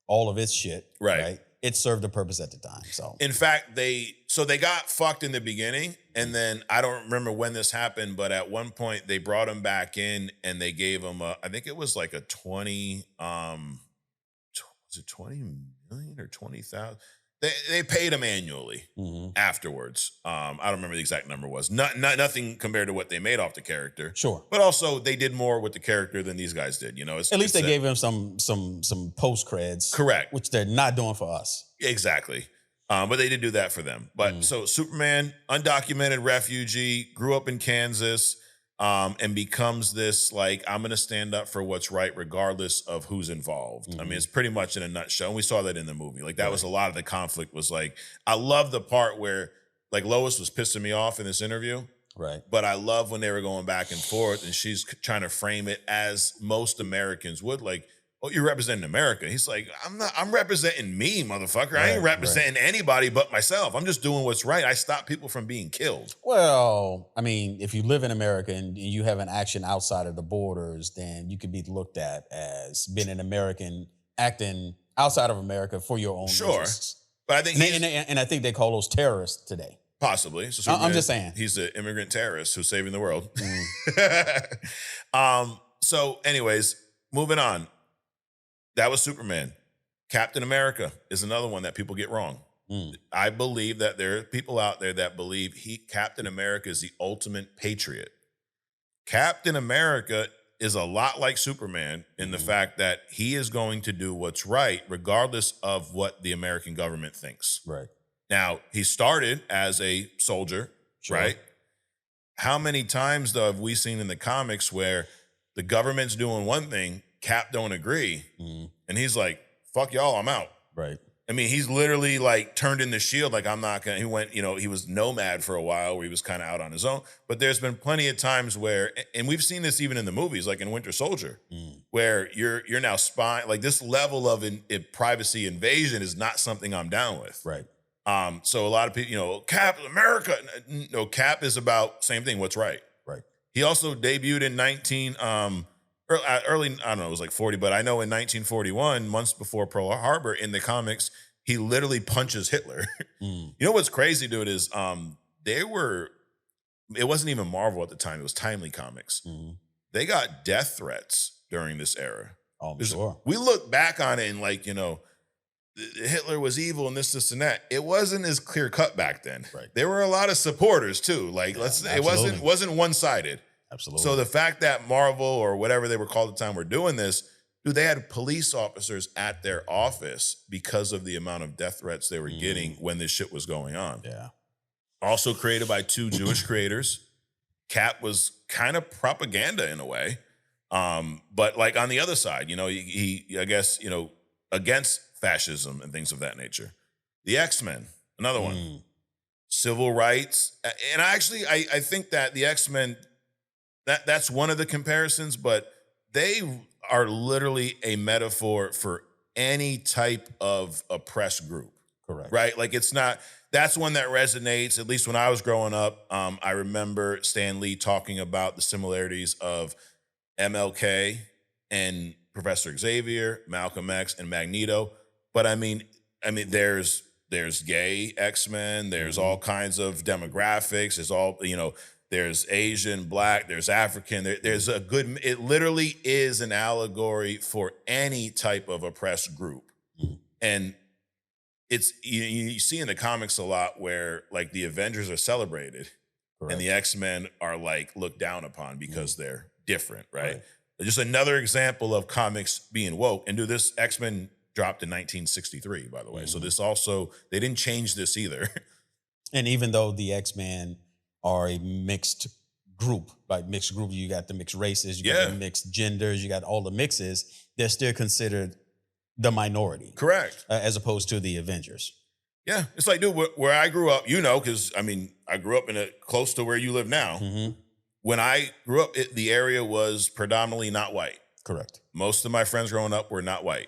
all of its shit. Right. It served a purpose at the time. So in fact, they got fucked in the beginning, and then I don't remember when this happened, but at one point they brought him back in and they gave him I think it was like a 20 was it 20 million or 20,000? They paid him annually afterwards. I don't remember the exact number was. Nothing compared to what they made off the character. Sure. But also they did more with the character than these guys did. At least they gave him some post creds. Correct. Which they're not doing for us. Exactly. But they did do that for them. But so Superman, undocumented refugee, grew up in Kansas, and becomes this, like, I'm going to stand up for what's right regardless of who's involved. I mean, it's pretty much in a nutshell. And we saw that in the movie. Like, that was a lot of the conflict was like, I love the part where, like, Lois was pissing me off in this interview. Right. But I love when they were going back and forth and she's trying to frame it as most Americans would, like, oh, you're representing America. He's like, I'm representing me, motherfucker. I ain't representing anybody but myself. I'm just doing what's right. I stop people from being killed. Well, I mean, if you live in America and you have an action outside of the borders, then you could be looked at as being an American acting outside of America for your own interests. But I think and I think they call those terrorists today. Possibly. So I'm just saying. He's an immigrant terrorist who's saving the world. So anyways, moving on. That was Superman. Captain America is another one that people get wrong. I believe that there are people out there that believe Captain America is the ultimate patriot. Captain America is a lot like Superman in the fact that he is going to do what's right regardless of what the American government thinks. Right. Now, he started as a soldier, right? How many times, though, have we seen in the comics where the government's doing one thing, Cap don't agree, and he's like, fuck y'all, I'm out. Right. I mean, he's literally like turned in the shield, like I'm not gonna, he went, he was nomad for a while where he was kind of out on his own. But there's been plenty of times where, and we've seen this even in the movies, like in Winter Soldier, where you're now spying, like this level of privacy invasion is not something I'm down with. Right. So a lot of people, Cap America, no, Cap is about same thing, what's right. Right. He also debuted in early, I don't know, it was like 40, but I know in 1941, months before Pearl Harbor, in the comics, he literally punches Hitler. You know what's crazy, dude, is it wasn't even Marvel at the time, it was Timely Comics. They got death threats during this era. Oh, I'm sure. We look back on it and like, Hitler was evil and this and that. It wasn't as clear cut back then. Right. There were a lot of supporters too. Like it wasn't one-sided. Absolutely. So the fact that Marvel or whatever they were called at the time were doing this, dude, they had police officers at their office because of the amount of death threats they were getting when this shit was going on. Yeah. Also created by two Jewish creators. Cap was kind of propaganda in a way. But like on the other side, he I guess, against fascism and things of that nature. The X-Men, another one. Civil rights. And I think that the X-Men, that's one of the comparisons, but they are literally a metaphor for any type of oppressed group. Correct. Right? Like that's one that resonates, at least when I was growing up. I remember Stan Lee talking about the similarities of MLK and Professor Xavier, Malcolm X, and Magneto. But I mean, there's gay X-Men, there's all kinds of demographics, there's Asian, Black, there's African, it literally is an allegory for any type of oppressed group. And it's, you see in the comics a lot where like the Avengers are celebrated. Correct. And the X-Men are like looked down upon because they're different, right? Just another example of comics being woke. And this X-Men dropped in 1963, by the way. So this also, they didn't change this either. And even though the X-Men are a mixed group, you got the mixed races, you got the mixed genders, you got all the mixes, they're still considered the minority. Correct. As opposed to the Avengers. Yeah. It's like, dude, where I grew up, because, I grew up close to where you live now. Mm-hmm. When I grew up, the area was predominantly not white. Correct. Most of my friends growing up were not white.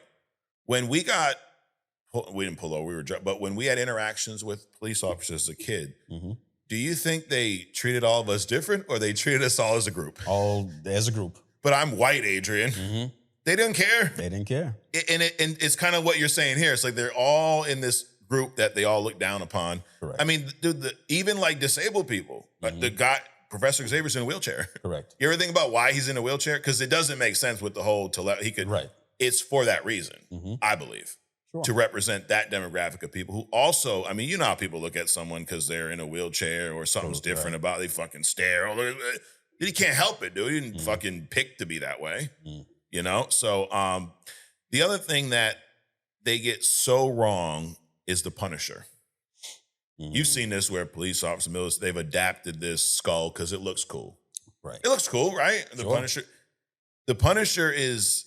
When we didn't pull over, but when we had interactions with police officers as a kid, do you think they treated all of us different or they treated us all as a group? All as a group. But I'm white, Adrian. They didn't care. They didn't care. And it's kind of what you're saying here. It's like they're all in this group that they all look down upon. Correct. Dude, even like disabled people, the guy, Professor Xavier's in a wheelchair. Correct. You ever think about why he's in a wheelchair? Because it doesn't make sense with the whole Right. It's for that reason, I believe, to represent that demographic of people who also, you know how people look at someone because they're in a wheelchair or something's different about, they fucking stare. Oh, he can't help it, dude. He didn't fucking pick to be that way, So the other thing that they get so wrong is the Punisher. You've seen this where police officers, they've adapted this skull because it looks cool. Right. It looks cool, right? The Punisher is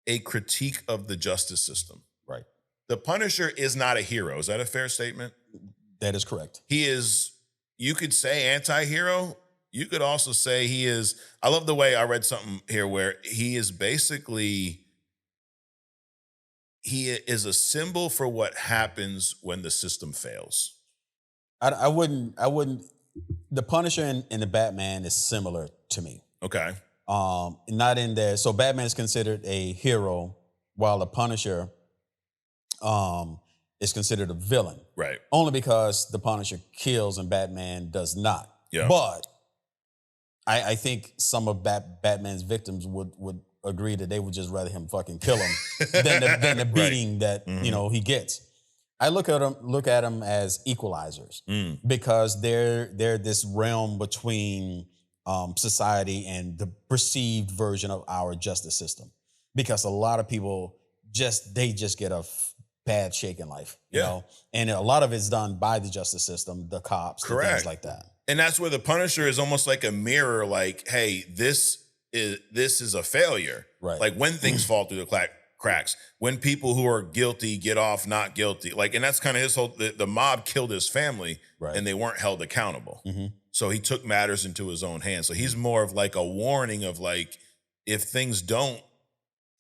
a critique of the justice system. Right. The Punisher is not a hero. Is that a fair statement? That is correct. He is, you could say anti-hero. You could also say he is, I love the way I read something here where he is basically, he is a symbol for what happens when the system fails. I wouldn't, the Punisher and the Batman is similar to me. Okay. Not in there. So Batman is considered a hero while the Punisher is considered a villain. Right. Only because the Punisher kills and Batman does not. Yeah. But I think some of Batman's victims would agree that they would just rather him fucking kill him than the beating that he gets. I look at them as equalizers because they're this realm between society and the perceived version of our justice system. Because a lot of people just get a bad shake in life, you know, and a lot of it's done by the justice system, the cops, and things like that. And that's where the Punisher is almost like a mirror. Like, hey, this is a failure. Right. Like when things fall through the cracks, when people who are guilty get off not guilty, and that's kind of his whole, the mob killed his family and they weren't held accountable. So he took matters into his own hands. So he's more of like a warning of like, if things don't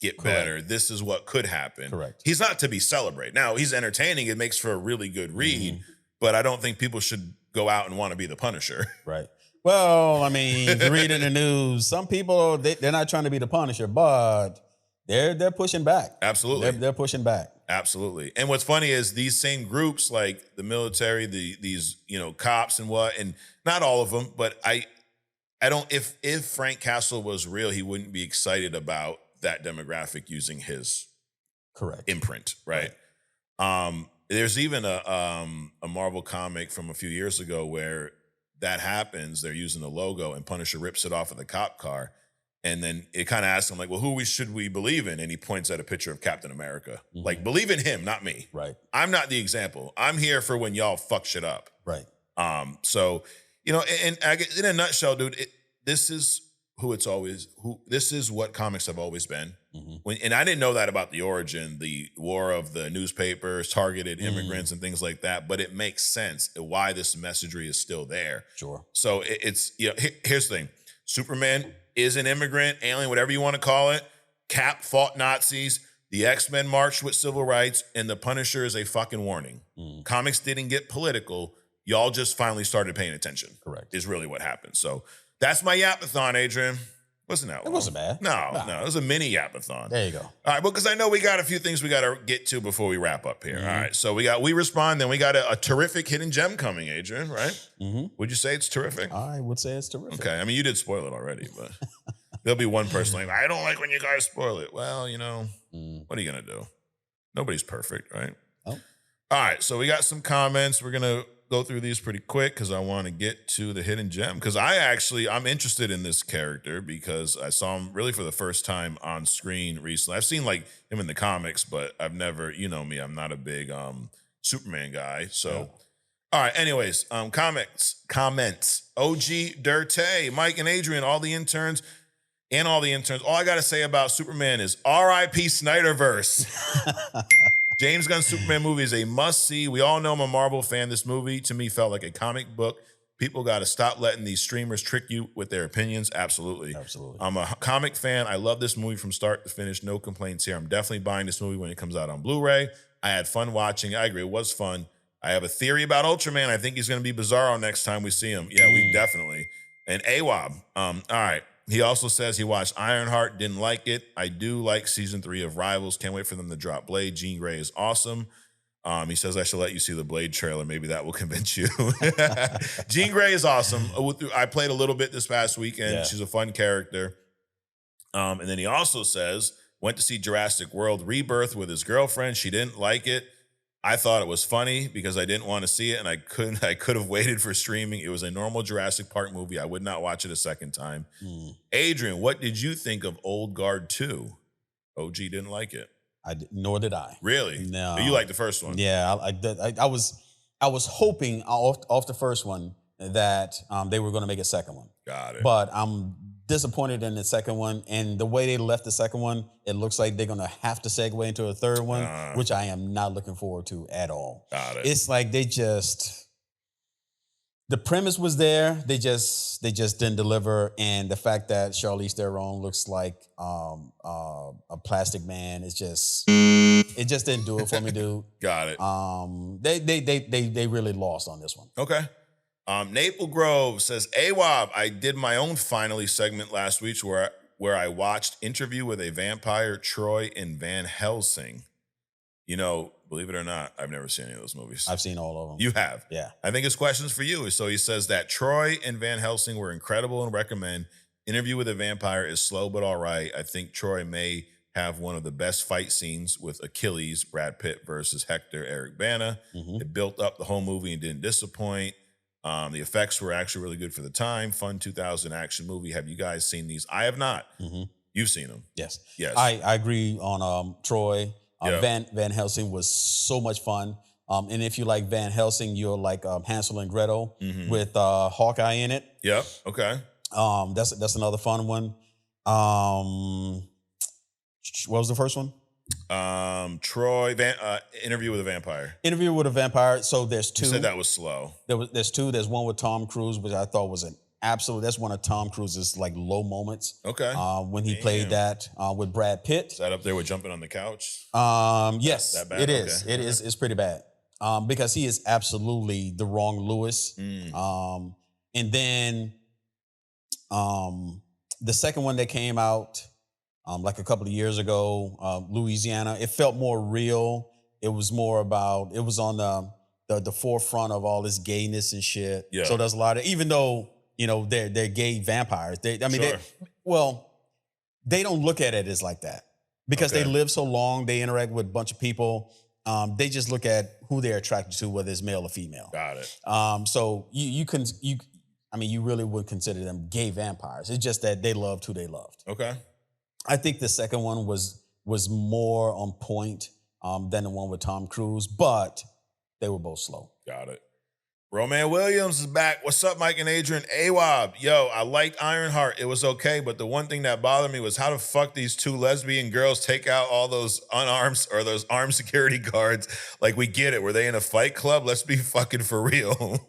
get better, this is what could happen. Correct. He's not to be celebrated. Now he's entertaining. It makes for a really good read, but I don't think people should go out and want to be the Punisher. Right. Well, if you read in the news, some people, they're not trying to be the Punisher, but they're pushing back. Absolutely. They're pushing back. Absolutely. And what's funny is these same groups, like the military, these cops and not all of them, but I don't, if Frank Castle was real, he wouldn't be excited about that demographic using his imprint, right? There's even a Marvel comic from a few years ago where that happens. They're using the logo and Punisher rips it off of the cop car. And then it kind of asks him like, well, who should we believe in? And he points at a picture of Captain America. Like, believe in him, not me. Right. I'm not the example. I'm here for when y'all fuck shit up. Right. So, and I guess in a nutshell, dude, this is this is what comics have always been. And I didn't know that about the origin, the war of the newspapers, targeted immigrants and things like that, but it makes sense why this messagery is still there. Sure. So it's, here's the thing. Superman is an immigrant, alien, whatever you want to call it. Cap fought Nazis. The X-Men marched with civil rights, and the Punisher is a fucking warning. Comics didn't get political. Y'all just finally started paying attention. Correct. Is really what happened. So that's my yapathon, Adrian. Wasn't that long? It wasn't bad. No. It was a mini yapathon. There you go. All right, because I know we got a few things we got to get to before we wrap up here. All right, so we respond, then we got a terrific hidden gem coming, Adrian, right? Would you say it's terrific? I would say it's terrific. Okay, you did spoil it already, but there'll be one person like, I don't like when you guys spoil it. Well, what are you going to do? Nobody's perfect, right? Oh. All right, so we got some comments. We're going to go through these pretty quick because I want to get to the hidden gem. Because I'm interested in this character because I saw him really for the first time on screen recently. I've seen like him in the comics, but I've never, me, I'm not a big Superman guy. So, All right, anyways, comments. OG Dirte, Mike and Adrian, all the interns and all the interns. All I got to say about Superman is R.I.P. Snyderverse. James Gunn's Superman movie is a must-see. We all know I'm a Marvel fan. This movie, to me, felt like a comic book. People got to stop letting these streamers trick you with their opinions. Absolutely. Absolutely. I'm a comic fan. I love this movie from start to finish. No complaints here. I'm definitely buying this movie when it comes out on Blu-ray. I had fun watching. I agree. It was fun. I have a theory about Ultraman. I think he's going to be Bizarro next time we see him. Yeah, we definitely. And AWAB. All right. He also says he watched Ironheart, didn't like it. I do like season 3 of Rivals. Can't wait for them to drop Blade. Jean Grey is awesome. He says I should let you see the Blade trailer. Maybe that will convince you. Jean Grey is awesome. I played a little bit this past weekend. Yeah. She's a fun character. And then he also says, went to see Jurassic World Rebirth with his girlfriend. She didn't like it. I thought it was funny because I didn't want to see it, and I could have waited for streaming. It was a normal Jurassic Park movie. I would not watch it a second time. Adrian, what did you think of Old Guard 2? OG didn't like it. Nor did I. Really? No. You liked the first one? Yeah, I was hoping off the first one that they were going to make a second one. Got it. But I'm disappointed in the second one, and the way they left the second one, it looks like they're gonna have to segue into a third one, which I am not looking forward to at all. Got it. It's like the premise was there, they just didn't deliver, and the fact that Charlize Theron looks like a plastic man it just didn't do it for me, dude. Got it. They really lost on this one. Okay. Maple Grove says, AWAB, I did my own Finally segment last week where I watched Interview with a Vampire, Troy, and Van Helsing. You know, believe it or not, I've never seen any of those movies. I've seen all of them. You have? Yeah. I think his question's for you. So he says that Troy and Van Helsing were incredible and recommend. Interview with a Vampire is slow but all right. I think Troy may have one of the best fight scenes with Achilles, Brad Pitt versus Hector, Eric Bana. It built up the whole movie and didn't disappoint. The effects were actually really good for the time. Fun 2000 action movie. Have you guys seen these? I have not. You've seen them. Yes. Yes. I agree on Troy. Van Helsing was so much fun. And if you like Van Helsing, you're like Hansel and Gretel with Hawkeye in it. Yep. Okay. That's another fun one. What was the first one? Troy, Interview with a Vampire. Interview with a Vampire. So there's two. You said that was slow. There's two. There's one with Tom Cruise, which I thought was an absolute. That's one of Tom Cruise's like low moments. Okay. When he played that with Brad Pitt. Is that up there with jumping on the couch? Yes, that bad? It is. Okay. It is. It's pretty bad. Because he is absolutely the wrong Lewis. And then the second one that came out like a couple of years ago, Louisiana, it felt more real. It was more about, it was on the forefront of all this gayness and shit. Yeah. So there's a lot of, even though, you know, they're gay vampires, they don't look at it as like that because they live so long, they interact with a bunch of people. They just look at who they're attracted to, whether it's male or female. Got it. So you really would consider them gay vampires. It's just that they loved who they loved. Okay. I think the second one was more on point than the one with Tom Cruise, but they were both slow. Got it. Roman Williams is back. What's up, Mike and Adrian? AWAB. Yo, I liked Ironheart. It was okay, but the one thing that bothered me was how the fuck these two lesbian girls take out all those unarmed or those armed security guards. Like, we get it. Were they in a fight club? Let's be fucking for real.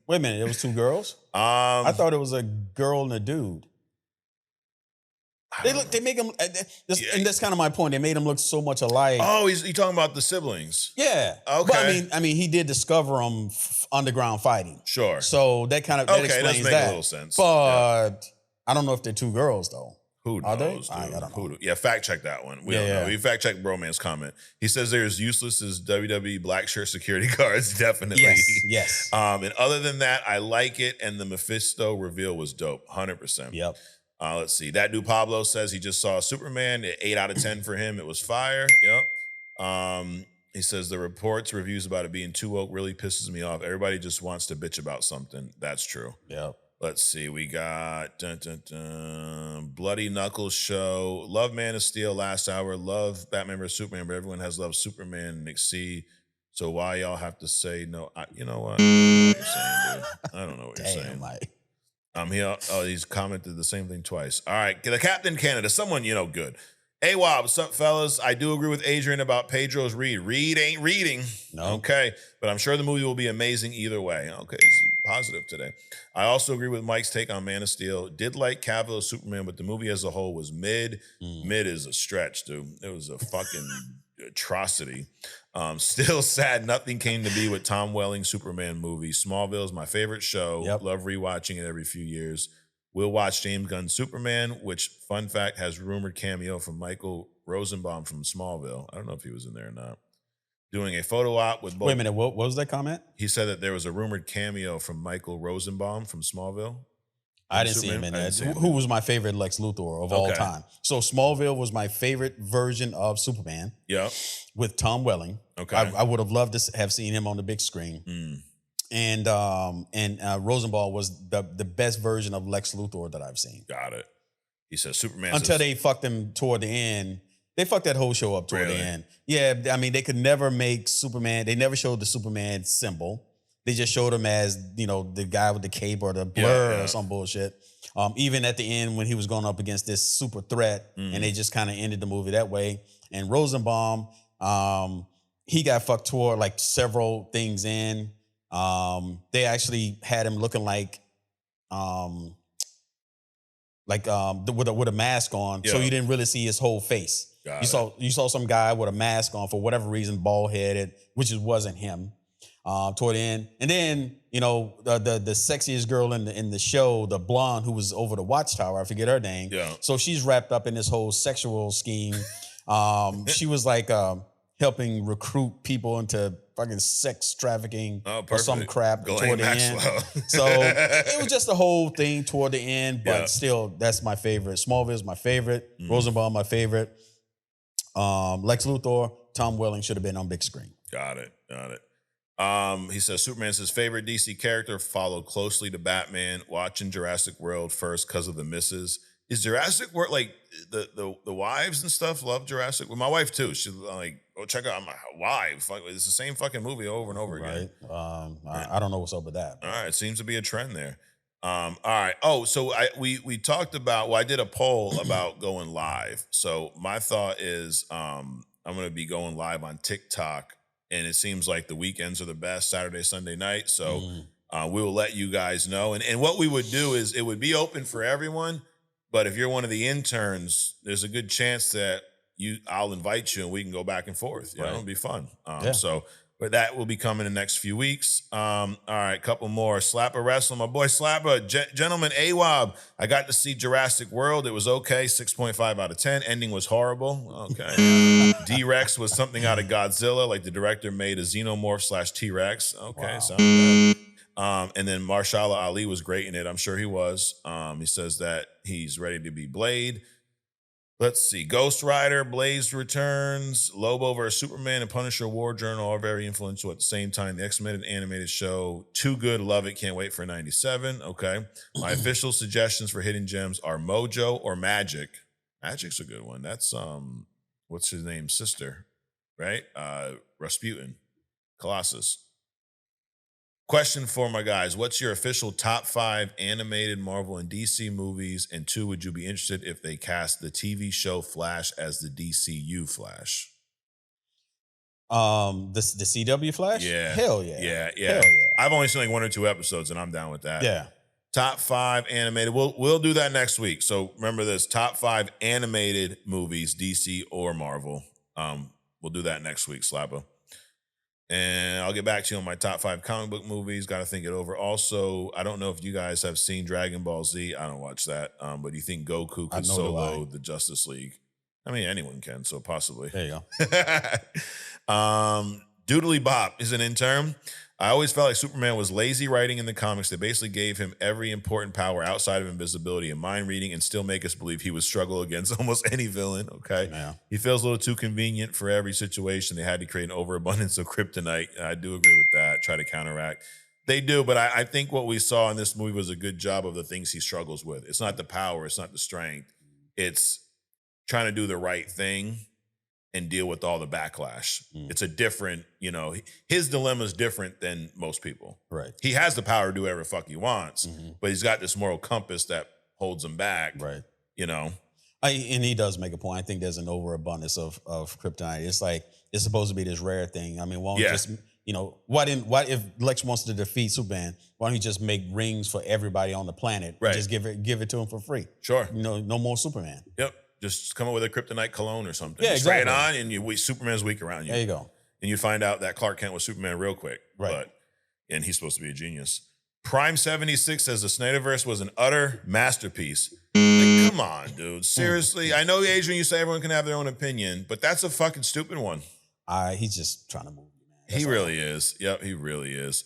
Wait a minute. It was two girls? I thought it was a girl and a dude. They make them, and that's kind of my point. They made them look so much alike. Oh, you talking about the siblings? Yeah. Okay. But I mean, he did discover them underground fighting. Sure. So that kind of explains that. Okay, that make a little sense. But I don't know if they're two girls though. Who knows? Are they? I don't know. Yeah, fact check that one. We don't know. We fact check Broman's comment. He says they're as useless as WWE black shirt security guards. Definitely. Yes. And other than that, I like it. And the Mephisto reveal was dope. 100%. Yep. Let's see. That dude Pablo says he just saw Superman. 8 out of 10 for him. It was fire. Yep. He says the reviews about it being too woke really pisses me off. Everybody just wants to bitch about something. That's true. Yep. Let's see. We got Bloody Knuckles show. Love Man of Steel last hour. Love Batman vs Superman, but everyone has loved Superman and Nick C. So why y'all have to say no? You know what? I don't know what you're saying, dude. I don't know what you're saying. Mike. He's commented the same thing twice. All right, the Captain Canada, someone good. AWAB, what's up, fellas? I do agree with Adrian about Pedro's read. Read ain't reading. No. Okay, but I'm sure the movie will be amazing either way. Okay, it's positive today. I also agree with Mike's take on Man of Steel. Did like Cavill as Superman, but the movie as a whole was mid. Mid is a stretch, dude. It was a fucking atrocity. Still sad nothing came to be with Tom Welling's Superman movie. Smallville is my favorite show. Yep. Love rewatching it every few years. We'll watch James Gunn's Superman, which, fun fact, has rumored cameo from Michael Rosenbaum from Smallville. I don't know if he was in there or not. Doing a photo op with both. Wait a minute, what was that comment? He said that there was a rumored cameo from Michael Rosenbaum from Smallville. I didn't see him in that. Who was my favorite Lex Luthor of all time? So Smallville was my favorite version of Superman. Yep. With Tom Welling. Okay. I would have loved to have seen him on the big screen. And Rosenbaum was the best version of Lex Luthor that I've seen. Got it. He says Superman. Until they fucked him toward the end. They fucked that whole show up toward the end. Yeah, I mean, they could never make Superman. They never showed the Superman symbol. They just showed him as, the guy with the cape or the blur or some bullshit. Even at the end when he was going up against this super threat, and they just kind of ended the movie that way. And Rosenbaum, he got fucked toward like several things in. They actually had him looking like with a mask on, so you didn't really see his whole face. You saw some guy with a mask on for whatever reason, bald headed, which wasn't him. Toward the end, and then the sexiest girl in the show, the blonde who was over the Watchtower, I forget her name. Yeah. So she's wrapped up in this whole sexual scheme. She was like helping recruit people into fucking sex trafficking or some crap toward the end. So it was just the whole thing toward the end, but still, that's my favorite. Smallville's my favorite. Rosenbaum, my favorite. Lex Luthor, Tom Welling should have been on big screen. Got it. He says Superman's his favorite DC character, followed closely to Batman. Watching Jurassic World first because of the misses. Is Jurassic World like the wives and stuff love Jurassic? Well, my wife too. She's like, oh, check out my wife. It's the same fucking movie over and over again. I don't know what's up with that. All right, seems to be a trend there. All right. Oh, so we talked about. Well, I did a poll about going live. So my thought is, I'm going to be going live on TikTok. And it seems like the weekends are the best, Saturday, Sunday night. So we will let you guys know. And what we would do is it would be open for everyone. But if you're one of the interns, there's a good chance that I'll invite you and we can go back and forth. You know, it'll be fun. But that will be coming in the next few weeks. All right, couple more. Slapper Wrestling, my boy Slapper. Gentleman AWAB, I got to see Jurassic World. It was okay, 6.5 out of 10. Ending was horrible. Okay. D-Rex was something out of Godzilla, like the director made a xenomorph / T-Rex. Okay, sounds good. And then Marshala Ali was great in it. I'm sure he was. He says that he's ready to be Blade. Let's see. Ghost Rider, Blaze returns, Lobo vs. Superman, and Punisher War Journal are very influential at the same time. The X-Men animated show, too good, love it, can't wait for 97. Okay. My official suggestions for hidden gems are Mojo or Magic. Magic's a good one. That's, what's his name? Sister, right? Rasputin, Colossus. Question for my guys. What's your official top 5 animated Marvel and DC movies? And 2, would you be interested if they cast the TV show Flash as the DCU Flash? The CW Flash? Yeah. Hell yeah. Yeah. Hell yeah. I've only seen like 1 or 2 episodes and I'm down with that. Yeah. Top 5 animated. We'll do that next week. So remember this, top 5 animated movies, DC or Marvel. We'll do that next week, Slapper. And I'll get back to you on my top 5 comic book movies. Got to think it over. Also, I don't know if you guys have seen Dragon Ball Z. I don't watch that. But do you think Goku could solo the Justice League? I mean, anyone can, so possibly. There you go. Doodly Bop is an intern. I always felt like Superman was lazy writing in the comics that basically gave him every important power outside of invisibility and mind reading and still make us believe he would struggle against almost any villain, okay? Yeah. He feels a little too convenient for every situation. They had to create an overabundance of kryptonite. I do agree with that, try to counteract. They do, but I think what we saw in this movie was a good job of the things he struggles with. It's not the power, it's not the strength. It's trying to do the right thing and deal with all the backlash. It's a different, his dilemma is different than most people. Right. He has the power to do whatever the fuck he wants, but he's got this moral compass that holds him back. Right. And he does make a point. I think there's an overabundance of kryptonite. It's like it's supposed to be this rare thing. I mean, why don't just why if Lex wants to defeat Superman, why don't he just make rings for everybody on the planet? Right. And just give it to him for free. Sure. No more Superman. Yep. Just come up with a kryptonite cologne or something. Yeah, exactly. Spray it on, and Superman's weak around you. There you go. And you find out that Clark Kent was Superman real quick. Right. And he's supposed to be a genius. Prime 76 says the Snyderverse was an utter masterpiece. Like, come on, dude. Seriously. I know, Adrian, you say everyone can have their own opinion, but that's a fucking stupid one. He's just trying to move you, man. He really is. Yep, he really is.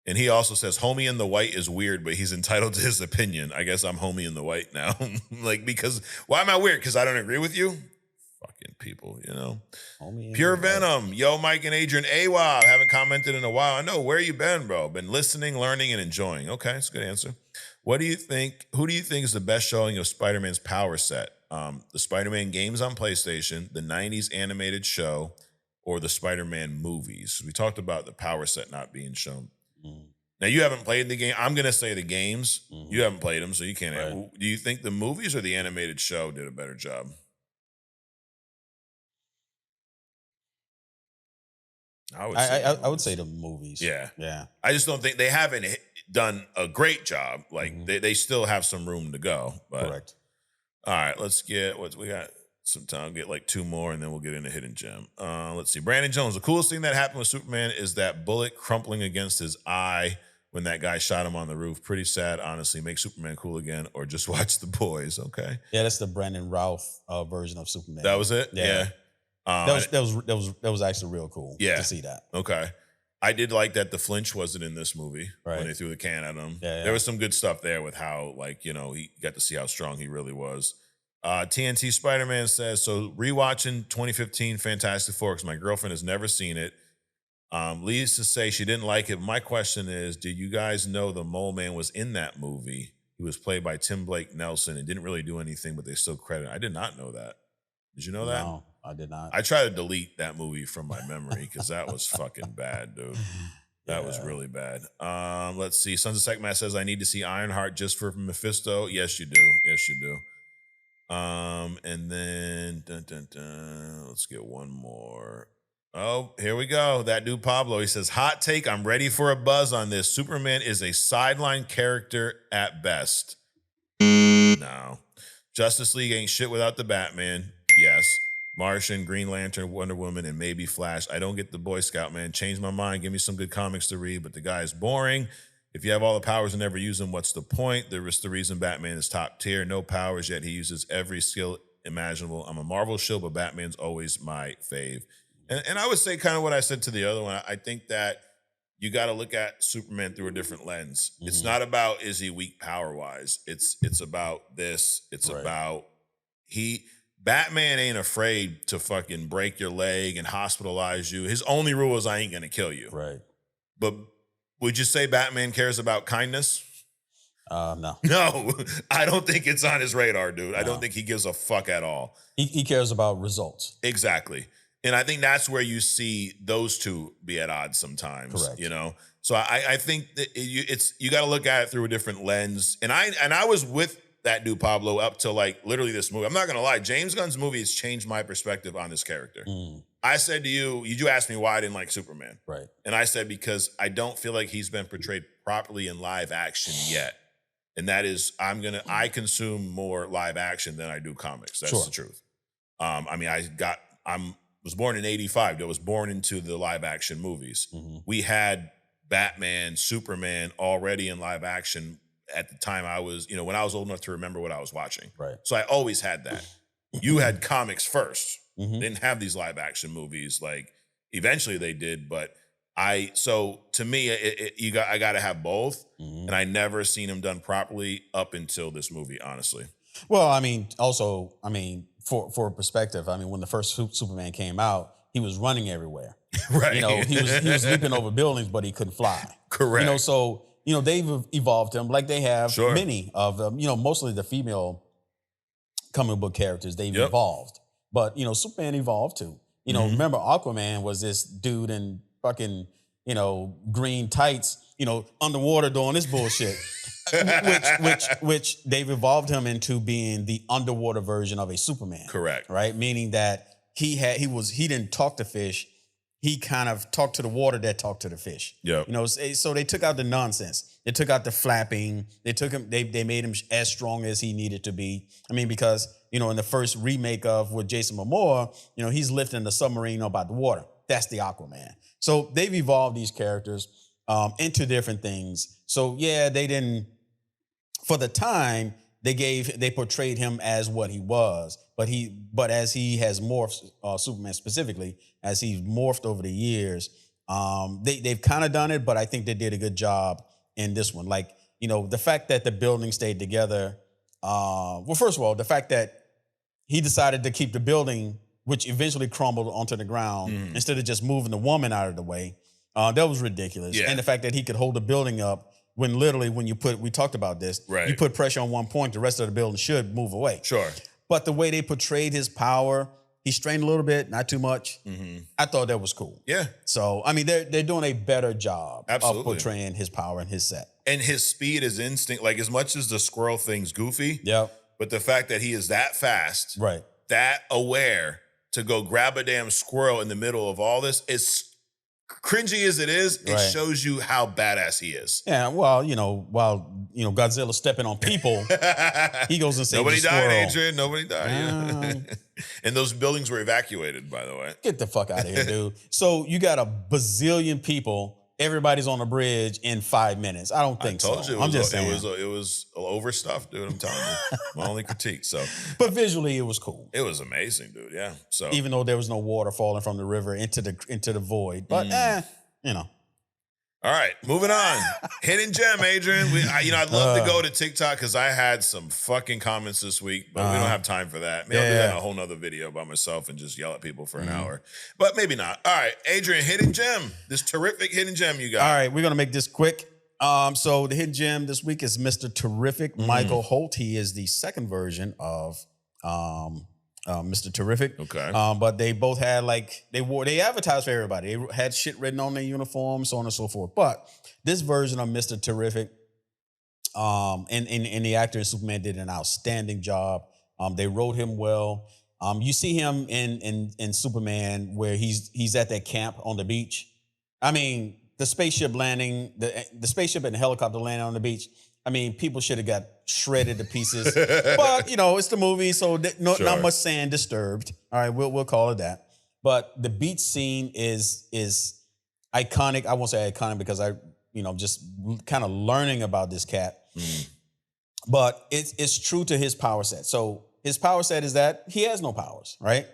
And he also says, Homie in the White is weird, but he's entitled to his opinion. I guess I'm Homie in the White now. Because, why am I weird? Because I don't agree with you? Fucking people, Pure Venom. Yo, Mike and Adrian. AWAB. Haven't commented in a while. I know. Where you been, bro? Been listening, learning, and enjoying. Okay, that's a good answer. What do you think? Who do you think is the best showing of Spider-Man's power set? The Spider-Man games on PlayStation, the 90s animated show, or the Spider-Man movies? We talked about the power set not being shown. Now, you haven't played the game. I'm going to say the games. You haven't played them, so you can't. Right. Do you think the movies or the animated show did a better job? I would say the movies. Yeah. I just don't think they haven't done a great job. Like, they still have some room to go. But, correct. All right, let's get we got some time. Get like 2 more, and then we'll get into Hidden Gem. Let's see. Brandon Jones. The coolest thing that happened with Superman is that bullet crumpling against his eye when that guy shot him on the roof. Pretty sad, honestly. Make Superman cool again, or just watch The Boys. Okay. Yeah, that's the Brandon Routh version of Superman. That was it. Yeah. That was actually real cool. To see that. Okay. I did like that the flinch wasn't in this movie when they threw the can at him. There was some good stuff there with how, he got to see how strong he really was. TNT Spider-Man says, so rewatching 2015 Fantastic Four, because my girlfriend has never seen it. Leads to say she didn't like it. My question is, did you guys know the Mole Man was in that movie? He was played by Tim Blake Nelson and didn't really do anything, but they still credit. I did not know that. Did you know that? No, I did not. I tried to delete that movie from my memory because that was fucking bad, dude. That was really bad. Let's see. Sons of Sekmat says, I need to see Ironheart just for Mephisto. Yes, you do. Yes, you do. And then let's get one more. Oh, here we go. That dude Pablo, he says, hot take, I'm ready for a buzz on this. Superman is a sideline character at best. No. Justice League ain't shit without the Batman. Yes. Martian, Green Lantern, Wonder Woman, and maybe Flash. I don't get the Boy Scout, man. Change my mind. Give me some good comics to read, but the guy is boring. If you have all the powers and never use them, what's the point? There is the reason Batman is top tier. No powers, yet he uses every skill imaginable. I'm a Marvel shill, but Batman's always my fave. And I would say kind of what I said to the other one. I think that you got to look at Superman through a different lens. It's not about, is he weak power-wise? It's about this. It's about Batman ain't afraid to fucking break your leg and hospitalize you. His only rule is I ain't going to kill you. Right. But would you say Batman cares about kindness? No. No, I don't think it's on his radar, dude. No. I don't think he gives a fuck at all. He cares about results. Exactly. And I think that's where you see those two be at odds sometimes. Correct. So I think that you got to look at it through a different lens. And I was with that dude Pablo up to like literally this movie. I'm not gonna lie, James Gunn's movie has changed my perspective on this character. I said to you asked me why I didn't like Superman. Right. And I said because I don't feel like he's been portrayed properly in live action yet. And that is, I consume more live action than I do comics. That's the truth. I was born in 85. I was born into the live action movies. We had Batman, Superman already in live action at the time I was, when I was old enough to remember what I was watching. Right. So I always had that. You had comics first. Didn't have these live action movies. Like eventually they did, but so to me, I got to have both. And I never seen them done properly up until this movie, honestly. Well, for perspective, when the first Superman came out, he was running everywhere. Right. He was leaping over buildings, but he couldn't fly. Correct. So they've evolved him like they have many of them. Mostly the female comic book characters, they've evolved. But, Superman evolved too. You know, remember Aquaman was this dude in fucking, green tights, underwater doing this bullshit. which they've evolved him into being the underwater version of a Superman. Correct. Right? Meaning that he didn't talk to fish. He kind of talked to the water that talked to the fish. Yeah. So they took out the nonsense. They took out the flapping. They made him as strong as he needed to be. I mean, because, in the first remake of with Jason Momoa, he's lifting the submarine up out the water. That's the Aquaman. So they've evolved these characters into different things. So yeah, they didn't, for the time, they portrayed him as what he was, but as he has morphed, Superman specifically, as he's morphed over the years, they've kind of done it, but I think they did a good job in this one. Like, the fact that the building stayed together. Well, first of all, the fact that he decided to keep the building, which eventually crumbled onto the ground, instead of just moving the woman out of the way, that was ridiculous. Yeah. And the fact that he could hold the building up when literally we talked about this, right. You put pressure on one point, the rest of the building should move away. Sure. But the way they portrayed his power, he strained a little bit, not too much. I thought that was cool. Yeah. So, I mean, they're doing a better job Absolutely. of portraying his power in his set. And his speed is instinct. Like, as much as the squirrel thing's goofy, Yep. but the fact that he is that fast, Right, that aware to go grab a damn squirrel in the middle of all this, is cringy as it is, it shows you how badass he is. Yeah, well, while Godzilla's stepping on people, he goes and saves Nobody the died, squirrel. Adrian. Nobody died. And those buildings were evacuated, by the way. Get the fuck out of here, dude. So you got a bazillion people. Everybody's on the bridge in 5 minutes. I don't think so. I told you. I'm just saying. It was overstuffed, dude. I'm telling you. My only critique. So, but visually, it was cool. It was amazing, dude. Yeah. So even though there was no water falling from the river into the void, but All right, moving on. Hidden gem, Adrian. I'd love to go to TikTok because I had some fucking comments this week, but we don't have time for that. Maybe I'll do that in a whole nother video by myself and just yell at people for an hour. But maybe not. All right, Adrian, hidden gem. This terrific hidden gem you got. All right, we're going to make this quick. So the hidden gem this week is Mr. Terrific, Michael Holt. He is the second version of Mr. Terrific. Okay. But they both had they advertised for everybody. They had shit written on their uniform, so on and so forth. But this version of Mr. Terrific, and the actor in Superman did an outstanding job. They wrote him well. You see him in Superman where he's at that camp on the beach. I mean, the spaceship landing, the spaceship and the helicopter landing on the beach. I mean, people should have got shredded to pieces. But, it's the movie, so not much sand disturbed. All right, we'll call it that. But the beach scene is iconic. I won't say iconic because just kind of learning about this cat. But it's true to his power set. So his power set is that he has no powers, right?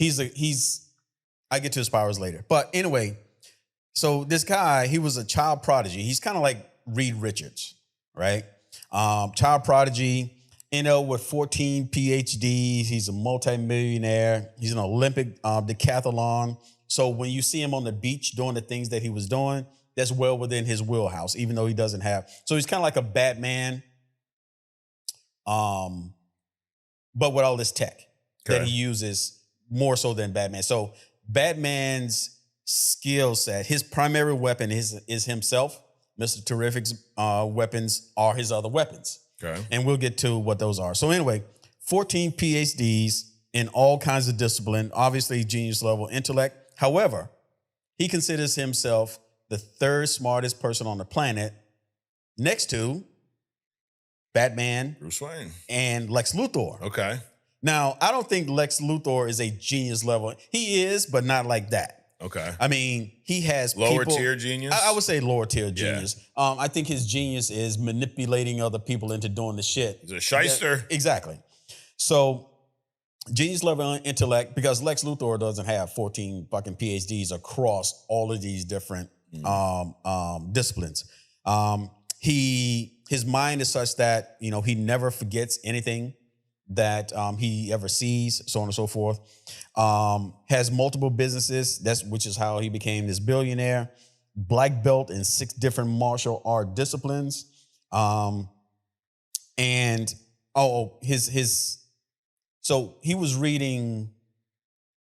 I get to his powers later. But anyway, so this guy, he was a child prodigy. He's kind of like Reed Richards. Right? Child prodigy, with 14 PhDs. He's a multimillionaire. He's an Olympic decathlon. So when you see him on the beach doing the things that he was doing, that's well within his wheelhouse, even though he doesn't have. So he's kind of like a Batman, but with all this tech that he uses more so than Batman. So Batman's skill set, his primary weapon is himself. Mr. Terrific's weapons are his other weapons. Okay. And we'll get to what those are. So anyway, 14 PhDs in all kinds of discipline, obviously genius level intellect. However, he considers himself the third smartest person on the planet next to Batman, Bruce Wayne, and Lex Luthor. Okay. Now, I don't think Lex Luthor is a genius level. He is, but not like that. Okay. I mean, he has lower tier genius? I would say lower tier genius. Yeah. I think his genius is manipulating other people into doing the shit. He's a shyster. Exactly. So genius level intellect, because Lex Luthor doesn't have 14 fucking PhDs across all of these different disciplines. His mind is such that, he never forgets anything that he ever sees, so on and so forth. Has multiple businesses, which is how he became this billionaire. Black belt in 6 different martial art disciplines. So he was reading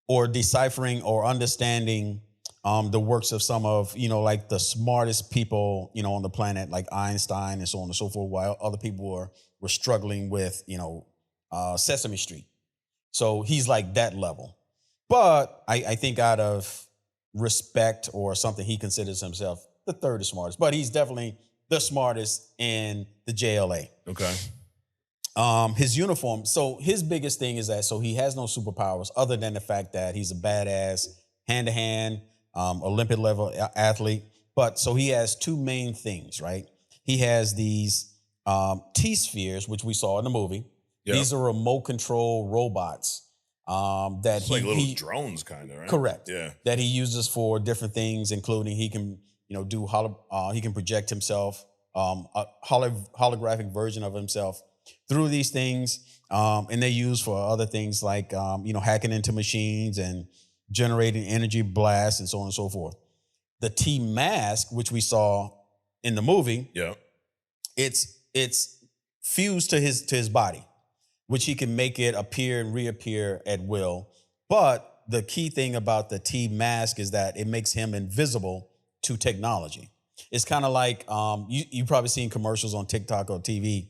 or deciphering or understanding the works of some of, like the smartest people, on the planet, like Einstein and so on and so forth, while other people were struggling with, Sesame Street. So he's like that level. But I think out of respect or something, he considers himself the third smartest. But he's definitely the smartest in the JLA. Okay. His uniform. So his biggest thing is that he has no superpowers other than the fact that he's a badass, hand-to-hand, Olympic level athlete. But so he has two main things, right? He has these T-spheres, which we saw in the movie. Yep. These are remote control robots that it's like little drones, kind of, right? Correct. Yeah. That he uses for different things, including he can, he can project himself, a holographic version of himself through these things, and they're used for other things like hacking into machines and generating energy blasts and so on and so forth. The T-mask, which we saw in the movie, yeah, it's fused to his body, which he can make it appear and reappear at will. But the key thing about the T-mask is that it makes him invisible to technology. It's kind of like you probably seen commercials on TikTok or TV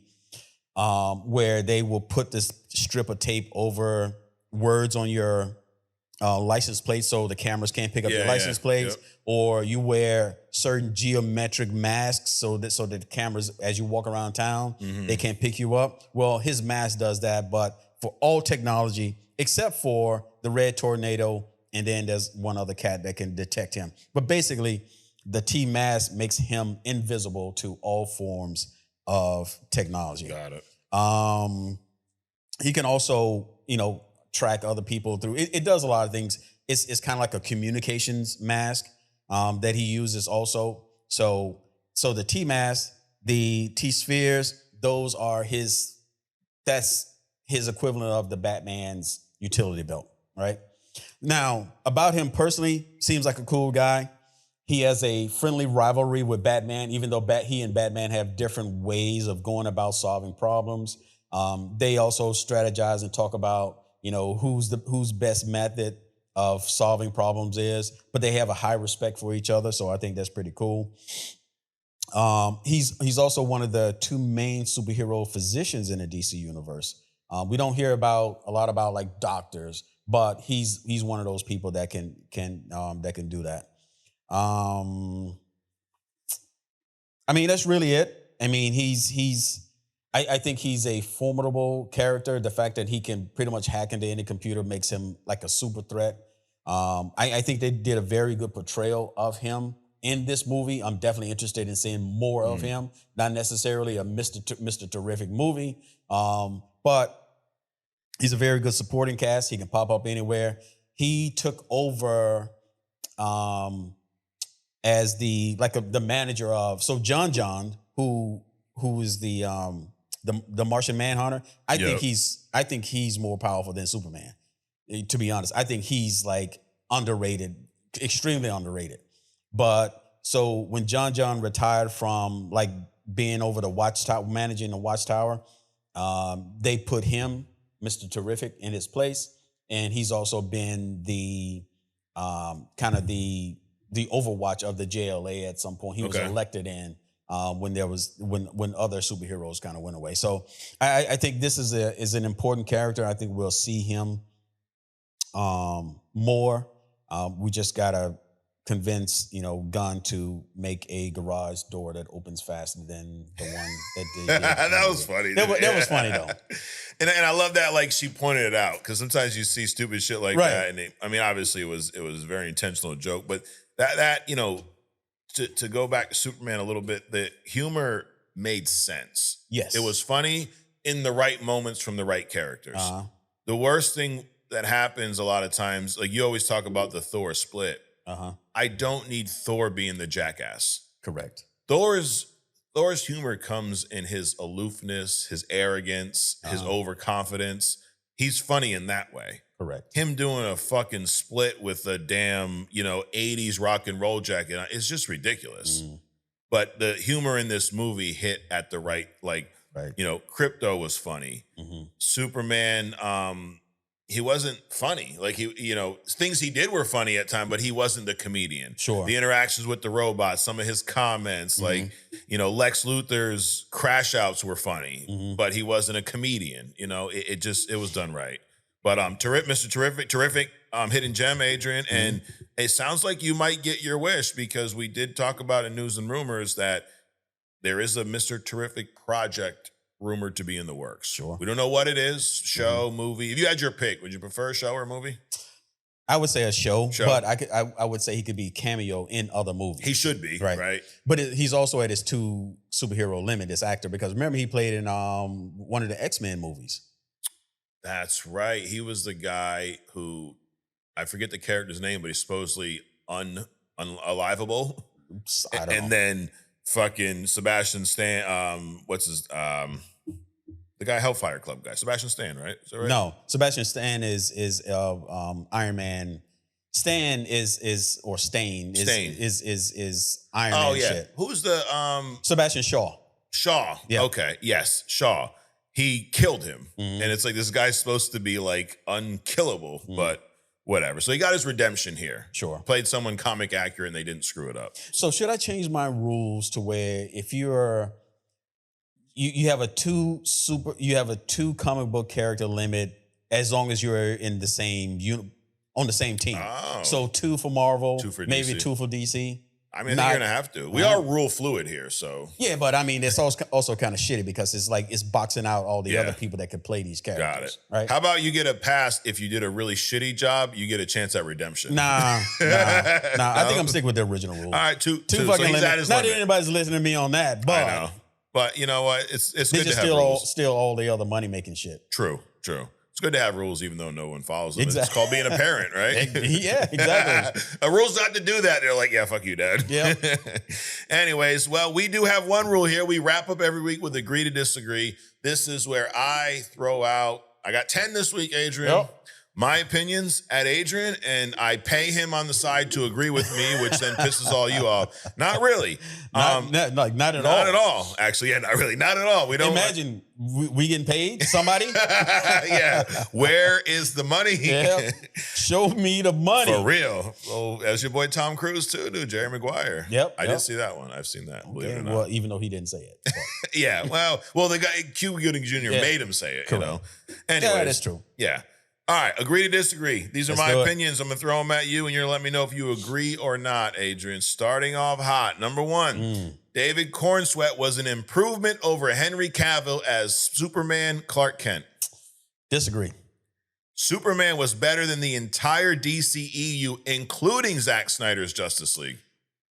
where they will put this strip of tape over words on your license plate so the cameras can't pick up your license plates, or you wear certain geometric masks so that the cameras, as you walk around town, they can't pick you up. Well, his mask does that, but for all technology except for the red tornado, and then there's one other cat that can detect him. But basically, the T-mask makes him invisible to all forms of technology. Got it. He can also, track other people through. It does a lot of things. It's kind of like a communications mask that he uses also. So the T-mask, the T-spheres, those are that's his equivalent of the Batman's utility belt, right? Now, about him personally, seems like a cool guy. He has a friendly rivalry with Batman, even though he and Batman have different ways of going about solving problems. They also strategize and talk about, whose best method of solving problems is, but they have a high respect for each other. So I think that's pretty cool. He's also one of the two main superhero physicians in the DC universe. We don't hear a lot about like doctors, but he's one of those people that can do that. I mean, that's really it. I mean, I think he's a formidable character. The fact that he can pretty much hack into any computer makes him like a super threat. I think they did a very good portrayal of him in this movie. I'm definitely interested in seeing more of him. Not necessarily a Mr. Terrific movie, but he's a very good supporting cast. He can pop up anywhere. He took over as the manager of John, who is the Martian Manhunter. I think he's more powerful than Superman. To be honest, I think he's like underrated, extremely underrated. But so when John retired from like being over the Watchtower, managing the Watchtower, they put him, Mr. Terrific, in his place, and he's also been the kind of the Overwatch of the JLA at some point. He was elected in when other superheroes kind of went away. So I think this is an important character. I think we'll see him more. We just gotta convince Gunn to make a garage door that opens faster than the one that did. That was funny. That was funny though. And I love that, like, she pointed it out, because sometimes you see stupid shit like that, and obviously it was a very intentional joke, but that to go back to Superman a little bit, the humor made sense. Yes, it was funny in the right moments from the right characters. The worst thing that happens a lot of times, like you always talk about the Thor split. I don't need Thor being the jackass. Correct. Thor's humor comes in his aloofness, his arrogance, his overconfidence. He's funny in that way. Correct. Him doing a fucking split with a damn, 80s rock and roll jacket, it's just ridiculous. But the humor in this movie hit at the right. Crypto was funny. Superman, he wasn't funny. Like things he did were funny at times, but he wasn't the comedian. Sure. The interactions with the robots, some of his comments, like, Lex Luthor's crash outs were funny, but he wasn't a comedian. It was done right. But Mr. Terrific, hidden gem, Adrian. And it sounds like you might get your wish, because we did talk about in News and Rumors that there is a Mr. Terrific project rumored to be in the works. Sure. We don't know what it is, show, movie. If you had your pick, would you prefer a show or a movie? I would say a show. But I would say he could be cameo in other movies. He should be, right? But he's also at his 2 superhero limit, this actor, because remember he played in one of the X-Men movies. That's right. He was the guy who, I forget the character's name, but he's supposedly unalivable. I don't know. And then fucking Sebastian Stan, the guy Hellfire Club guy, Sebastian Stan, right? Is that right? No, Sebastian Stan is Iron Man. Stan is Iron Man. Oh yeah. Shit. Who's the Sebastian Shaw? Shaw. Yeah. Okay. Yes, Shaw. He killed him, and it's like this guy's supposed to be like unkillable, but whatever. So he got his redemption here. Sure. Played someone comic accurate, and they didn't screw it up. So should I change my rules to where if you have a 2 comic book character limit, as long as you're in the same on the same team? Oh. So 2 for Marvel, 2 for DC. Maybe 2 for DC. I mean, I think you're gonna have to. We are rule fluid here, so yeah. But I mean, it's also kind of shitty because it's boxing out all the other people that could play these characters. Got it. Right? How about you get a pass if you did a really shitty job? You get a chance at redemption. Nah. No? I think I'm sticking with the original rule. All right, two fucking so he's at his Not limit. that anybody's listening to me on that, but I know. But you know what? It's good to have rules. Still all the other money making shit. True. It's good to have rules, even though no one follows them. Exactly. It's called being a parent, right? Yeah, exactly. A rule's not to do that. They're like, yeah, fuck you, Dad. Yeah. Anyways, well, we do have one rule here. We wrap up every week with agree to disagree. This is where I throw out, I got 10 this week, Adrian. Yep. My opinions at Adrian, and I pay him on the side to agree with me, which then pisses all you off. Not really. Not at all. Not at all. Actually, yeah, not really. Not at all. We don't imagine we getting paid. Somebody. Yeah. Where is the money? Yeah. Show me the money. For real. Well, as your boy Tom Cruise too, dude. Jerry Maguire. Yep. I did see that one. I've seen that. Believe it or not. Well, even though he didn't say it. Yeah. Well, the guy Cuba Gooding Jr. made him say it. Correct. Anyways, yeah, that's true. Yeah. All right, agree to disagree. These are my opinions. I'm going to throw them at you, and you're going to let me know if you agree or not, Adrian. Starting off hot. Number 1, David Cornsweet was an improvement over Henry Cavill as Superman Clark Kent. Disagree. Superman was better than the entire DCEU, including Zack Snyder's Justice League.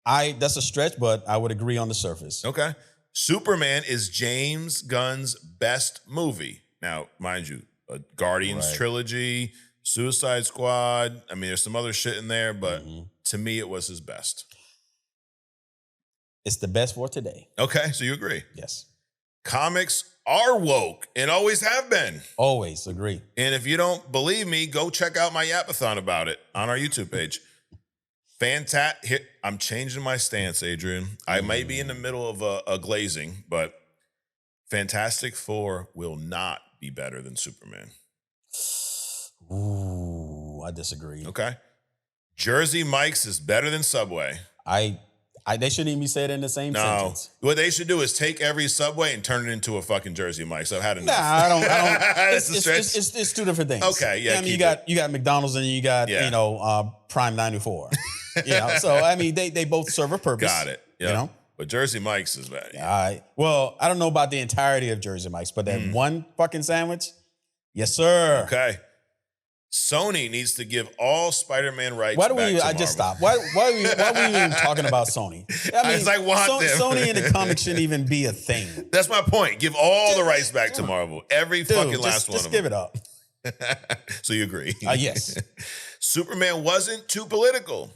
That's a stretch, but I would agree on the surface. Okay. Superman is James Gunn's best movie. Now, mind you, a Guardians trilogy, Suicide Squad. I mean, there's some other shit in there, but to me, it was his best. It's the best for today. Okay, so you agree? Yes. Comics are woke and always have been. Always agree. And if you don't believe me, go check out my yapathon about it on our YouTube page. Fantastic. I'm changing my stance, Adrian. I might be in the middle of a glazing, but Fantastic Four will not be better than Superman. Ooh, I disagree. Okay. Jersey Mike's is better than Subway. They shouldn't even be said in the same sentence. What they should do is take every Subway and turn it into a fucking Jersey Mike's. I've had enough. Nah, I don't. It's 2 different things. Okay, yeah. I mean, you got McDonald's and you got Prime 94. So I mean, they both serve a purpose. Got it. Yeah. But Jersey Mike's is bad. All right. Well, I don't know about the entirety of Jersey Mike's, but that one fucking sandwich, yes, sir. Okay. Sony needs to give all Spider-Man rights back to Marvel. I just stopped. Why are we even talking about Sony? I mean, Sony in the comics shouldn't even be a thing. That's my point. Give all the rights back to Marvel. Every fucking last one of them. Just give it up. So you agree? Yes. Superman wasn't too political.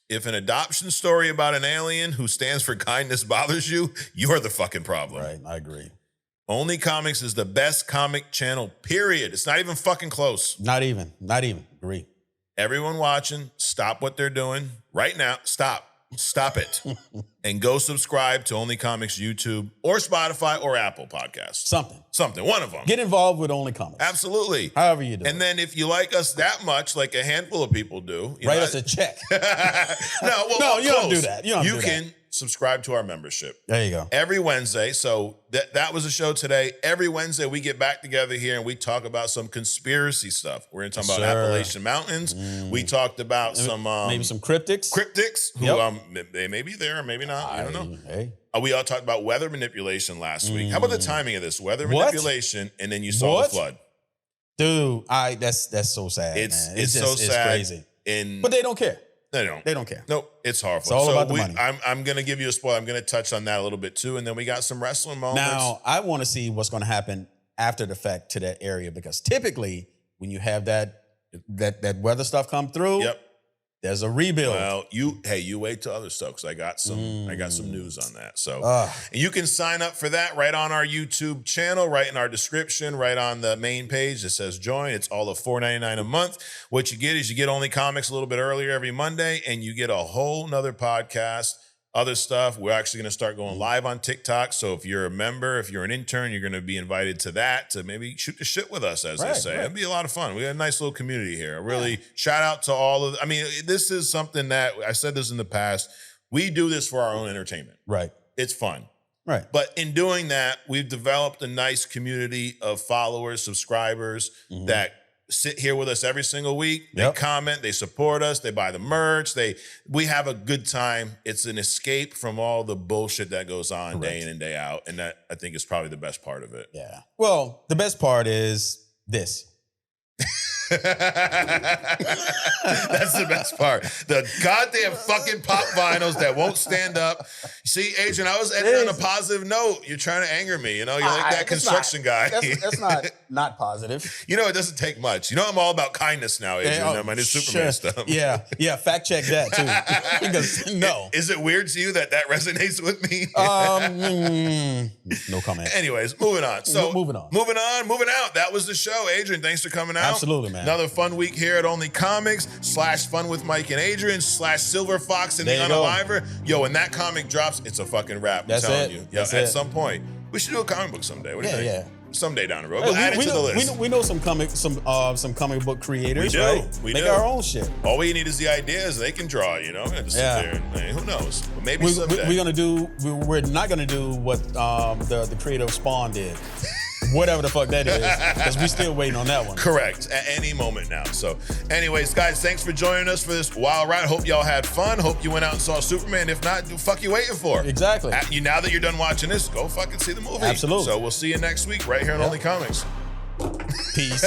If an adoption story about an alien who stands for kindness bothers you, you're the fucking problem. Right, I agree. Only Comics is the best comic channel, period. It's not even fucking close. Not even. Agree. Everyone watching, stop what they're doing right now. Stop. Stop it. And go subscribe to Only Comics YouTube or Spotify or Apple Podcasts. Something. One of them. Get involved with Only Comics. Absolutely. However you do. And then if you like us that much, like a handful of people do, write us a check. No, you don't do that. You can subscribe to our membership. There you go. Every Wednesday. So that was the show today. Every Wednesday we get back together here and we talk about some conspiracy stuff. We're going to talk about Appalachian Mountains. We talked about maybe some cryptics. Who they may be there or maybe not. I don't know. Hey. We all talked about weather manipulation last week. How about the timing of this? Weather manipulation, and then you saw the flood. Dude, that's so sad. It's so sad. It's crazy. But they don't care. They don't care. Nope, it's horrible. It's all about the money. I'm going to give you a spoiler. I'm going to touch on that a little bit too, and then we got some wrestling moments. Now, I want to see what's going to happen after the fact to that area, because typically when you have that weather stuff come through, there's a rebuild. Well, you wait till other stuff, because I got some news on that. So and you can sign up for that right on our YouTube channel, right in our description, right on the main page that says join. It's all of $4.99 a month. What you get is you get Only Comics a little bit earlier every Monday, and you get a whole nother podcast, other stuff. We're actually going to start going live on TikTok. So if you're a member, if you're an intern, you're going to be invited to that to maybe shoot the shit with us, as they say. It'd be a lot of fun. We got a nice little community here. Really shout out to all of, this is something that I said this in the past. We do this for our own entertainment. Right. It's fun. Right. But in doing that, we've developed a nice community of followers, subscribers that sit here with us every single week. They comment, they support us, they buy the merch, we have a good time. It's an escape from all the bullshit that goes on day in and day out. And that, I think, is probably the best part of it. Yeah. Well, the best part is this. That's the best part. The goddamn fucking pop vinyls that won't stand up. See, Adrian, I was ending on a positive note. You're trying to anger me. You're like that construction guy. That's not positive. It doesn't take much. I'm all about kindness now, Adrian. My new Superman stuff. Yeah. Fact check that too. Because no. Is it weird to you that resonates with me? No comment. Anyways, moving on. Moving on. Moving out. That was the show. Adrian, thanks for coming out. Absolutely, man. Another fun week here at Only Comics / Fun with Mike and Adrian / Silver Fox and the Unaliver. Yo, when that comic drops, it's a fucking wrap. I'm telling you. At some point, we should do a comic book someday. What do you think? Yeah. Someday down the road. We'll add it to the list. We know some comic book creators. We do. Right? We make do. our own shit. All we need is the ideas. They can draw. Just sit there and who knows? But maybe someday. We're not gonna do what the creator of Spawn did. Whatever the fuck that is, because we're still waiting on that one. Correct. At any moment now. So, anyways, guys, thanks for joining us for this wild ride. Hope y'all had fun. Hope you went out and saw Superman. If not, the fuck you waiting for? Exactly. Now that you're done watching this, go fucking see the movie. Absolutely. So we'll see you next week right here on Only Comics. Peace.